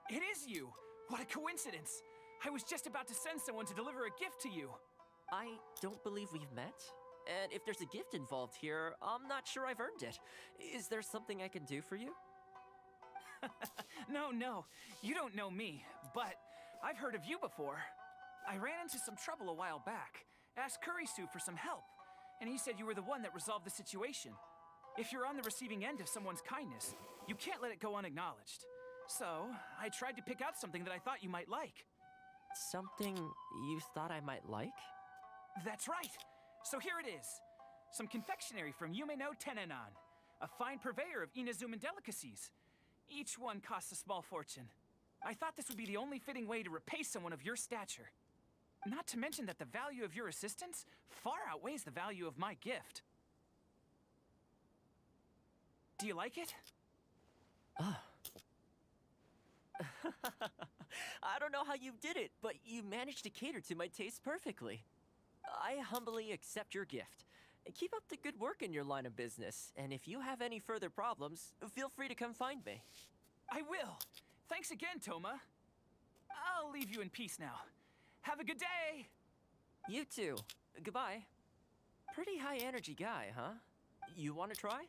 [SPEAKER 18] It is you! What a coincidence! I was just about to send someone to deliver a gift to you.
[SPEAKER 13] I don't believe we've met. And if there's a gift involved here, I'm not sure I've earned it. Is there something I can do for you?
[SPEAKER 18] No, you don't know me, but I've heard of you before. I ran into some trouble a while back, asked Kurisu for some help, and he said you were the one that resolved the situation. If you're on the receiving end of someone's kindness, you can't let it go unacknowledged. So, I tried to pick out something that I thought you might like.
[SPEAKER 13] Something you thought I might like?
[SPEAKER 18] That's right! So here it is. Some confectionery from Yume no Tenenan, a fine purveyor of Inazuman delicacies. Each one costs a small fortune. I thought this would be the only fitting way to repay someone of your stature. Not to mention that the value of your assistance far outweighs the value of my gift. Do you like it?
[SPEAKER 13] I don't know how you did it, but you managed to cater to my taste perfectly. I humbly accept your gift. Keep up the good work in your line of business, and if you have any further problems, feel free to come find me.
[SPEAKER 18] I will. Thanks again, Toma. I'll leave you in peace now. Have a good day!
[SPEAKER 13] You too. Goodbye. Pretty high energy guy, huh? You want to try?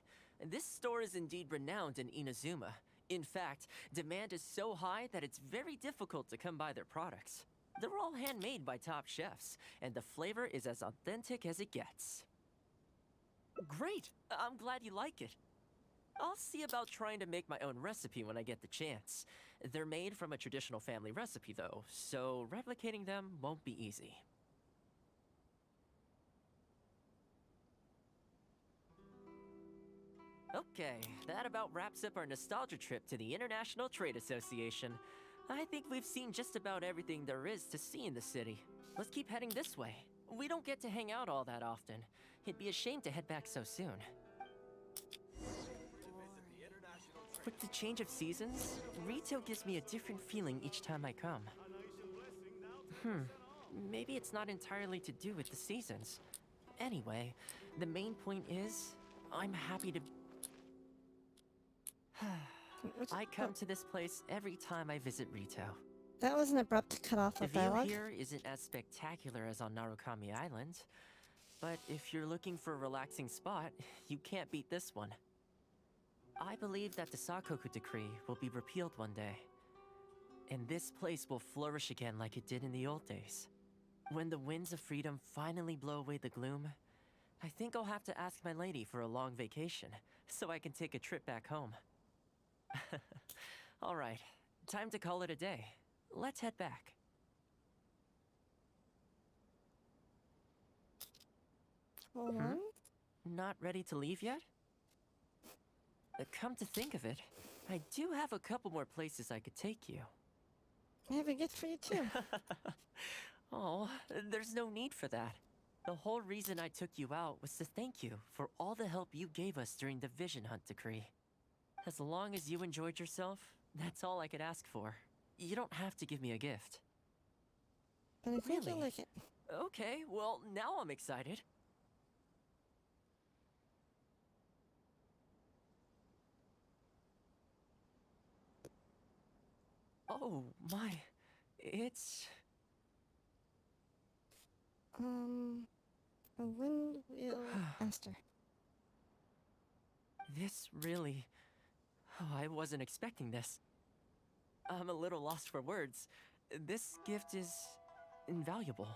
[SPEAKER 13] This store is indeed renowned in Inazuma. In fact, demand is so high that it's very difficult to come by their products. They're all handmade by top chefs, and the flavor is as authentic as it gets. Great! I'm glad you like it. I'll see about trying to make my own recipe when I get the chance. They're made from a traditional family recipe, though, so replicating them won't be easy. Okay, that about wraps up our nostalgia trip to the International Trade Association. I think we've seen just about everything there is to see in the city. Let's keep heading this way. We don't get to hang out all that often. It'd be a shame to head back so soon. With the change of seasons, Rito gives me a different feeling each time I come. Maybe it's not entirely to do with the seasons. Anyway, the main point is, I'm happy to... I come to this place every time I visit Rito.
[SPEAKER 1] That was an abrupt cut off
[SPEAKER 13] The
[SPEAKER 1] of
[SPEAKER 13] view
[SPEAKER 1] dialogue.
[SPEAKER 13] here isn't as spectacular as on Narukami Island, but if you're looking for a relaxing spot, you can't beat this one. I believe that the Sakoku decree will be repealed one day, and this place will flourish again like it did in the old days. When the winds of freedom finally blow away the gloom, I think I'll have to ask my lady for a long vacation, so I can take a trip back home. Alright, time to call it a day. Let's head back.
[SPEAKER 1] Hold on.
[SPEAKER 13] Not ready to leave yet? Come to think of it, I do have a couple more places I could take you.
[SPEAKER 1] I have a gift for you too.
[SPEAKER 13] Oh, there's no need for that. The whole reason I took you out was to thank you for all the help you gave us during the Vision Hunt decree. As long as you enjoyed yourself, that's all I could ask for. You don't have to give me a gift.
[SPEAKER 1] But I think
[SPEAKER 13] Really?
[SPEAKER 1] you'll like it.
[SPEAKER 13] Okay, well, now I'm excited. Oh, my. It's...
[SPEAKER 1] A windwheel aster.
[SPEAKER 13] This really... Oh, I wasn't expecting this. I'm a little lost for words. This gift is... invaluable.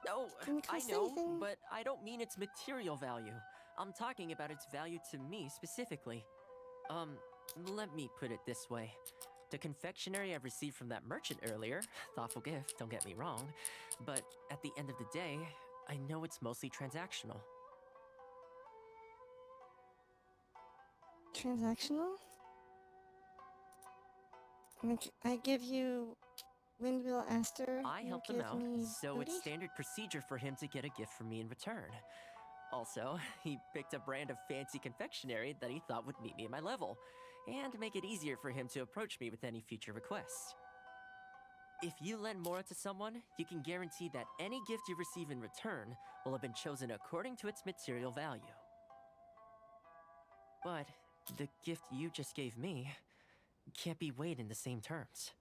[SPEAKER 13] Oh, I know, but I don't mean its material value. I'm talking about its value to me specifically. Let me put it this way. The confectionery I received from that merchant earlier, thoughtful gift, don't get me wrong, but at the end of the day, I know it's mostly transactional.
[SPEAKER 1] Transactional? Like, I give you windwheel aster.
[SPEAKER 13] I
[SPEAKER 1] you
[SPEAKER 13] helped him
[SPEAKER 1] give
[SPEAKER 13] out,
[SPEAKER 1] me
[SPEAKER 13] so
[SPEAKER 1] booty?
[SPEAKER 13] it's standard procedure for him to get a gift from me in return. Also, he picked a brand of fancy confectionery that he thought would meet me at my level, and make it easier for him to approach me with any future requests. If you lend more to someone, you can guarantee that any gift you receive in return will have been chosen according to its material value. But the gift you just gave me can't be weighed in the same terms.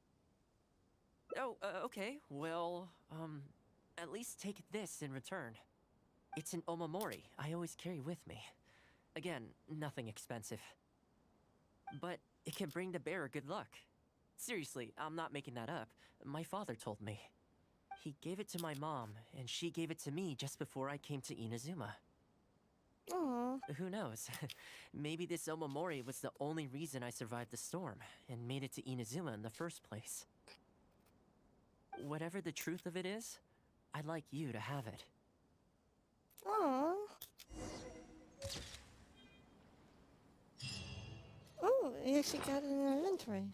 [SPEAKER 13] Oh, okay, well, at least take this in return. It's an omamori I always carry with me. Again, nothing expensive. But it can bring the bearer good luck. Seriously, I'm not making that up. My father told me. He gave it to my mom, and she gave it to me just before I came to Inazuma.
[SPEAKER 1] Aww.
[SPEAKER 13] Who knows? Maybe this omamori was the only reason I survived the storm, and made it to Inazuma in the first place. Whatever the truth of it is, I'd like you to have it.
[SPEAKER 1] Aww. Oh, you actually got it in our inventory.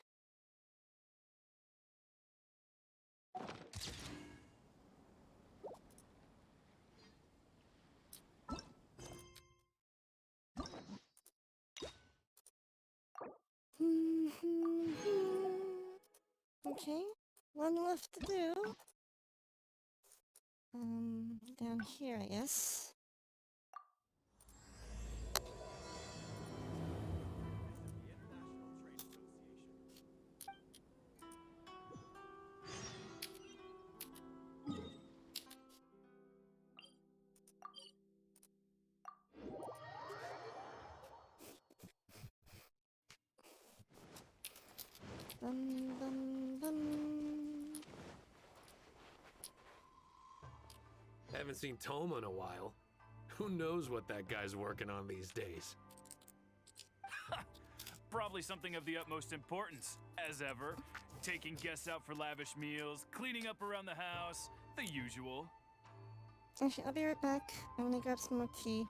[SPEAKER 1] Okay, one left to do. Down here, I guess. Bum, bum, bum.
[SPEAKER 19] Haven't seen Toma in a while. Who knows what that guy's working on these days?
[SPEAKER 18] Probably something of the utmost importance, as ever. Taking guests out for lavish meals, cleaning up around the house, the usual.
[SPEAKER 1] Actually, I'll be right back. I'm gonna grab some more tea.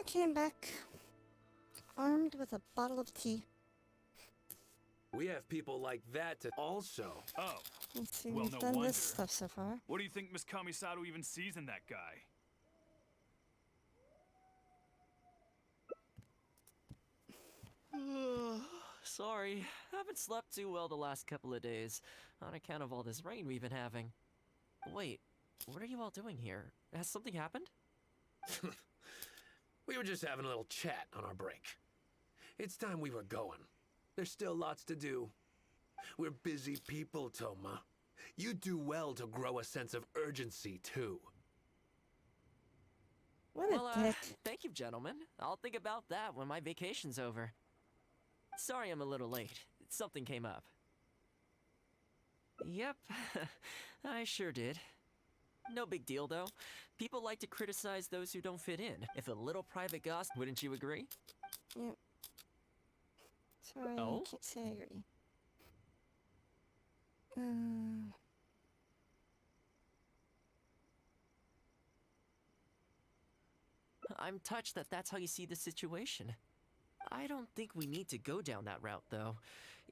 [SPEAKER 1] Okay, I'm back. Armed with a bottle of tea.
[SPEAKER 19] We have people like that to also.
[SPEAKER 18] Oh,
[SPEAKER 1] Let's see,
[SPEAKER 18] well,
[SPEAKER 1] we've
[SPEAKER 18] no
[SPEAKER 1] done
[SPEAKER 18] wonder.
[SPEAKER 1] this stuff so far.
[SPEAKER 18] What do you think Miss Kamisato even sees in that guy?
[SPEAKER 13] Sorry, haven't slept too well the last couple of days, on account of all this rain we've been having. Wait, what are you all doing here? Has something happened?
[SPEAKER 19] We were just having a little chat on our break. It's time we were going. There's still lots to do. We're busy people, Toma. You do well to grow a sense of urgency, too.
[SPEAKER 1] What a dick.
[SPEAKER 13] Thank you, gentlemen. I'll think about that when my vacation's over. Sorry I'm a little late. Something came up. Yep, I sure did. No big deal, though. People like to criticize those who don't fit in. If a little private gossip, wouldn't you agree?
[SPEAKER 1] Yep. Sorry, I can't say I agree.
[SPEAKER 13] I'm touched that that's how you see the situation. I don't think we need to go down that route, though.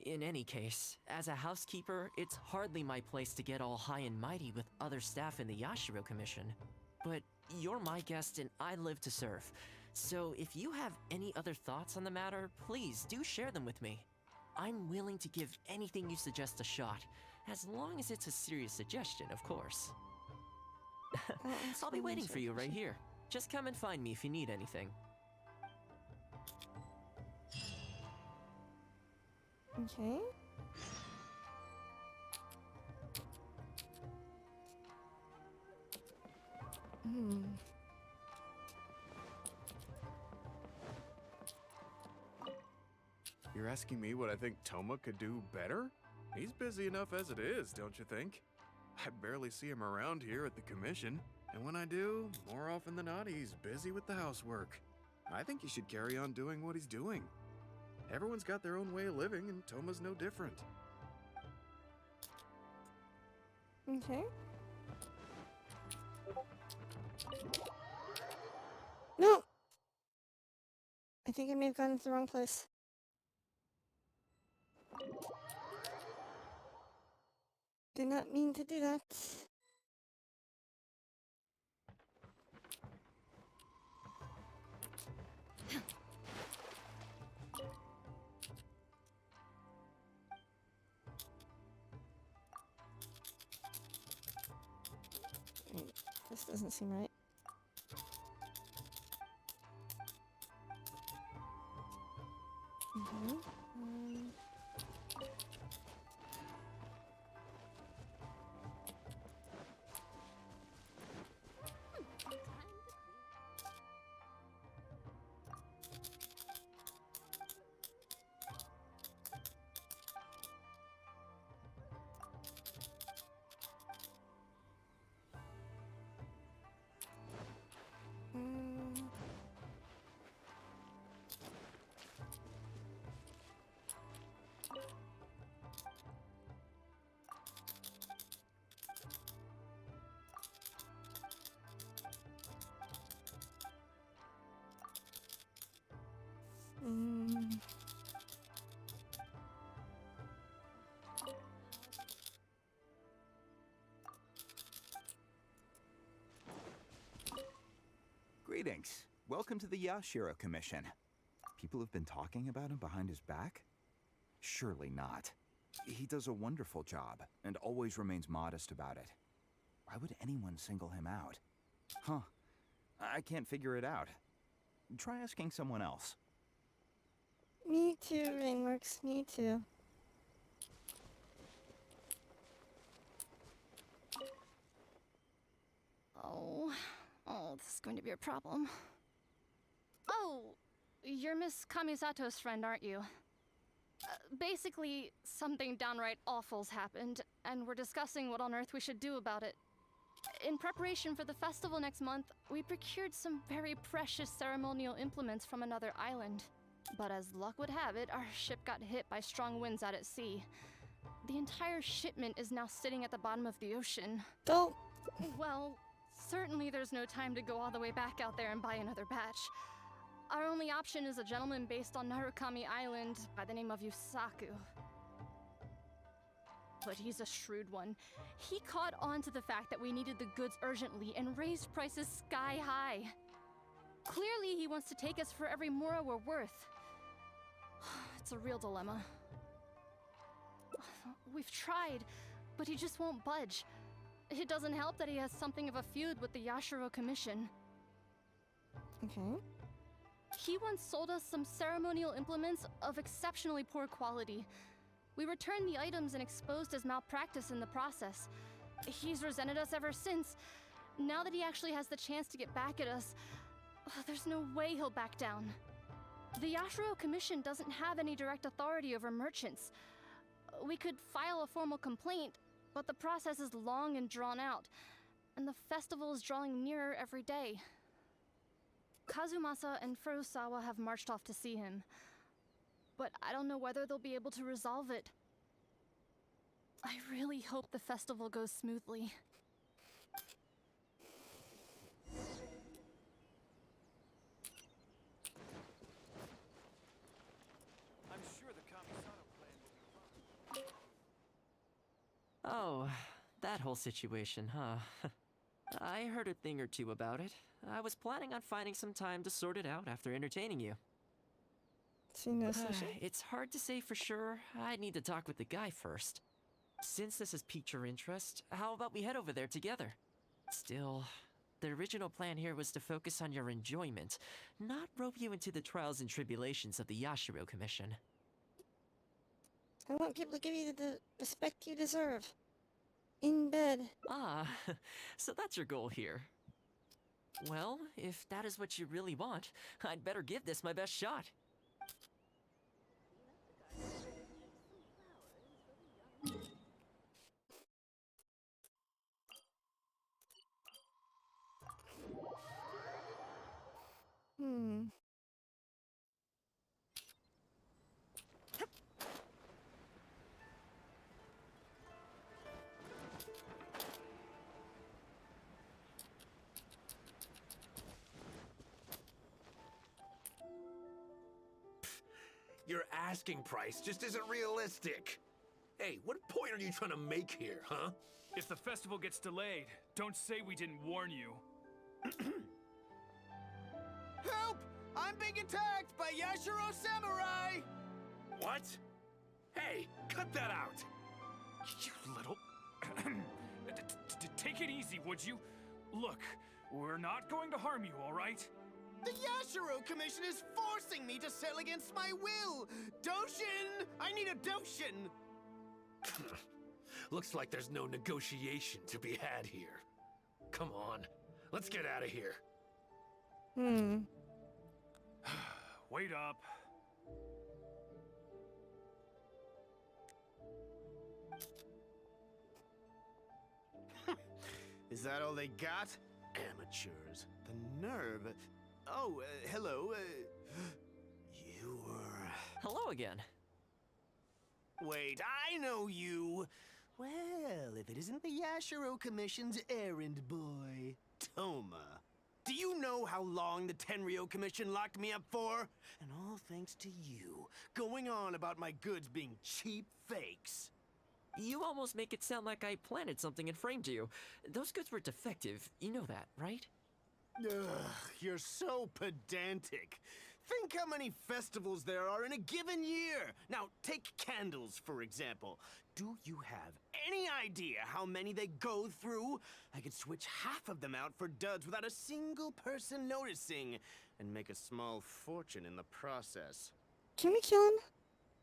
[SPEAKER 13] In any case, as a housekeeper, it's hardly my place to get all high and mighty with other staff in the Yashiro Commission. But you're my guest and I live to serve. So if you have any other thoughts on the matter, please do share them with me. I'm willing to give anything you suggest a shot, as long as it's a serious suggestion, of course. I'll be waiting for you right here. Just come and find me if you need anything.
[SPEAKER 1] Okay.
[SPEAKER 20] You're asking me what I think Toma could do better? He's busy enough as it is, don't you think? I barely see him around here at the commission, and when I do, more often than not, he's busy with the housework. I think he should carry on doing what he's doing. Everyone's got their own way of living, and Toma's no different.
[SPEAKER 1] Okay. No! I think I may have gone to the wrong place. Did not mean to do that. Wait, this doesn't seem right. Hmm.
[SPEAKER 21] Greetings. Welcome to the Yashiro Commission. People have been talking about him behind his back? Surely not. He does a wonderful job, and always remains modest about it. Why would anyone single him out? Huh. I can't figure it out. Try asking someone else.
[SPEAKER 1] Me too, Rainworks, me too.
[SPEAKER 22] Oh, this is going to be a problem. Oh, you're Miss Kamisato's friend, aren't you? Basically, something downright awful's happened, and we're discussing what on earth we should do about it. In preparation for the festival next month, we procured some very precious ceremonial implements from another island. But as luck would have it, our ship got hit by strong winds out at sea. The entire shipment is now sitting at the bottom of the ocean.
[SPEAKER 1] Don't.
[SPEAKER 22] Well, certainly there's no time to go all the way back out there and buy another batch. Our only option is a gentleman based on Narukami Island by the name of Yusaku. But he's a shrewd one. He caught on to the fact that we needed the goods urgently and raised prices sky high. Clearly he wants to take us for every mora we're worth. It's a real dilemma. We've tried, but he just won't budge. It doesn't help that he has something of a feud with the Yashiro Commission.
[SPEAKER 1] Okay.
[SPEAKER 22] He once sold us some ceremonial implements of exceptionally poor quality. We returned the items and exposed his malpractice in the process. He's resented us ever since. Now that he actually has the chance to get back at us, there's no way he'll back down. The Yashiro Commission doesn't have any direct authority over merchants. We could file a formal complaint, but the process is long and drawn out, and the festival is drawing nearer every day. Kazumasa and Furusawa have marched off to see him, but I don't know whether they'll be able to resolve it. I really hope the festival goes smoothly.
[SPEAKER 18] I'm sure the Kamisato plan will be fine.
[SPEAKER 13] Oh, that whole situation, huh? I heard a thing or two about it. I was planning on finding some time to sort it out after entertaining you. It's hard to say for sure. I'd need to talk with the guy first. Since this has piqued your interest, how about we head over there together? Still, the original plan here was to focus on your enjoyment, not rope you into the trials and tribulations of the Yashiro Commission.
[SPEAKER 1] I want people to give you the respect you deserve. In bed.
[SPEAKER 13] Ah, so that's your goal here. Well, if that is what you really want, I'd better give this my best shot.
[SPEAKER 19] Your asking price just isn't realistic. Hey, what point are you trying to make here, huh?
[SPEAKER 18] If the festival gets delayed, don't say we didn't warn you.
[SPEAKER 23] Help! I'm being attacked by Yashiro Samurai!
[SPEAKER 19] What? Hey, cut that out!
[SPEAKER 18] You little... Take it easy, would you? Look, we're not going to harm you, all right?
[SPEAKER 23] The Yashiro Commission is forcing me to sell against my will! Doshin! I need a Doshin!
[SPEAKER 19] Looks like there's no negotiation to be had here. Come on, let's get out of here.
[SPEAKER 18] Wait up.
[SPEAKER 23] Is that all they got? Amateurs. The nerve. Oh, hello. You were...
[SPEAKER 13] Hello again.
[SPEAKER 23] Wait, I know you. Well, if it isn't the Yashiro Commission's errand boy, Toma. Do you know how long the Tenryo Commission locked me up for? And all thanks to you, going on about my goods being cheap fakes.
[SPEAKER 13] You almost make it sound like I planted something and framed you. Those goods were defective, you know that, right?
[SPEAKER 23] Ugh, you're so pedantic. Think how many festivals there are in a given year. Now, take candles, for example. Do you have any idea how many they go through? I could switch half of them out for duds without a single person noticing, and make a small fortune in the process.
[SPEAKER 1] Can we kill him?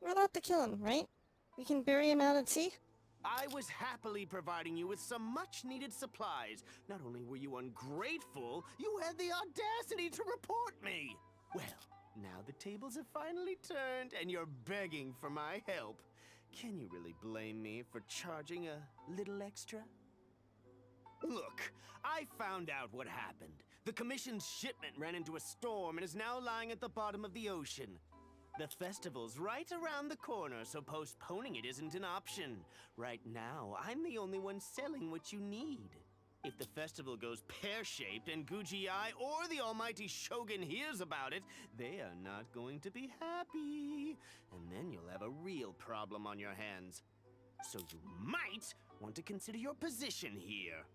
[SPEAKER 1] We're allowed to kill him, right? We can bury him out at sea?
[SPEAKER 23] I was happily providing you with some much-needed supplies. Not only were you ungrateful, you had the audacity to report me. Well, now the tables have finally turned, and you're begging for my help. Can you really blame me for charging a little extra? Look, I found out what happened. The Commission's shipment ran into a storm and is now lying at the bottom of the ocean. The festival's right around the corner, so postponing it isn't an option. Right now, I'm the only one selling what you need. If the festival goes pear-shaped and Guji-ai or the almighty Shogun hears about it, they are not going to be happy. And then you'll have a real problem on your hands. So you might want to consider your position here.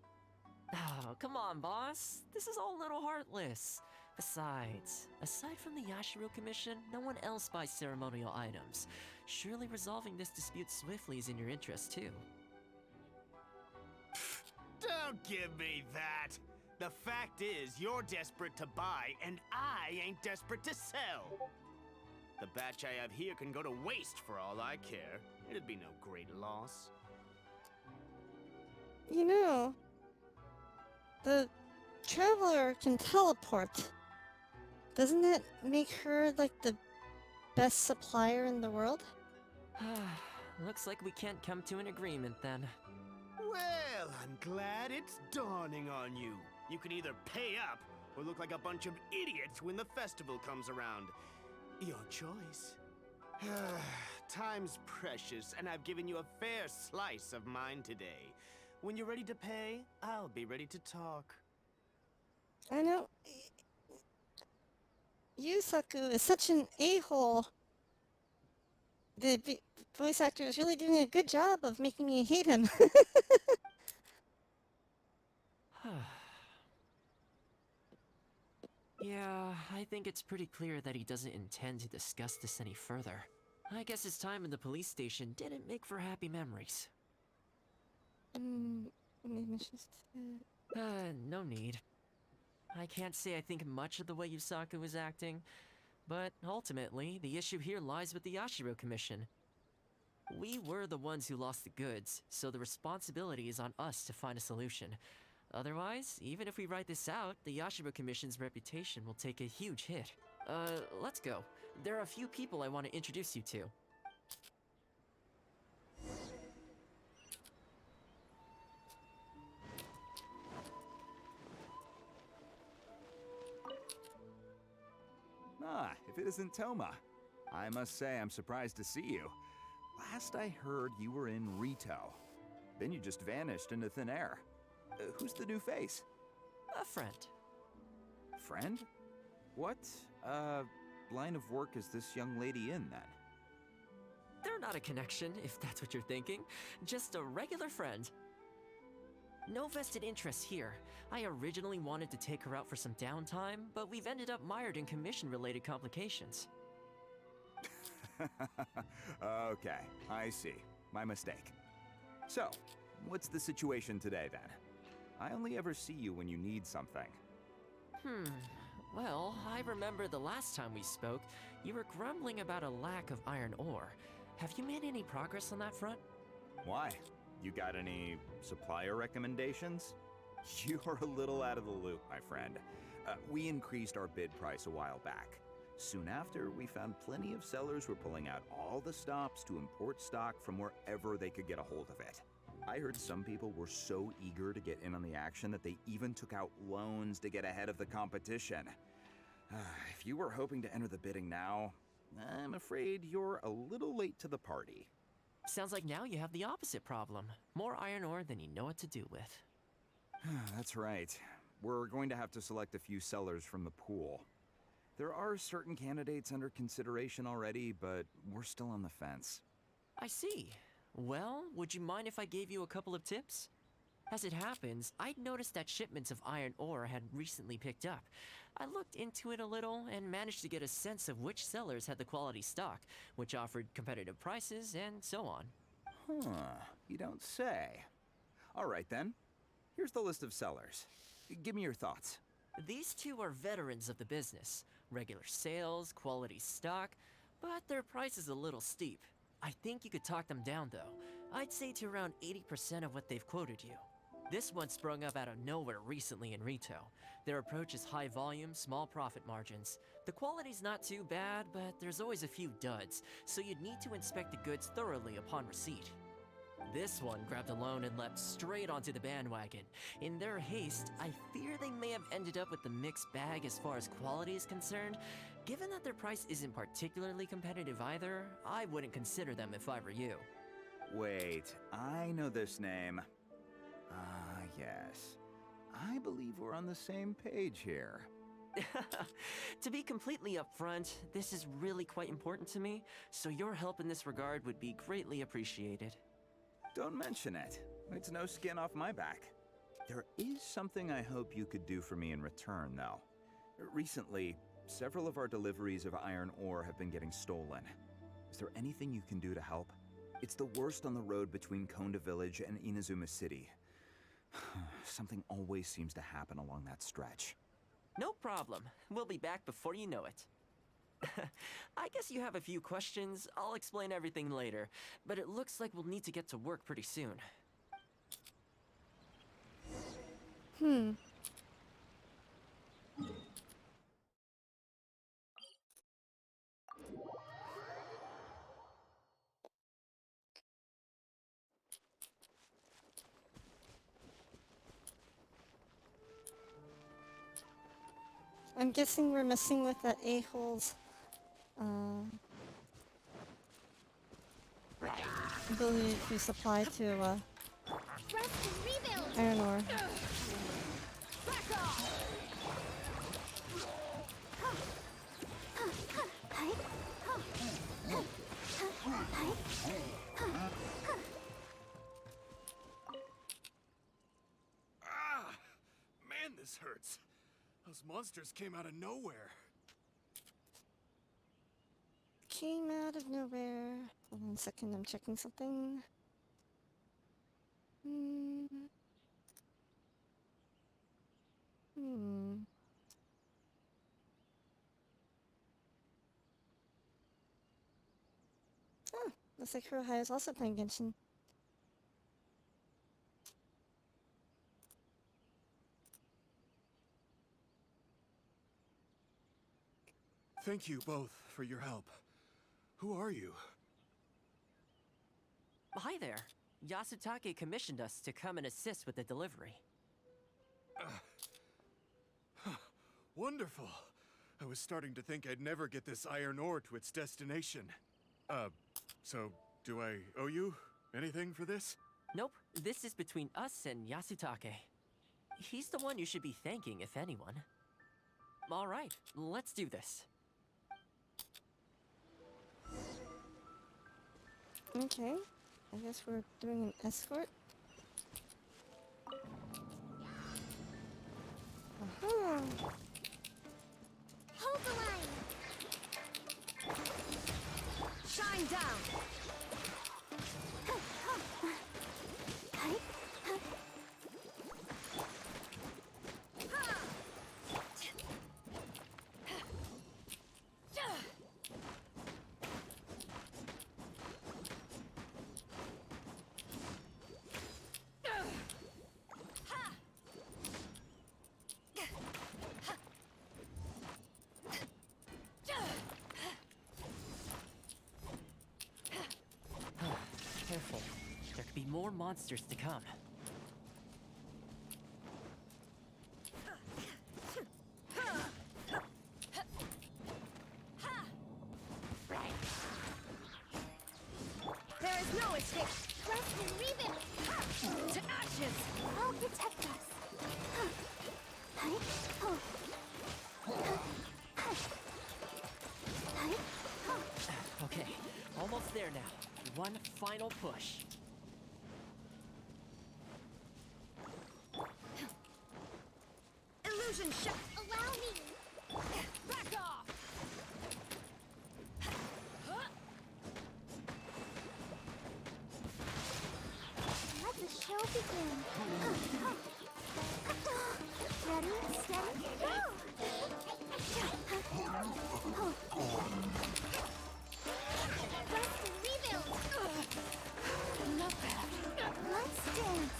[SPEAKER 13] Oh, come on, boss. This is all a little heartless. Besides, aside from the Yashiro Commission, no one else buys ceremonial items. Surely resolving this dispute swiftly is in your interest, too.
[SPEAKER 23] Don't give me that! The fact is, you're desperate to buy, and I ain't desperate to sell. The batch I have here can go to waste for all I care. It'd be no great loss.
[SPEAKER 1] You know, the Traveler can teleport. Doesn't that make her, like, the best supplier in the world?
[SPEAKER 13] Looks like we can't come to an agreement, then.
[SPEAKER 23] Well, I'm glad it's dawning on you. You can either pay up, or look like a bunch of idiots when the festival comes around. Your choice. Time's precious, and I've given you a fair slice of mine today. When you're ready to pay, I'll be ready to talk.
[SPEAKER 1] I know. Yusaku is such an a-hole. The voice actor is really doing a good job of making me hate him.
[SPEAKER 13] Yeah, I think it's pretty clear that he doesn't intend to discuss this any further. I guess his time in the police station didn't make for happy memories. No need. I can't say I think much of the way Yusaku was acting, but ultimately, the issue here lies with the Yashiro Commission. We were the ones who lost the goods, so the responsibility is on us to find a solution. Otherwise, even if we write this out, the Yashiro Commission's reputation will take a huge hit. Let's go. There are a few people I want to introduce you to.
[SPEAKER 21] Ah, if it isn't Toma. I must say I'm surprised to see you. Last I heard, you were in Rito. Then you just vanished into thin air. Who's the new face?
[SPEAKER 13] A friend.
[SPEAKER 21] Friend? What, line of work is this young lady in, then?
[SPEAKER 13] They're not a connection, if that's what you're thinking. Just a regular friend. No vested interests here. I originally wanted to take her out for some downtime, but we've ended up mired in commission-related complications.
[SPEAKER 21] Okay, I see. My mistake. So, what's the situation today, then? I only ever see you when you need something.
[SPEAKER 13] Well, I remember the last time we spoke, you were grumbling about a lack of iron ore. Have you made any progress on that front?
[SPEAKER 21] Why? You got any supplier recommendations? You're a little out of the loop, my friend. We increased our bid price a while back. Soon after, we found plenty of sellers were pulling out all the stops to import stock from wherever they could get a hold of it. I heard some people were so eager to get in on the action that they even took out loans to get ahead of the competition. If you were hoping to enter the bidding now, I'm afraid you're a little late to the party.
[SPEAKER 13] Sounds like now you have the opposite problem. More iron ore than you know what to do with.
[SPEAKER 21] That's right. we're going to have to select a few sellers from the pool. There are certain candidates under consideration already, but we're still on the fence.
[SPEAKER 13] I see. Well, would you mind if I gave you a couple of tips? As it happens, I'd noticed that shipments of iron ore had recently picked up. I looked into it a little and managed to get a sense of which sellers had the quality stock, which offered competitive prices, and so on.
[SPEAKER 21] Huh, you don't say. All right then. Here's the list of sellers. Give me your thoughts.
[SPEAKER 13] These two are veterans of the business. Regular sales, quality stock, but their price is a little steep. I think you could talk them down though. I'd say to around 80% of what they've quoted you. This one sprung up out of nowhere recently in retail. Their approach is high volume, small profit margins. The quality's not too bad, but there's always a few duds, so you'd need to inspect the goods thoroughly upon receipt. This one grabbed a loan and leapt straight onto the bandwagon. In their haste, I fear they may have ended up with the mixed bag as far as quality is concerned. Given that their price isn't particularly competitive either, I wouldn't consider them if I were you.
[SPEAKER 21] Wait, I know this name. Ah, yes. I believe we're on the same page here.
[SPEAKER 13] To be completely upfront, this is really quite important to me, so your help in this regard would be greatly appreciated.
[SPEAKER 21] Don't mention it. It's no skin off my back. There is something I hope you could do for me in return, though. Recently, several of our deliveries of iron ore have been getting stolen. Is there anything you can do to help? It's the worst on the road between Konda Village and Inazuma City. Something always seems to happen along that stretch.
[SPEAKER 13] No problem. We'll be back before you know it. I guess you have a few questions. I'll explain everything later, but it looks like we'll need to get to work pretty soon.
[SPEAKER 1] I'm guessing we're messing with that a-hole's ability to supply to iron ore.
[SPEAKER 20] Ah! Man, this hurts. Those monsters came out of nowhere.
[SPEAKER 1] Came out of nowhere. Hold on a second, I'm checking something. Oh, looks like Kurohaya is also playing Genshin.
[SPEAKER 20] Thank you both for your help. Who are you?
[SPEAKER 13] Hi there. Yasutake commissioned us to come and assist with the delivery.
[SPEAKER 20] Wonderful. I was starting to think I'd never get this iron ore to its destination. So do I owe you anything for this?
[SPEAKER 13] Nope, this is between us and Yasutake. He's the one you should be thanking, if anyone. All right, let's do this.
[SPEAKER 1] Okay, I guess we're doing an escort. Aha!
[SPEAKER 2] Hold the line! Shine down!
[SPEAKER 13] Careful. There could be more monsters to come.
[SPEAKER 2] There is no escape! Rest and rebuild! To ashes! I'll protect us!
[SPEAKER 13] Okay, almost there now. One final push.
[SPEAKER 2] Illusion shot! Allow me!
[SPEAKER 3] Back off!
[SPEAKER 2] Let the show begin. Ready, steady, go! Rest and rebuild! Not bad. Let's dance!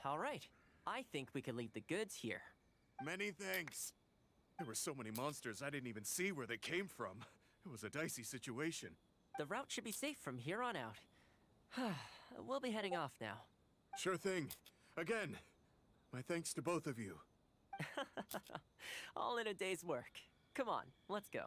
[SPEAKER 13] All right. I think we can leave the goods here.
[SPEAKER 20] Many thanks. There were so many monsters I didn't even see where they came from. It was a dicey situation.
[SPEAKER 13] The route should be safe from here on out. We'll be heading off now.
[SPEAKER 20] Sure thing. Again, my thanks to both of you.
[SPEAKER 13] All in a day's work. Come on, let's go.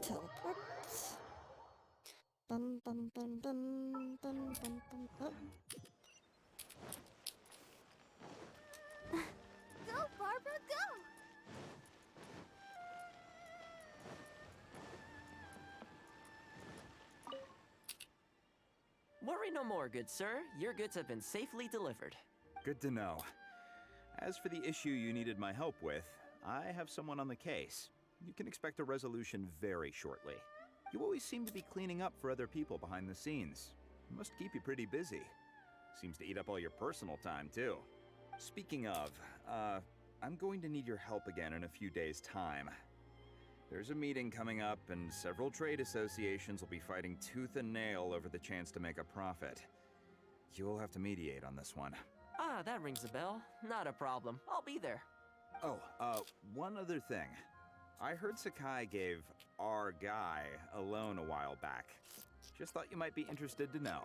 [SPEAKER 1] Teleport. Bum bum bum bum bum bum bum. Oh.
[SPEAKER 2] Go, Barbara, go!
[SPEAKER 13] Worry no more, good sir. Your goods have been safely delivered.
[SPEAKER 21] Good to know. As for the issue you needed my help with, I have someone on the case. You can expect a resolution very shortly. You always seem to be cleaning up for other people behind the scenes. Must keep you pretty busy. Seems to eat up all your personal time, too. Speaking of, I'm going to need your help again in a few days' time. There's a meeting coming up, and several trade associations will be fighting tooth and nail over the chance to make a profit. You'll have to mediate on this one.
[SPEAKER 13] Ah, that rings a bell. Not a problem. I'll be there.
[SPEAKER 21] Oh, one other thing. I heard Sakai gave our guy a loan a while back. Just thought you might be interested to know.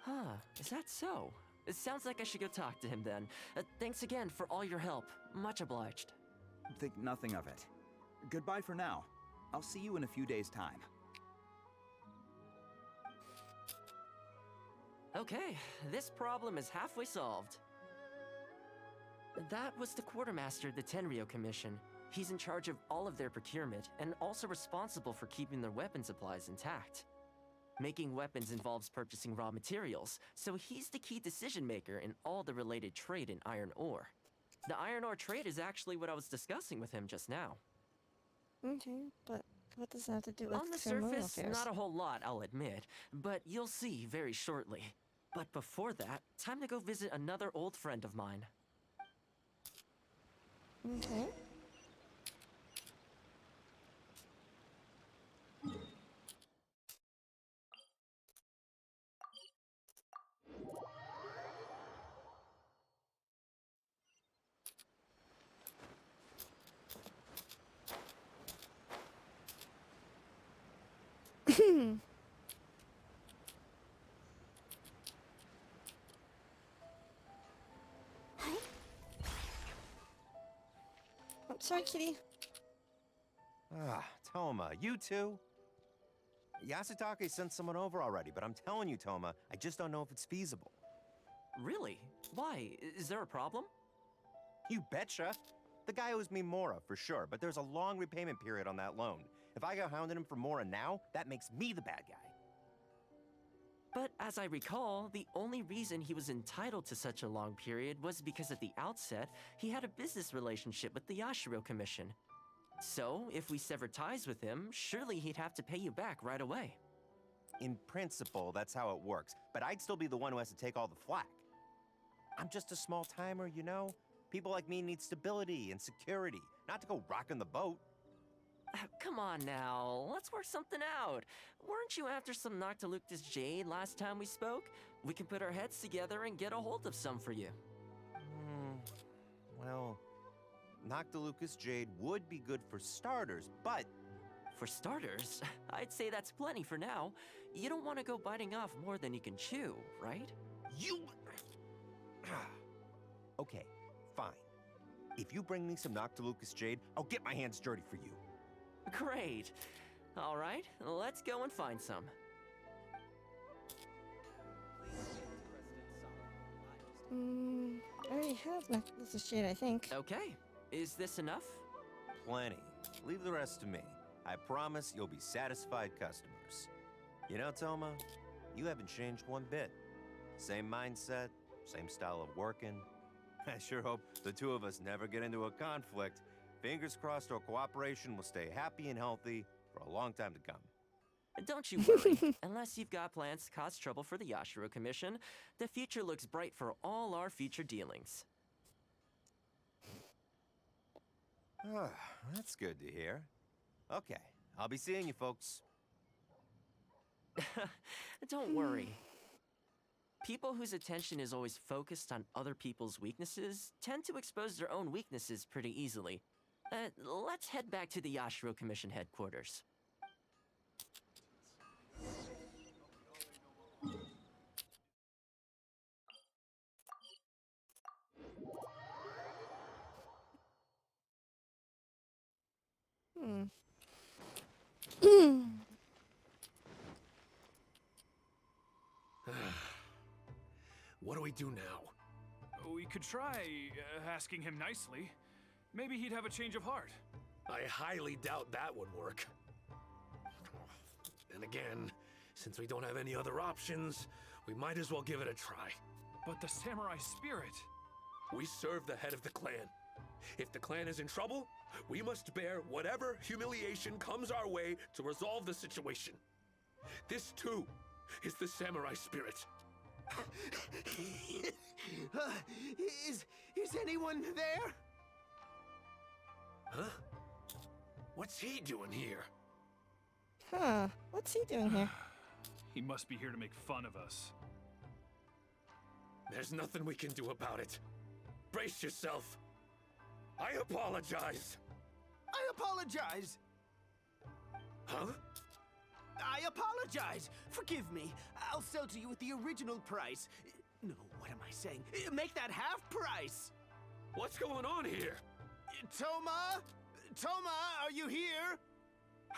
[SPEAKER 13] Huh, is that so? It sounds like I should go talk to him then. Thanks again for all your help. Much obliged.
[SPEAKER 21] Think nothing of it. Goodbye for now. I'll see you in a few days' time.
[SPEAKER 13] Okay, this problem is halfway solved. That was the quartermaster of the Tenryo Commission. He's in charge of all of their procurement, and also responsible for keeping their weapon supplies intact. Making weapons involves purchasing raw materials, so he's the key decision maker in all the related trade in iron ore. The iron ore trade is actually what I was discussing with him just now.
[SPEAKER 1] Okay, but what does that have to do with
[SPEAKER 13] On the
[SPEAKER 1] ceremonial
[SPEAKER 13] surface,
[SPEAKER 1] affairs?
[SPEAKER 13] not a whole lot, I'll admit, but you'll see very shortly. But before that, time to go visit another old friend of mine.
[SPEAKER 1] Okay. Oh, sorry, kitty.
[SPEAKER 14] Ah, Toma, you two? Yasutake sent someone over already, but I'm telling you, Toma, I just don't know if it's feasible.
[SPEAKER 13] Really? Why? Is there a problem?
[SPEAKER 14] You betcha. The guy owes me Mora, for sure, but there's a long repayment period on that loan. If I go hounding him for Mora now, that makes me the bad guy.
[SPEAKER 13] But as I recall, the only reason he was entitled to such a long period was because at the outset, he had a business relationship with the Yashiro Commission. So, if we severed ties with him, surely he'd have to pay you back right away.
[SPEAKER 14] In principle, that's how it works, but I'd still be the one who has to take all the flack. I'm just a small timer, you know? People like me need stability and security, not to go rocking the boat.
[SPEAKER 13] Come on now, let's work something out. Weren't you after some Noctilucous Jade last time we spoke? We can put our heads together and get a hold of some for you.
[SPEAKER 14] Well, Noctilucous Jade would be good for starters, but...
[SPEAKER 13] For starters, I'd say that's plenty for now. You don't want to go biting off more than you can chew, right?
[SPEAKER 14] You... Okay, fine. If you bring me some Noctilucous Jade, I'll get my hands dirty for you.
[SPEAKER 13] Great. All right, let's go and find some.
[SPEAKER 1] I already have Noctilucous Jade, I think.
[SPEAKER 13] Okay, is this enough?
[SPEAKER 14] Plenty. Leave the rest to me. I promise you'll be satisfied customers. You know, Toma, you haven't changed one bit. Same mindset, same style of working. I sure hope the two of us never get into a conflict. Fingers crossed our cooperation will stay happy and healthy for a long time to come.
[SPEAKER 13] Don't you worry. Unless you've got plans to cause trouble for the Yashiro Commission, the future looks bright for all our future dealings.
[SPEAKER 14] That's good to hear. Okay, I'll be seeing you folks.
[SPEAKER 13] Don't worry. People whose attention is always focused on other people's weaknesses tend to expose their own weaknesses pretty easily. Let's head back to the Yashiro Commission headquarters.
[SPEAKER 19] What do we do now?
[SPEAKER 18] We could try asking him nicely. Maybe he'd have a change of heart.
[SPEAKER 19] I highly doubt that would work. And again, since we don't have any other options, we might as well give it a try.
[SPEAKER 18] But the samurai spirit...
[SPEAKER 19] We serve the head of the clan. If the clan is in trouble, we must bear whatever humiliation comes our way to resolve the situation. This, too, is the samurai spirit.
[SPEAKER 23] Is anyone there?
[SPEAKER 19] Huh? What's he doing here?
[SPEAKER 1] Huh, what's he doing here?
[SPEAKER 18] He must be here to make fun of us.
[SPEAKER 19] There's nothing we can do about it. Brace yourself. I apologize.
[SPEAKER 23] I apologize.
[SPEAKER 19] Huh?
[SPEAKER 23] I apologize. Forgive me. I'll sell to you at the original price. No, what am I saying? Make that half price.
[SPEAKER 19] What's going on here?
[SPEAKER 23] Toma? Toma, are you here?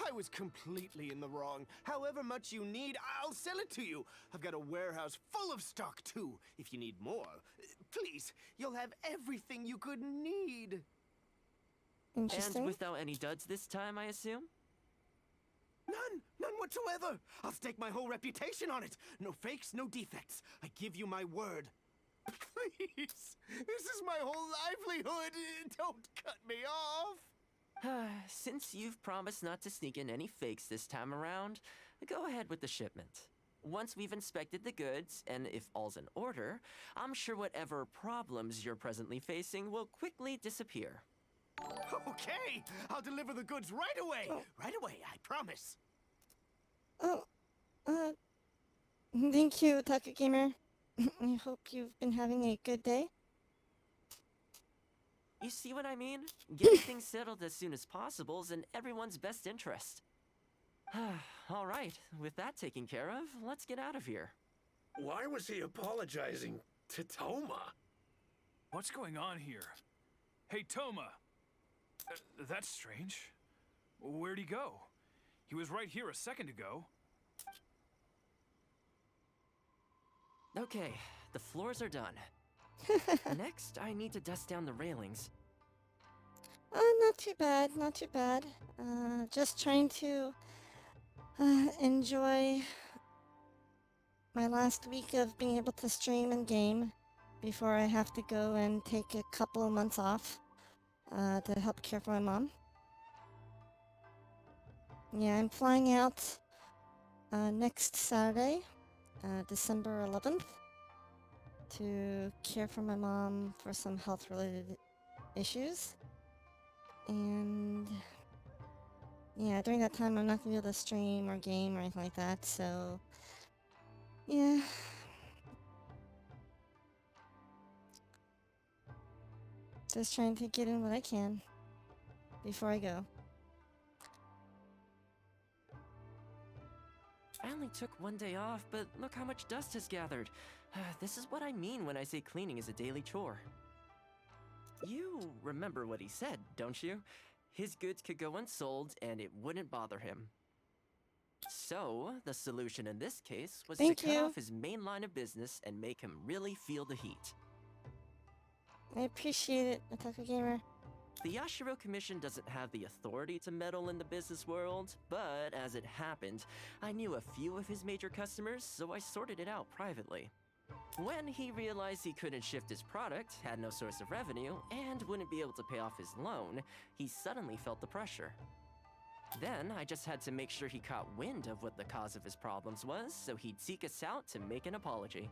[SPEAKER 23] I was completely in the wrong. However much you need, I'll sell it to you. I've got a warehouse full of stock, too. If you need more, please, you'll have everything you could need.
[SPEAKER 1] Interesting.
[SPEAKER 13] And without any duds this time, I assume?
[SPEAKER 23] None whatsoever. I'll stake my whole reputation on it. No fakes, no defects. I give you my word. Please, this is my whole livelihood. Don't cut me off.
[SPEAKER 13] Since you've promised not to sneak in any fakes this time around, go ahead with the shipment. Once we've inspected the goods, and if all's in order, I'm sure whatever problems you're presently facing will quickly disappear.
[SPEAKER 23] Okay, I'll deliver the goods right away.
[SPEAKER 1] Oh.
[SPEAKER 23] Right away, I promise.
[SPEAKER 1] Oh, thank you, Taku Gamer. I hope you've been having a good day.
[SPEAKER 13] You see what I mean? Getting things settled as soon as possible is in everyone's best interest. All right, with that taken care of, let's get out of here.
[SPEAKER 19] Why was he apologizing to Toma?
[SPEAKER 18] What's going on here? Hey, Toma! That's strange. Where'd he go? He was right here a second ago.
[SPEAKER 13] Okay, the floors are done. Next, I need to dust down the railings.
[SPEAKER 1] Not too bad, not too bad. Just trying to enjoy my last week of being able to stream and game before I have to go and take a couple of months off to help care for my mom. Yeah, I'm flying out next Saturday, December 11th, to care for my mom for some health-related issues. And yeah, during that time I'm not gonna be able to stream or game or anything like that, so yeah. Just trying to get in what I can before I go.
[SPEAKER 13] I only took one day off, but look how much dust has gathered. This is what I mean when I say cleaning is a daily chore. You remember what he said, don't you? His goods could go unsold and it wouldn't bother him. So, the solution in this case was to cut off his main line of business and make him really feel the heat.
[SPEAKER 1] I appreciate it, Otaku Gamer.
[SPEAKER 13] The Yashiro Commission doesn't have the authority to meddle in the business world, but as it happened, I knew a few of his major customers, so I sorted it out privately. When he realized he couldn't shift his product, had no source of revenue, and wouldn't be able to pay off his loan, he suddenly felt the pressure. Then I just had to make sure he caught wind of what the cause of his problems was, so he'd seek us out to make an apology.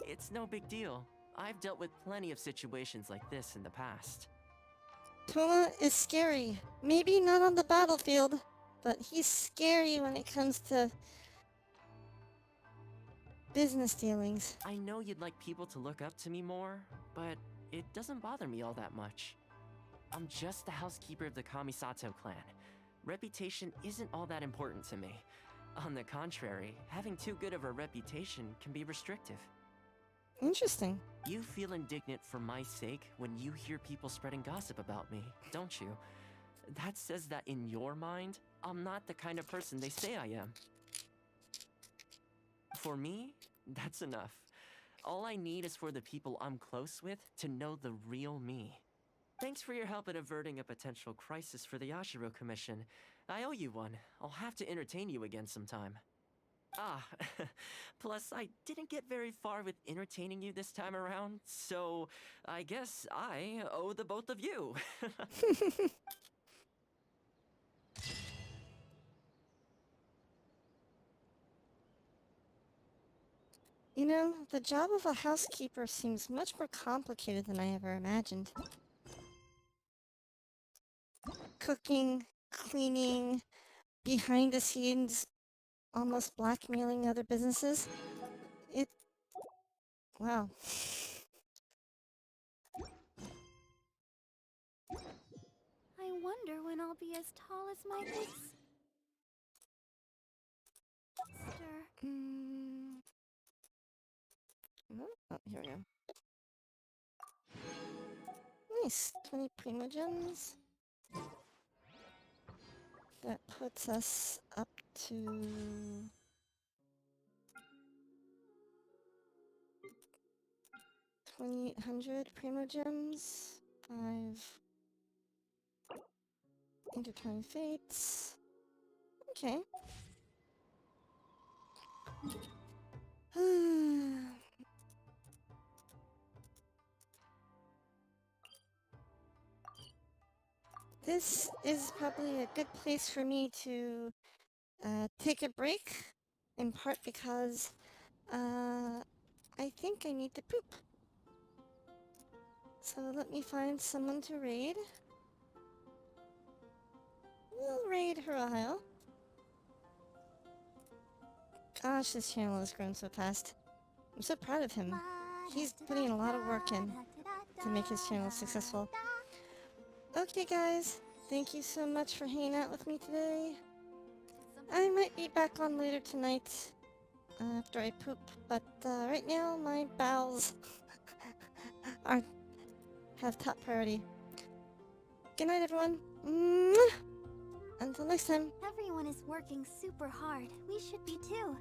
[SPEAKER 13] It's no big deal. I've dealt with plenty of situations like this in the past.
[SPEAKER 1] Toma is scary. Maybe not on the battlefield, but he's scary when it comes to business dealings.
[SPEAKER 13] I know you'd like people to look up to me more, but it doesn't bother me all that much. I'm just the housekeeper of the Kamisato clan. Reputation isn't all that important to me. On the contrary, having too good of a reputation can be restrictive.
[SPEAKER 1] Interesting.
[SPEAKER 13] You feel indignant for my sake when you hear people spreading gossip about me, don't you? That says that in your mind, I'm not the kind of person they say I am. For me, that's enough. All I need is for the people I'm close with to know the real me. Thanks for your help in averting a potential crisis for the Yashiro Commission. I owe you one. I'll have to entertain you again sometime. Ah, plus I didn't get very far with entertaining you this time around, so I guess I owe the both of you.
[SPEAKER 1] You know, the job of a housekeeper seems much more complicated than I ever imagined. Cooking, cleaning, behind the scenes, almost blackmailing other businesses. Wow.
[SPEAKER 6] I wonder when I'll be as tall as my big sister.
[SPEAKER 1] Oh, here we go. Nice. 20 Primogems. That puts us up to 2,800 Primogems. 5 intertwined fates. Okay. This is probably a good place for me to take a break, in part because I think I need to poop. So let me find someone to raid. We'll raid Hirohio. Gosh, this channel has grown so fast. I'm so proud of him. He's putting a lot of work in to make his channel successful. Okay guys, thank you so much for hanging out with me today. I might be back on later tonight after I poop, but right now my bowels have top priority. Good night everyone. Mwah! Until next time.
[SPEAKER 2] Everyone is working super hard. We should be too.